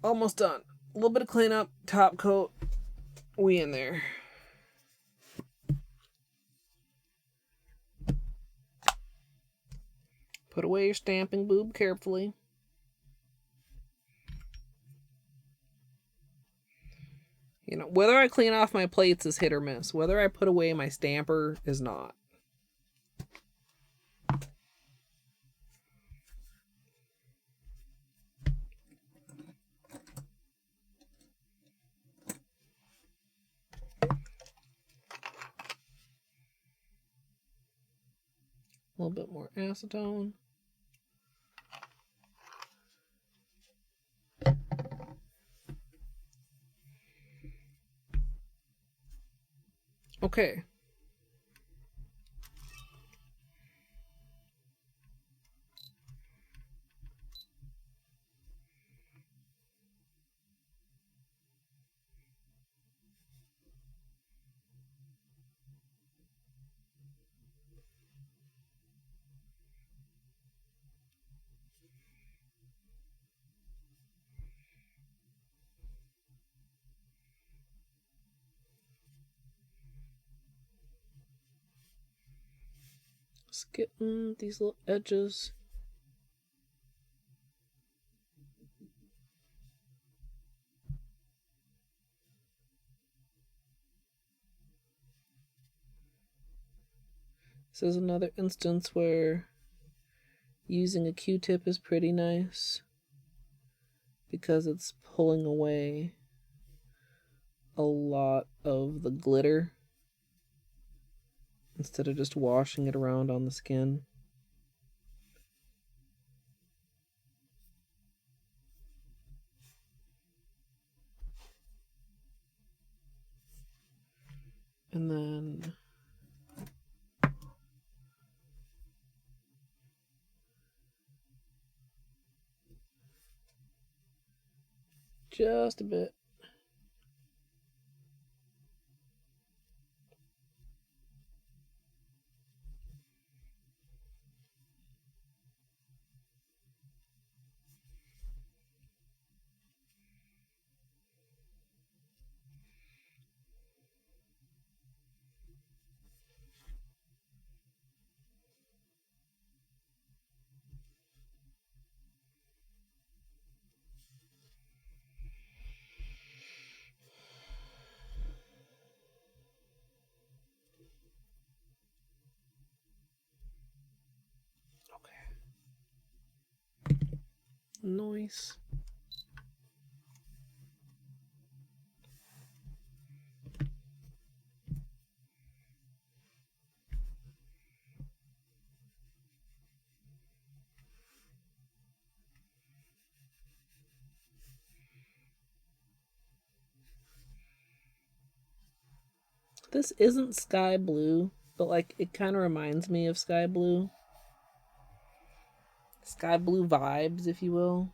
Speaker 2: Almost done. A little bit of cleanup, top coat, we in there. Put away your stamping boob carefully. You know, whether I clean off my plates is hit or miss. Whether I put away my stamper is not. A little bit more acetone. Okay. Just getting these little edges. This is another instance where Using a Q-tip is pretty nice because it's pulling away a lot of the glitter instead of just washing it around on the skin. And then just a bit. Nice. This isn't sky blue, but like it kind of reminds me of sky blue. Sky blue vibes, if you will.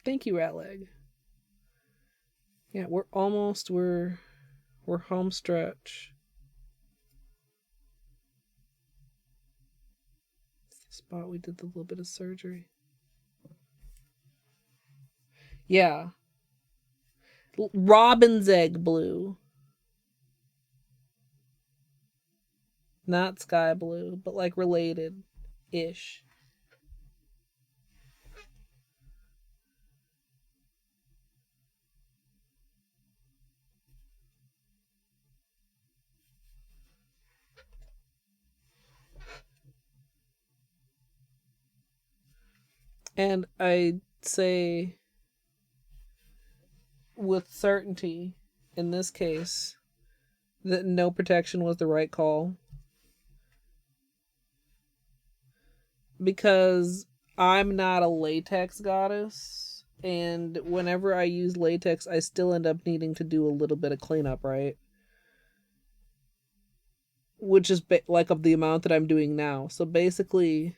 Speaker 2: Thank you, Ratleg. Yeah, we're home stretch. It's the spot we did the little bit of surgery. Yeah. Robin's egg blue. Not sky blue, but like related-ish. And I say with certainty, in this case, that no protection was the right call. Because I'm not a latex goddess, and whenever I use latex, I still end up needing to do a little bit of cleanup, right? Which is like of the amount that I'm doing now. So basically,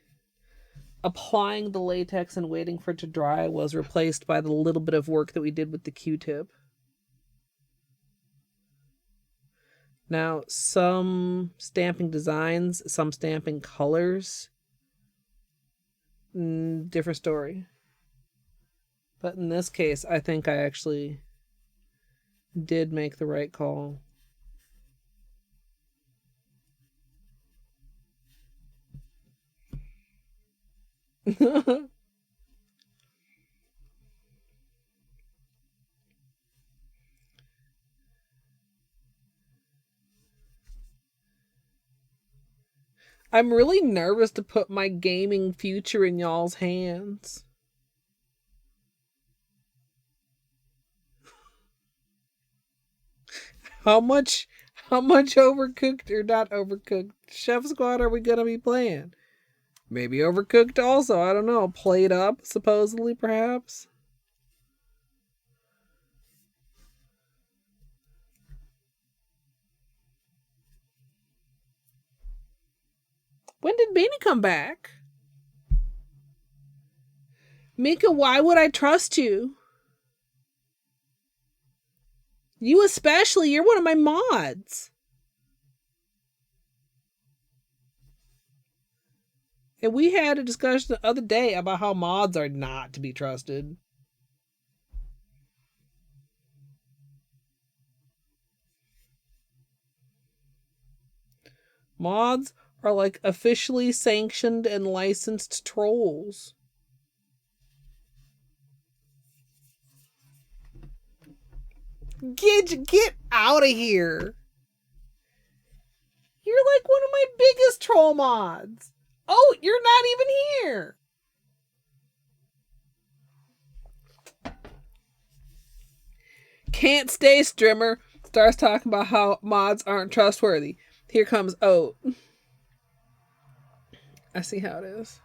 Speaker 2: applying the latex and waiting for it to dry was replaced by the little bit of work that we did with the Q-tip. Now, some stamping designs, some stamping colors, different story. But in this case, I think I actually did make the right call. I'm really nervous to put my gaming future in y'all's hands. How much Overcooked or not Overcooked Chef Squad are we gonna be playing? Maybe Overcooked also, I don't know. Played Up, supposedly, perhaps? When did Beanie come back? Mika, why would I trust you? You especially, you're one of my mods. And we had a discussion the other day about how mods are not to be trusted. Mods are like officially sanctioned and licensed trolls. Get out of here. You're like one of my biggest troll mods. Oh, you're not even here. Can't stay, Strimmer. Starts talking about how mods aren't trustworthy. Here comes Oat. I see how it is.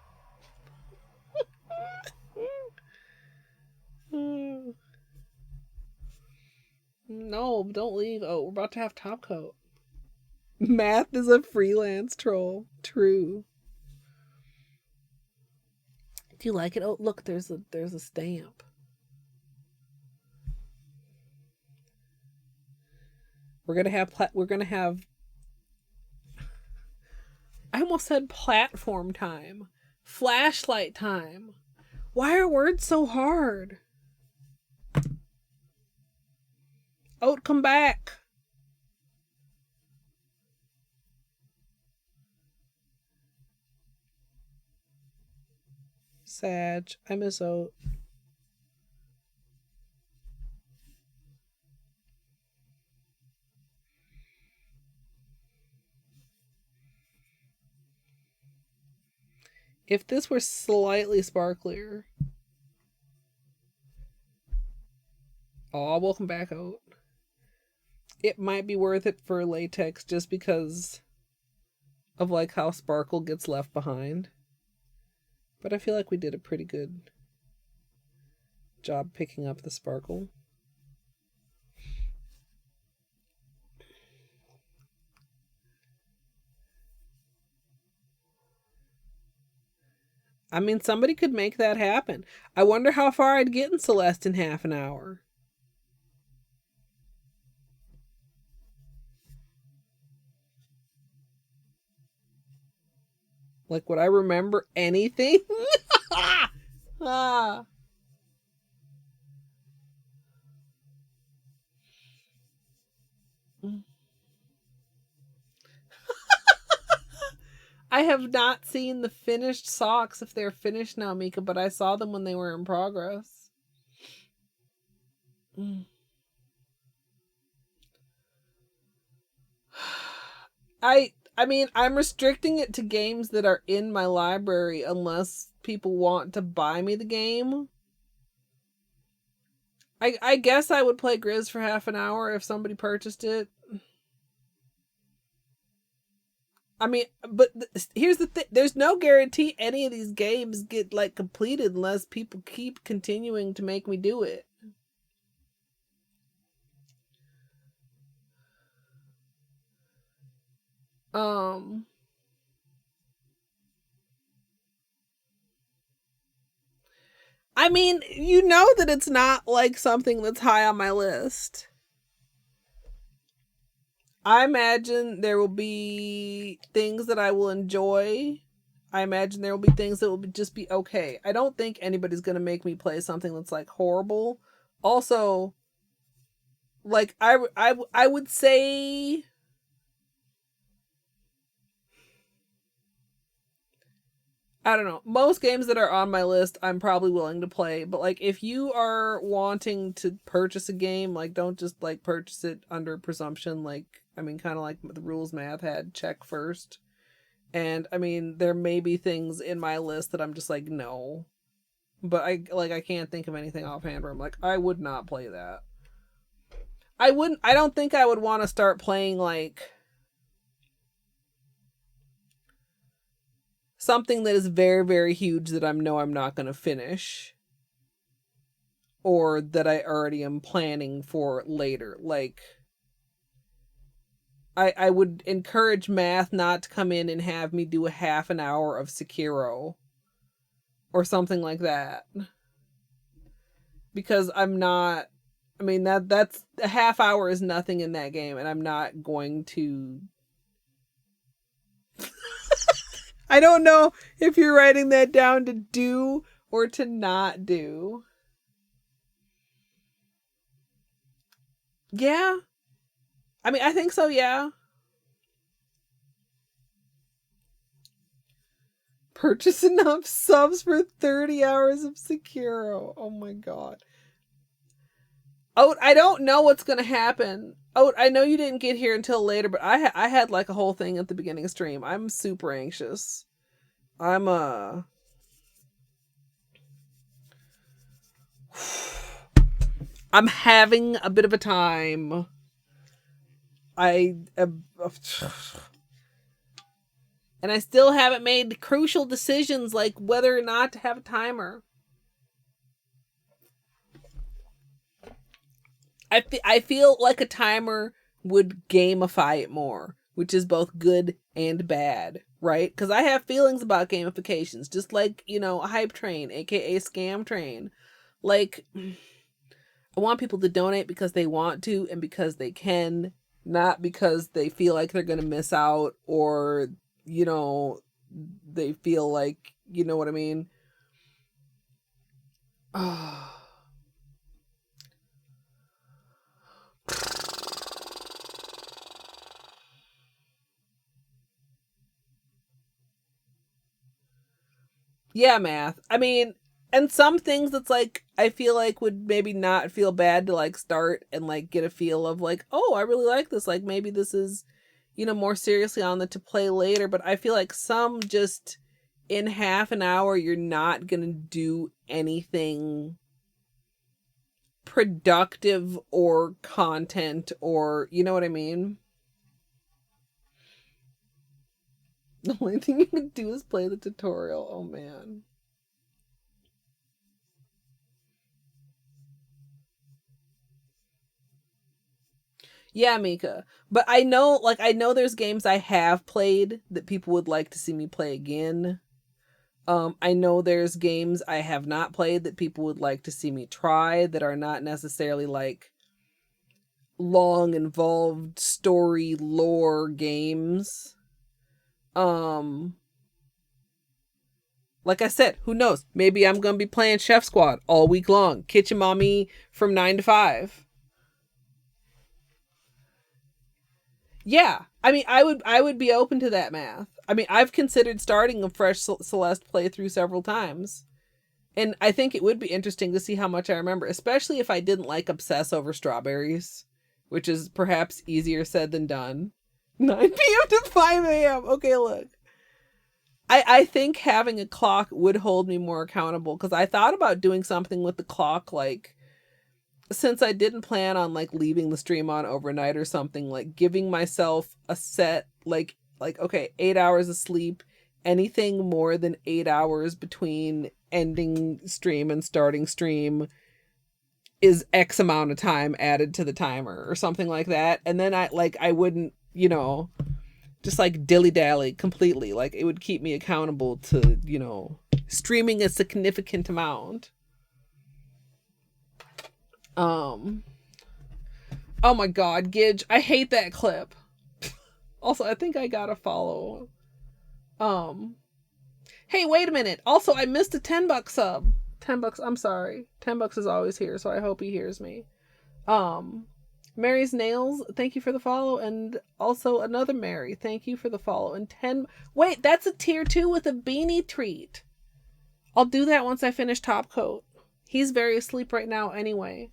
Speaker 2: No, don't leave. Oh, we're about to have top coat. Math is a freelance troll. True. Do you like it? Oh, look, there's a stamp. We're gonna have I almost said platform time. Flashlight time. Why are words so hard? Oat, come back. Sag, I miss Oat. If this were slightly sparklier. Oh, welcome back, Oat. It might be worth it for latex just because of like how sparkle gets left behind. But I feel like we did a pretty good job picking up the sparkle. I mean, somebody could make that happen. I wonder how far I'd get in Celeste in half an hour. Like, would I remember anything? Ah. I have not seen the finished socks if they're finished now, Mika, but I saw them when they were in progress. I mean, I'm restricting it to games that are in my library unless people want to buy me the game. I guess I would play Grizz for half an hour if somebody purchased it. I mean, but here's the thing. There's no guarantee any of these games get, like, completed unless people keep continuing to make me do it. I mean, you know that it's not, like, something that's high on my list. I imagine there will be things that I will enjoy. I imagine there will be things that will just be okay. I don't think anybody's going to make me play something that's, like, horrible. Also, like, I would say... I don't know. Most games that are on my list, I'm probably willing to play. But, like, if you are wanting to purchase a game, like, don't just, like, purchase it under presumption. Like, I mean, kind of like the rules math had, check first. And, I mean, there may be things in my list that I'm just like, no. But, I can't think of anything offhand where I'm like, I would not play that. I don't think I would want to start playing, like... something that is very, very huge that I'm not going to finish. Or that I already am planning for later. Like, I would encourage math not to come in and have me do a half an hour of Sekiro. Or something like that. Because I'm not... I mean, that's... a half hour is nothing in that game. And I'm not going to... I don't know if you're writing that down to do or to not do. Yeah. I mean, I think so, yeah. Purchase enough subs for 30 hours of Sekiro. Oh my god. Oh, I don't know what's gonna happen. Oh, I know you didn't get here until later, but I had like a whole thing at the beginning of stream. I'm super anxious. I'm having a bit of a time. And I still haven't made crucial decisions like whether or not to have a timer. I feel like a timer would gamify it more, which is both good and bad, right? Because I have feelings about gamifications, just like, you know, a hype train, aka scam train. Like, I want people to donate because they want to and because they can, not because they feel like they're going to miss out or, you know, they feel like, you know what I mean? Oh. Yeah, math. I mean, and some things that's like, I feel like would maybe not feel bad to like start and like get a feel of like, oh, I really like this. Like maybe this is, you know, more seriously on the to play later. But I feel like some just in half an hour, you're not going to do anything productive or content or, you know what I mean? The only thing you can do is play the tutorial. Oh, man. Yeah, Mika. But I know there's games I have played that people would like to see me play again. I know there's games I have not played that people would like to see me try that are not necessarily like long, involved story lore games. Like I said, who knows? Maybe I'm gonna be playing Chef Squad all week long. Kitchen Mommy from 9 to 5. Yeah, I mean, I would be open to that math. I mean, I've considered starting a fresh Celeste playthrough several times, and I think it would be interesting to see how much I remember, especially if I didn't like obsess over strawberries, which is perhaps easier said than done. 9 p.m. to 5 a.m. Okay, look. I think having a clock would hold me more accountable because I thought about doing something with the clock, like, since I didn't plan on like leaving the stream on overnight or something, like giving myself a set, like, okay, 8 hours of sleep, anything more than 8 hours between ending stream and starting stream is X amount of time added to the timer or something like that. And then I wouldn't, you know, just like dilly-dally completely. Like it would keep me accountable to, you know, streaming a significant amount. Oh my god, Gidge, I hate that clip. Also, I think I gotta follow. Hey, wait a minute. Also, I missed a $10 sub. $10, I'm sorry. $10 is always here, so I hope he hears me. Mary's Nails, thank you for the follow, and also another Mary, thank you for the follow. And 10, wait, that's a tier 2 with a beanie treat. I'll do that once I finish Top Coat. He's very asleep right now anyway.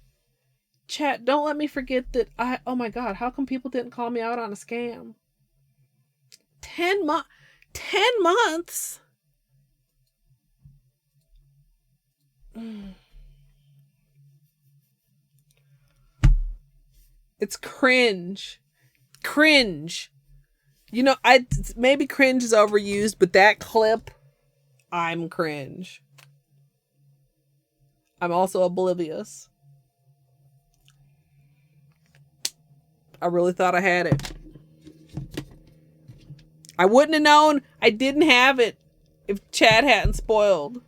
Speaker 2: Chat, don't let me forget that oh my god, how come people didn't call me out on a scam? 10 months? It's cringe. Cringe. You know, maybe cringe is overused, but that clip, I'm cringe. I'm also oblivious. I really thought I had it. I wouldn't have known I didn't have it if Chad hadn't spoiled.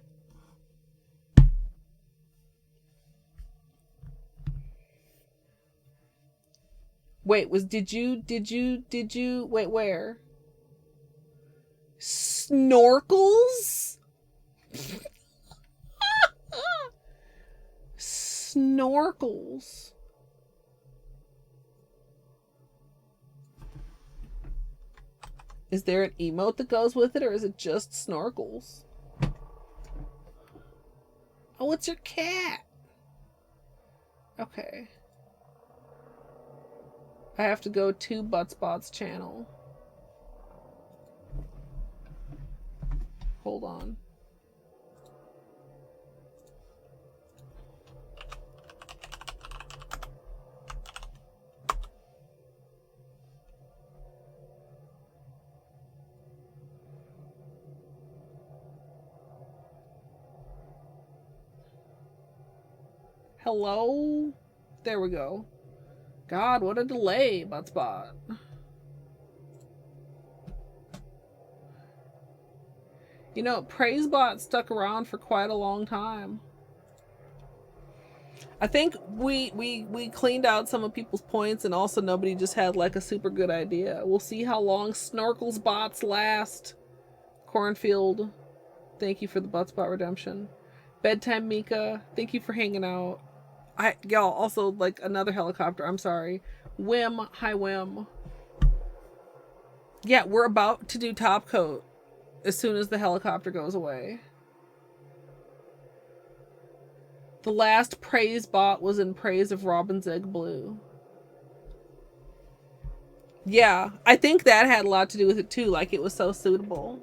Speaker 2: Wait, did you, wait, where? Snorkels? Snorkels. Is there an emote that goes with it, or is it just snorkels? Oh, it's your cat. Okay. I have to go to Buttspot's channel. Hold on. Hello? There we go. God, what a delay, Buttspot. You know, PraiseBot stuck around for quite a long time. I think we cleaned out some of people's points, and also nobody just had like a super good idea. We'll see how long Snorkels bots last. Cornfield, thank you for the Buttspot redemption. Bedtime Mika, thank you for hanging out. Y'all, also like another helicopter, I'm sorry. Whim, hi Whim. Yeah, we're about to do top coat as soon as the helicopter goes away. The last praise bot was in praise of Robin's Egg Blue. Yeah, I think that had a lot to do with it too, like it was so suitable.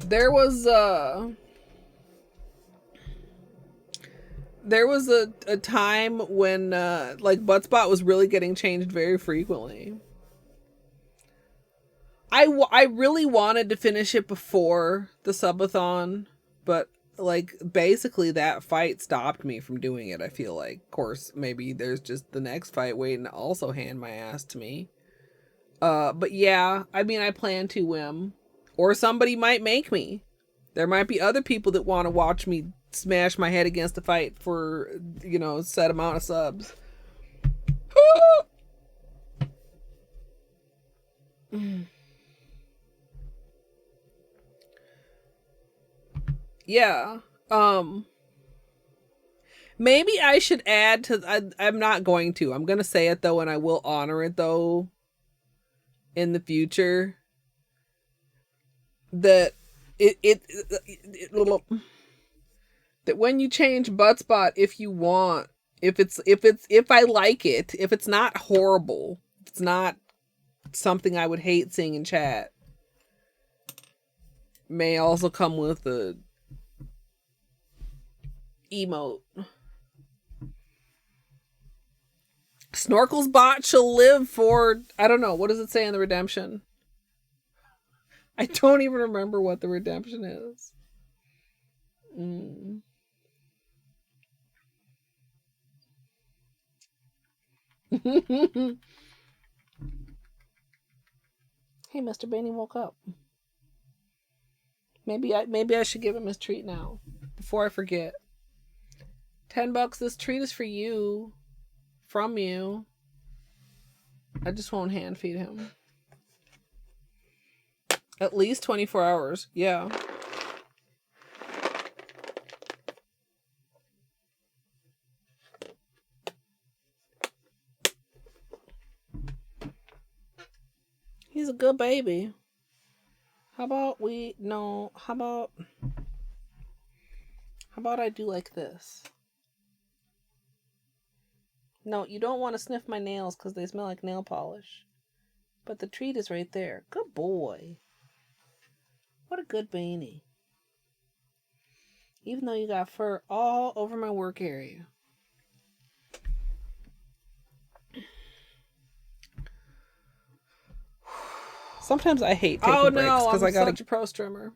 Speaker 2: There was a time when like Buttspot was really getting changed very frequently. I really wanted to finish it before the subathon, but like basically that fight stopped me from doing it. I feel like, of course, maybe there's just the next fight waiting to also hand my ass to me. But yeah, I mean, I plan to Whim, or somebody might make me. There might be other people that want to watch me smash my head against the fight for, you know, set amount of subs. Yeah. Maybe I should add to, I'm not going to. I'm going to say it though, and I will honor it though in the future. That that when you change Buttspot, if you want, if I like it, if it's not horrible, if it's not something I would hate seeing in chat, may also come with a emote. Snorkels bot shall live for, I don't know, what does it say in the redemption? I don't even remember what the redemption is. Hey, Mr. Bainey woke up. Maybe I should give him his treat now before I forget. $10. This treat is for you, from you. I just won't hand feed him. At least 24 hours. Yeah. He's a good baby. How about I do like this? No, you don't want to sniff my nails because they smell like nail polish. But the treat is right there. Good boy. What a good beanie. Even though you got fur all over my work area. Sometimes I hate taking breaks because I got such a pro strimmer.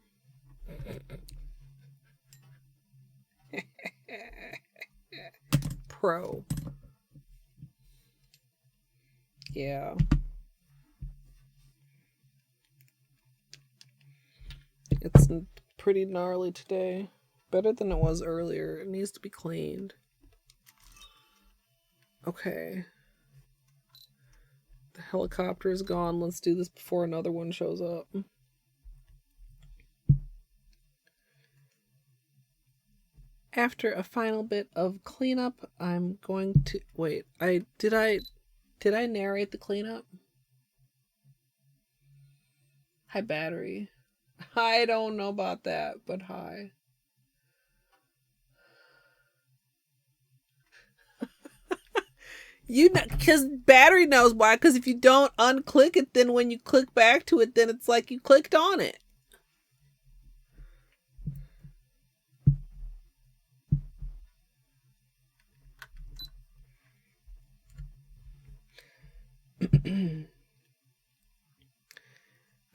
Speaker 2: Pro. Yeah. It's pretty gnarly today. Better than it was earlier. It needs to be cleaned. Okay. The helicopter is gone. Let's do this before another one shows up. After a final bit of cleanup, I'm going to wait. Did I narrate the cleanup? Hi, battery. I don't know about that, but hi. You know, because battery knows why. Because if you don't unclick it, then when you click back to it, then it's like you clicked on it.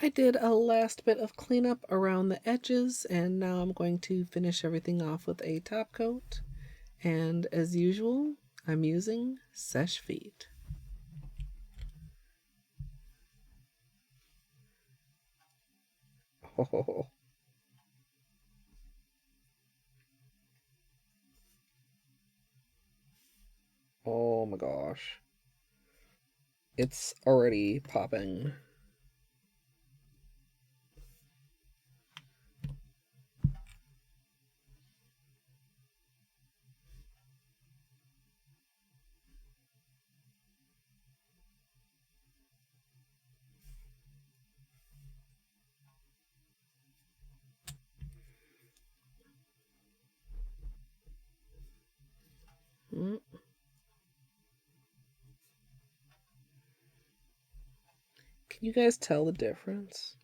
Speaker 2: I did a last bit of cleanup around the edges, and now I'm going to finish everything off with a top coat. And as usual, I'm using Seche Vite. Oh. Oh my gosh. It's already popping. Can you guys tell the difference?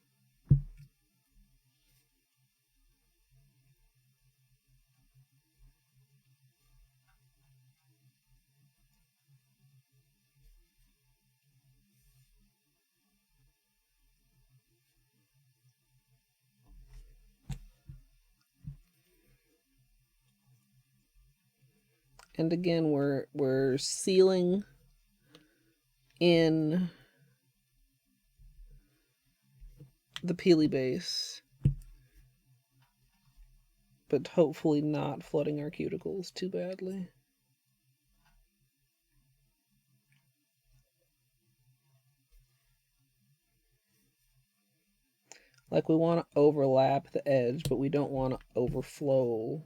Speaker 2: And again, we're sealing in the peely base, but hopefully not flooding our cuticles too badly. Like, we want to overlap the edge, but we don't want to overflow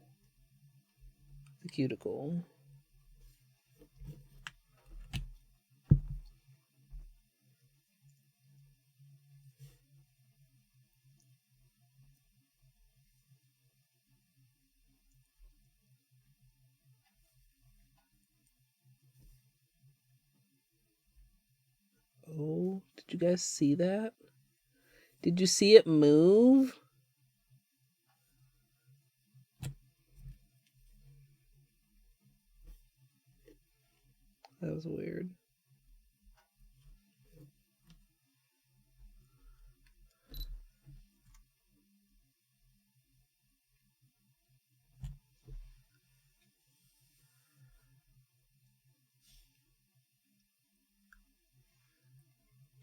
Speaker 2: the cuticle. Oh, did you guys see that? Did you see it move? That was weird.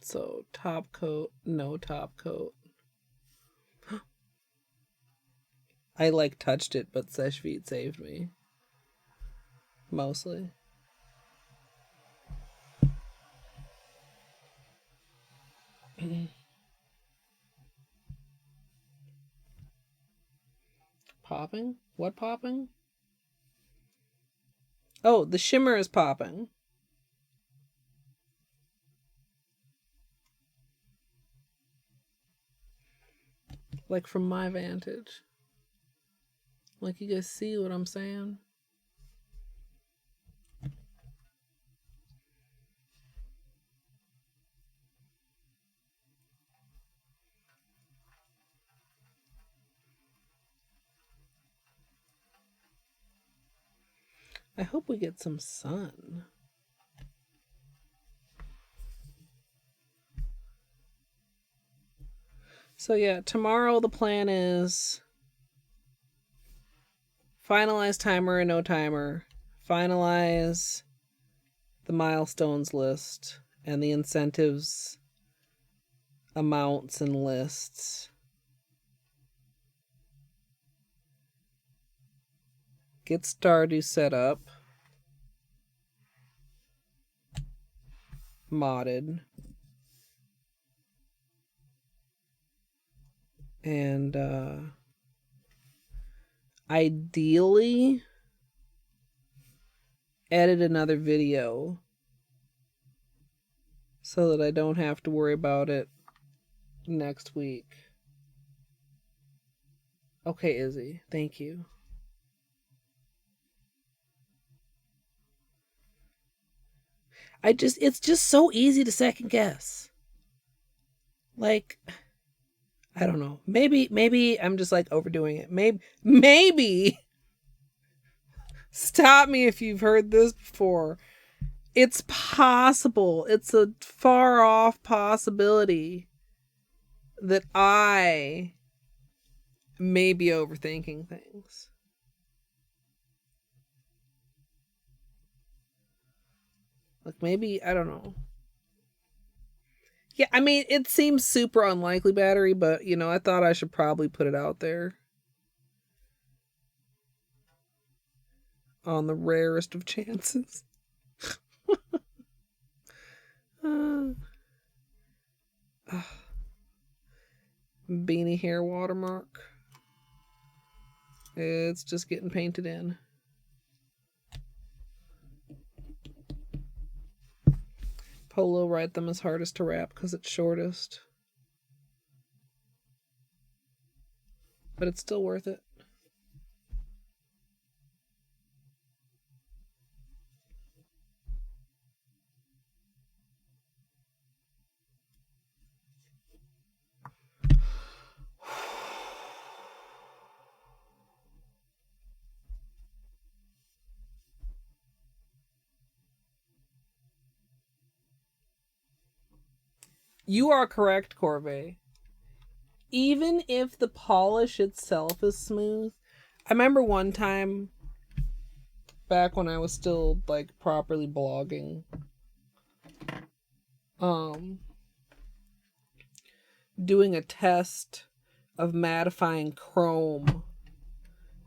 Speaker 2: So, top coat, no top coat. I like touched it, but Seche Vite saved me. Mostly. Popping? What popping? Oh, the shimmer is popping. Like, from my vantage. Like, you guys see what I'm saying? I hope we get some sun. So yeah, tomorrow the plan is finalize timer and no timer, finalize the milestones list and the incentives amounts and lists, get Stardew set up, modded, and ideally edit another video so that I don't have to worry about it next week. Okay, Izzy, thank you. It's just so easy to second guess. Like, I don't know. Maybe I'm just like overdoing it. Maybe stop me if you've heard this before. It's possible. It's a far off possibility that I may be overthinking things. Like maybe, I don't know. Yeah, I mean, it seems super unlikely, Battery, but, you know, I thought I should probably put it out there. On the rarest of chances. Beanie hair watermark. It's just getting painted in. Holo write them as hardest to wrap because it's shortest. But it's still worth it. You are correct, Corvée. Even if the polish itself is smooth, I remember one time back when I was still like properly blogging, doing a test of mattifying chrome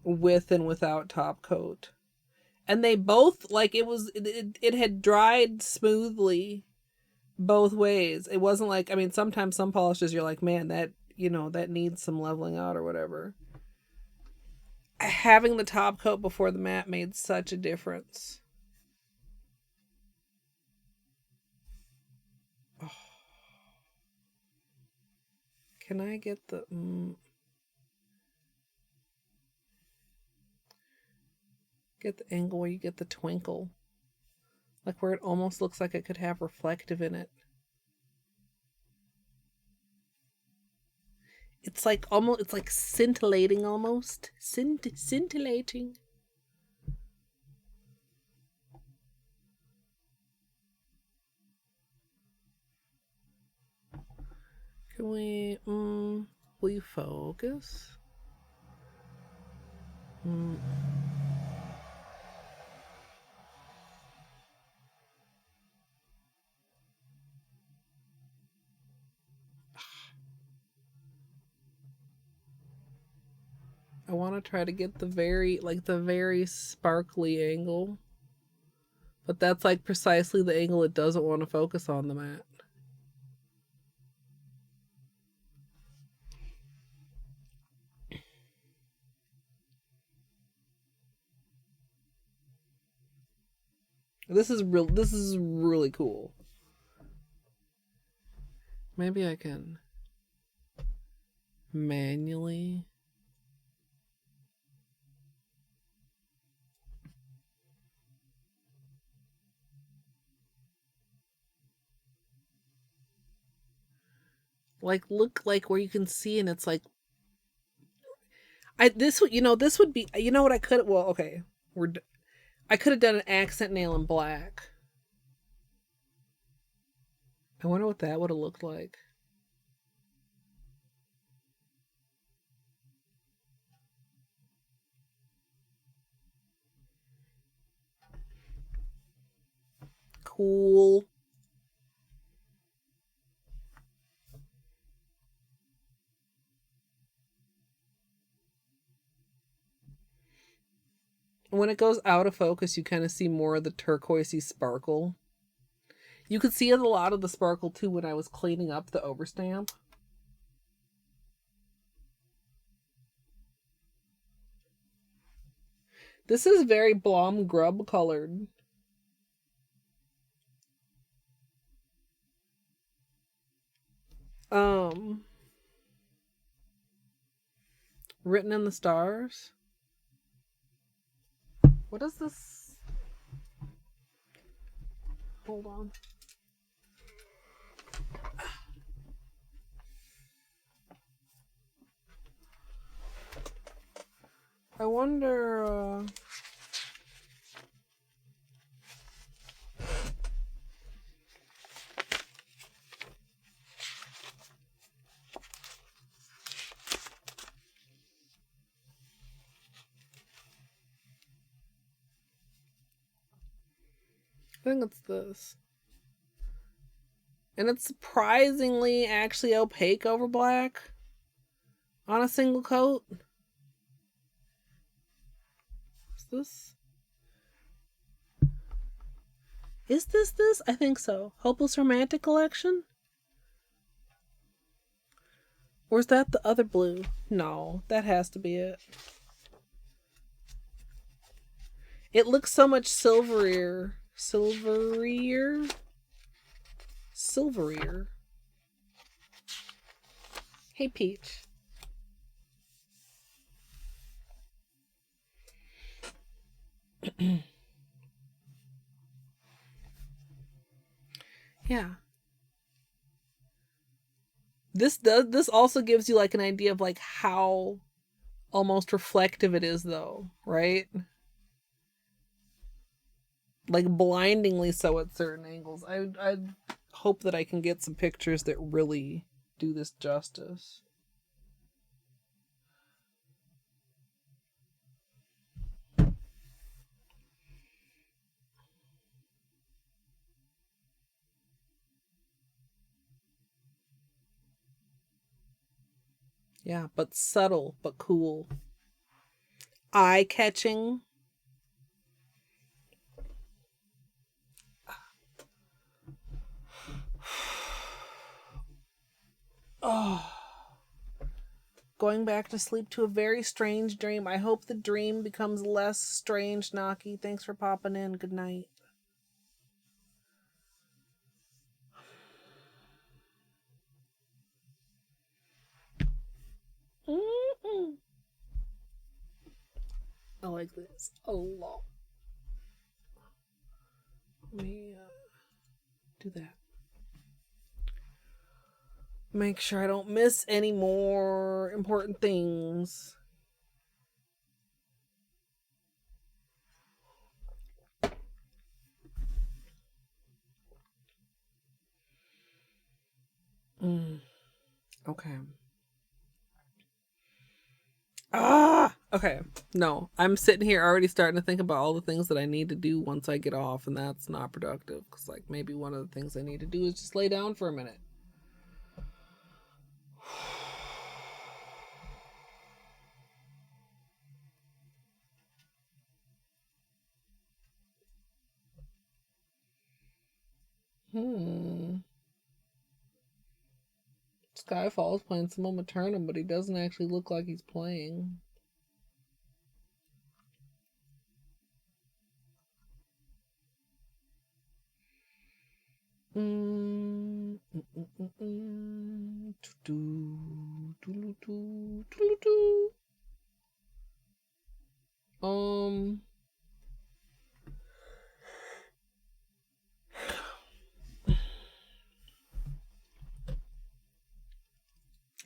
Speaker 2: with and without top coat, and they both like it had dried smoothly both ways. It wasn't like, I mean, sometimes some polishes you're like, man, that, you know, that needs some leveling out or whatever. Having the top coat before the matte made such a difference. Oh. Can I get the get the angle where you get the twinkle? Like where it almost looks like it could have reflective in it. It's like almost, it's like scintillating almost. Scintillating. Can we, will you focus? I want to try to get the very sparkly angle. But that's like precisely the angle it doesn't want to focus on the matte. This is really cool. Maybe I can manually. Like look like where you can see, and it's like this would be, you know what I could, well, okay, I could have done an accent nail in black. I wonder what that would have looked like. Cool. When it goes out of focus, you kind of see more of the turquoisey sparkle. You could see a lot of the sparkle too when I was cleaning up the overstamp. This is very Blom Grub colored. Written in the Stars. What is this? Hold on. I wonder, I think it's this. And it's surprisingly actually opaque over black on a single coat. Is this? Is this? I think so. Hopeless Romantic Collection? Or is that the other blue? No, that has to be it. It looks so much silverier. Silverier? Silverier. Hey, Peach. Yeah. This also gives you like an idea of like how almost reflective it is though, right? Like blindingly so at certain angles. I hope that I can get some pictures that really do this justice. Yeah, but subtle, but cool. Eye-catching. Oh. Going back to sleep to a very strange dream. I hope the dream becomes less strange, Naki. Thanks for popping in. Good night. Mm-mm. I like this a lot. Let me do that. Make sure I don't miss any more important things. Okay. Okay. No, I'm sitting here already starting to think about all the things that I need to do once I get off, and that's not productive. Because, like, maybe one of the things I need to do is just lay down for a minute. Skyfall's playing some Maternum, but he doesn't actually look like he's playing.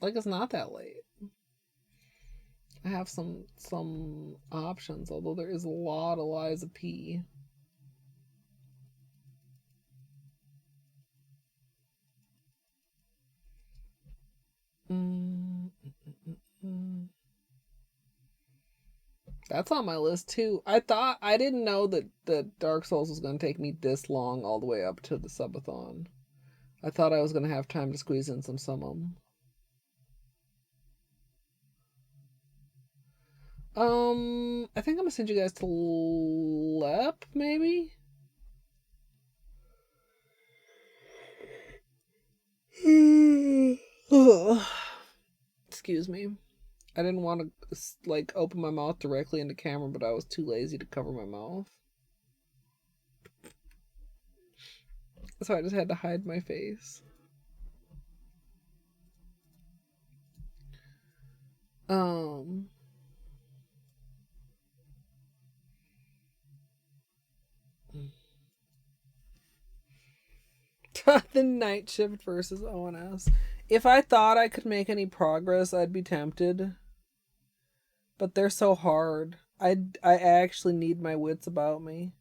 Speaker 2: Like, it's not that late. I have some options, although there is a lot of Liza P. That's on my list too. I didn't know that Dark Souls was going to take me this long all the way up to the subathon. I thought I was going to have time to squeeze in some summum. I think I'm gonna send you guys to Lep, maybe? Excuse me. I didn't want to like open my mouth directly into camera, but I was too lazy to cover my mouth. So I just had to hide my face. The night shift versus ONS. If I thought I could make any progress, I'd be tempted. But they're so hard. I actually need my wits about me.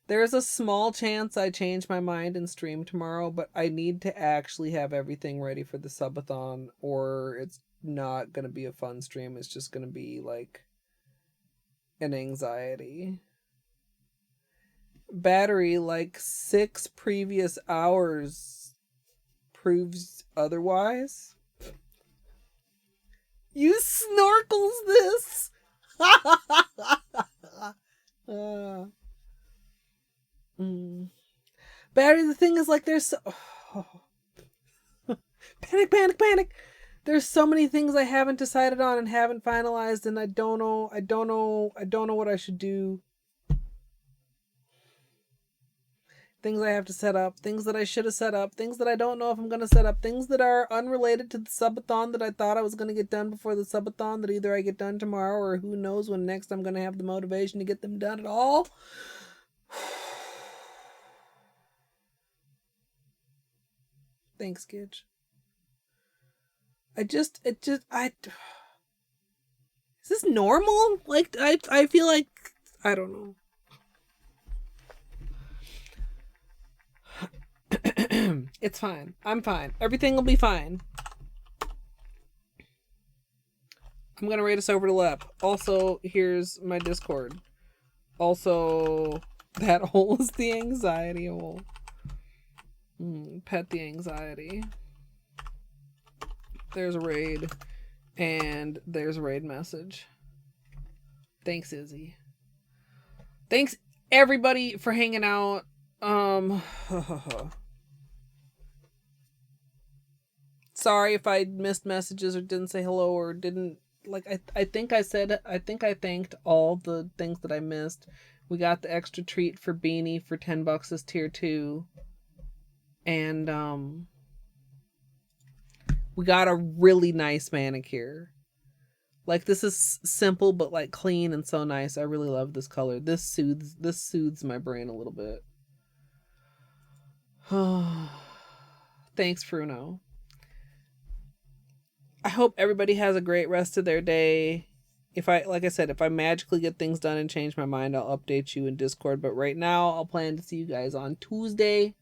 Speaker 2: There's a small chance I change my mind and stream tomorrow, but I need to actually have everything ready for the subathon, or it's not going to be a fun stream. It's just going to be like an anxiety. Battery, like 6 previous hours proves otherwise. You snorkels this! Battery, the thing is, like, there's so... Panic. There's so many things I haven't decided on and haven't finalized, and I don't know what I should do. Things I have to set up, things that I should have set up, things that I don't know if I'm going to set up, things that are unrelated to the subathon that I thought I was going to get done before the subathon that either I get done tomorrow or who knows when next I'm going to have the motivation to get them done at all. Thanks, Gidge. Is this normal? Like, I feel like, I don't know. It's fine. I'm fine. Everything will be fine. I'm gonna rate us over to Lep. Also, here's my Discord. Also, that hole is the anxiety hole. Pet the anxiety. There's a raid. And there's a raid message. Thanks, Izzy. Thanks, everybody, for hanging out. Sorry if I missed messages or didn't say hello or didn't, like, I think I thanked all the things that I missed. We got the extra treat for Beanie for $10 as tier 2. And, we got a really nice manicure. Like, this is simple, but like clean and so nice. I really love this color. This soothes my brain a little bit. Thanks, Fruno. I hope everybody has a great rest of their day. Like I said, if I magically get things done and change my mind, I'll update you in Discord. But right now, I'll plan to see you guys on Tuesday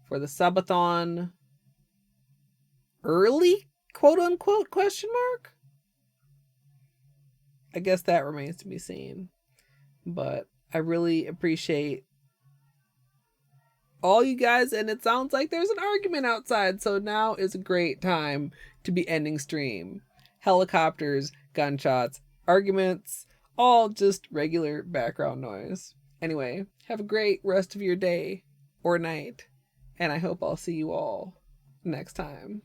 Speaker 2: for the subathon. Early, quote unquote, question mark? I guess that remains to be seen. But I really appreciate all you guys, and it sounds like there's an argument outside, so now is a great time to be ending stream. Helicopters, gunshots, arguments, all just regular background noise. Anyway, have a great rest of your day or night, and I hope I'll see you all next time.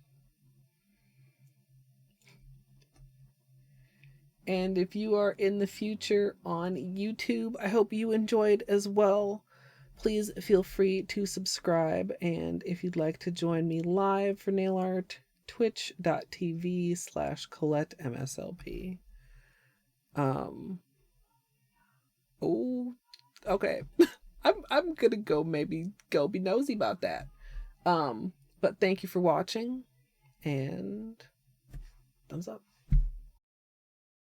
Speaker 2: And if you are in the future on YouTube, I hope you enjoyed as well. Please feel free to subscribe, and if you'd like to join me live for nail art, twitch.tv/Colette MSLP. Oh, okay. I'm gonna go be nosy about that. But thank you for watching, and thumbs up.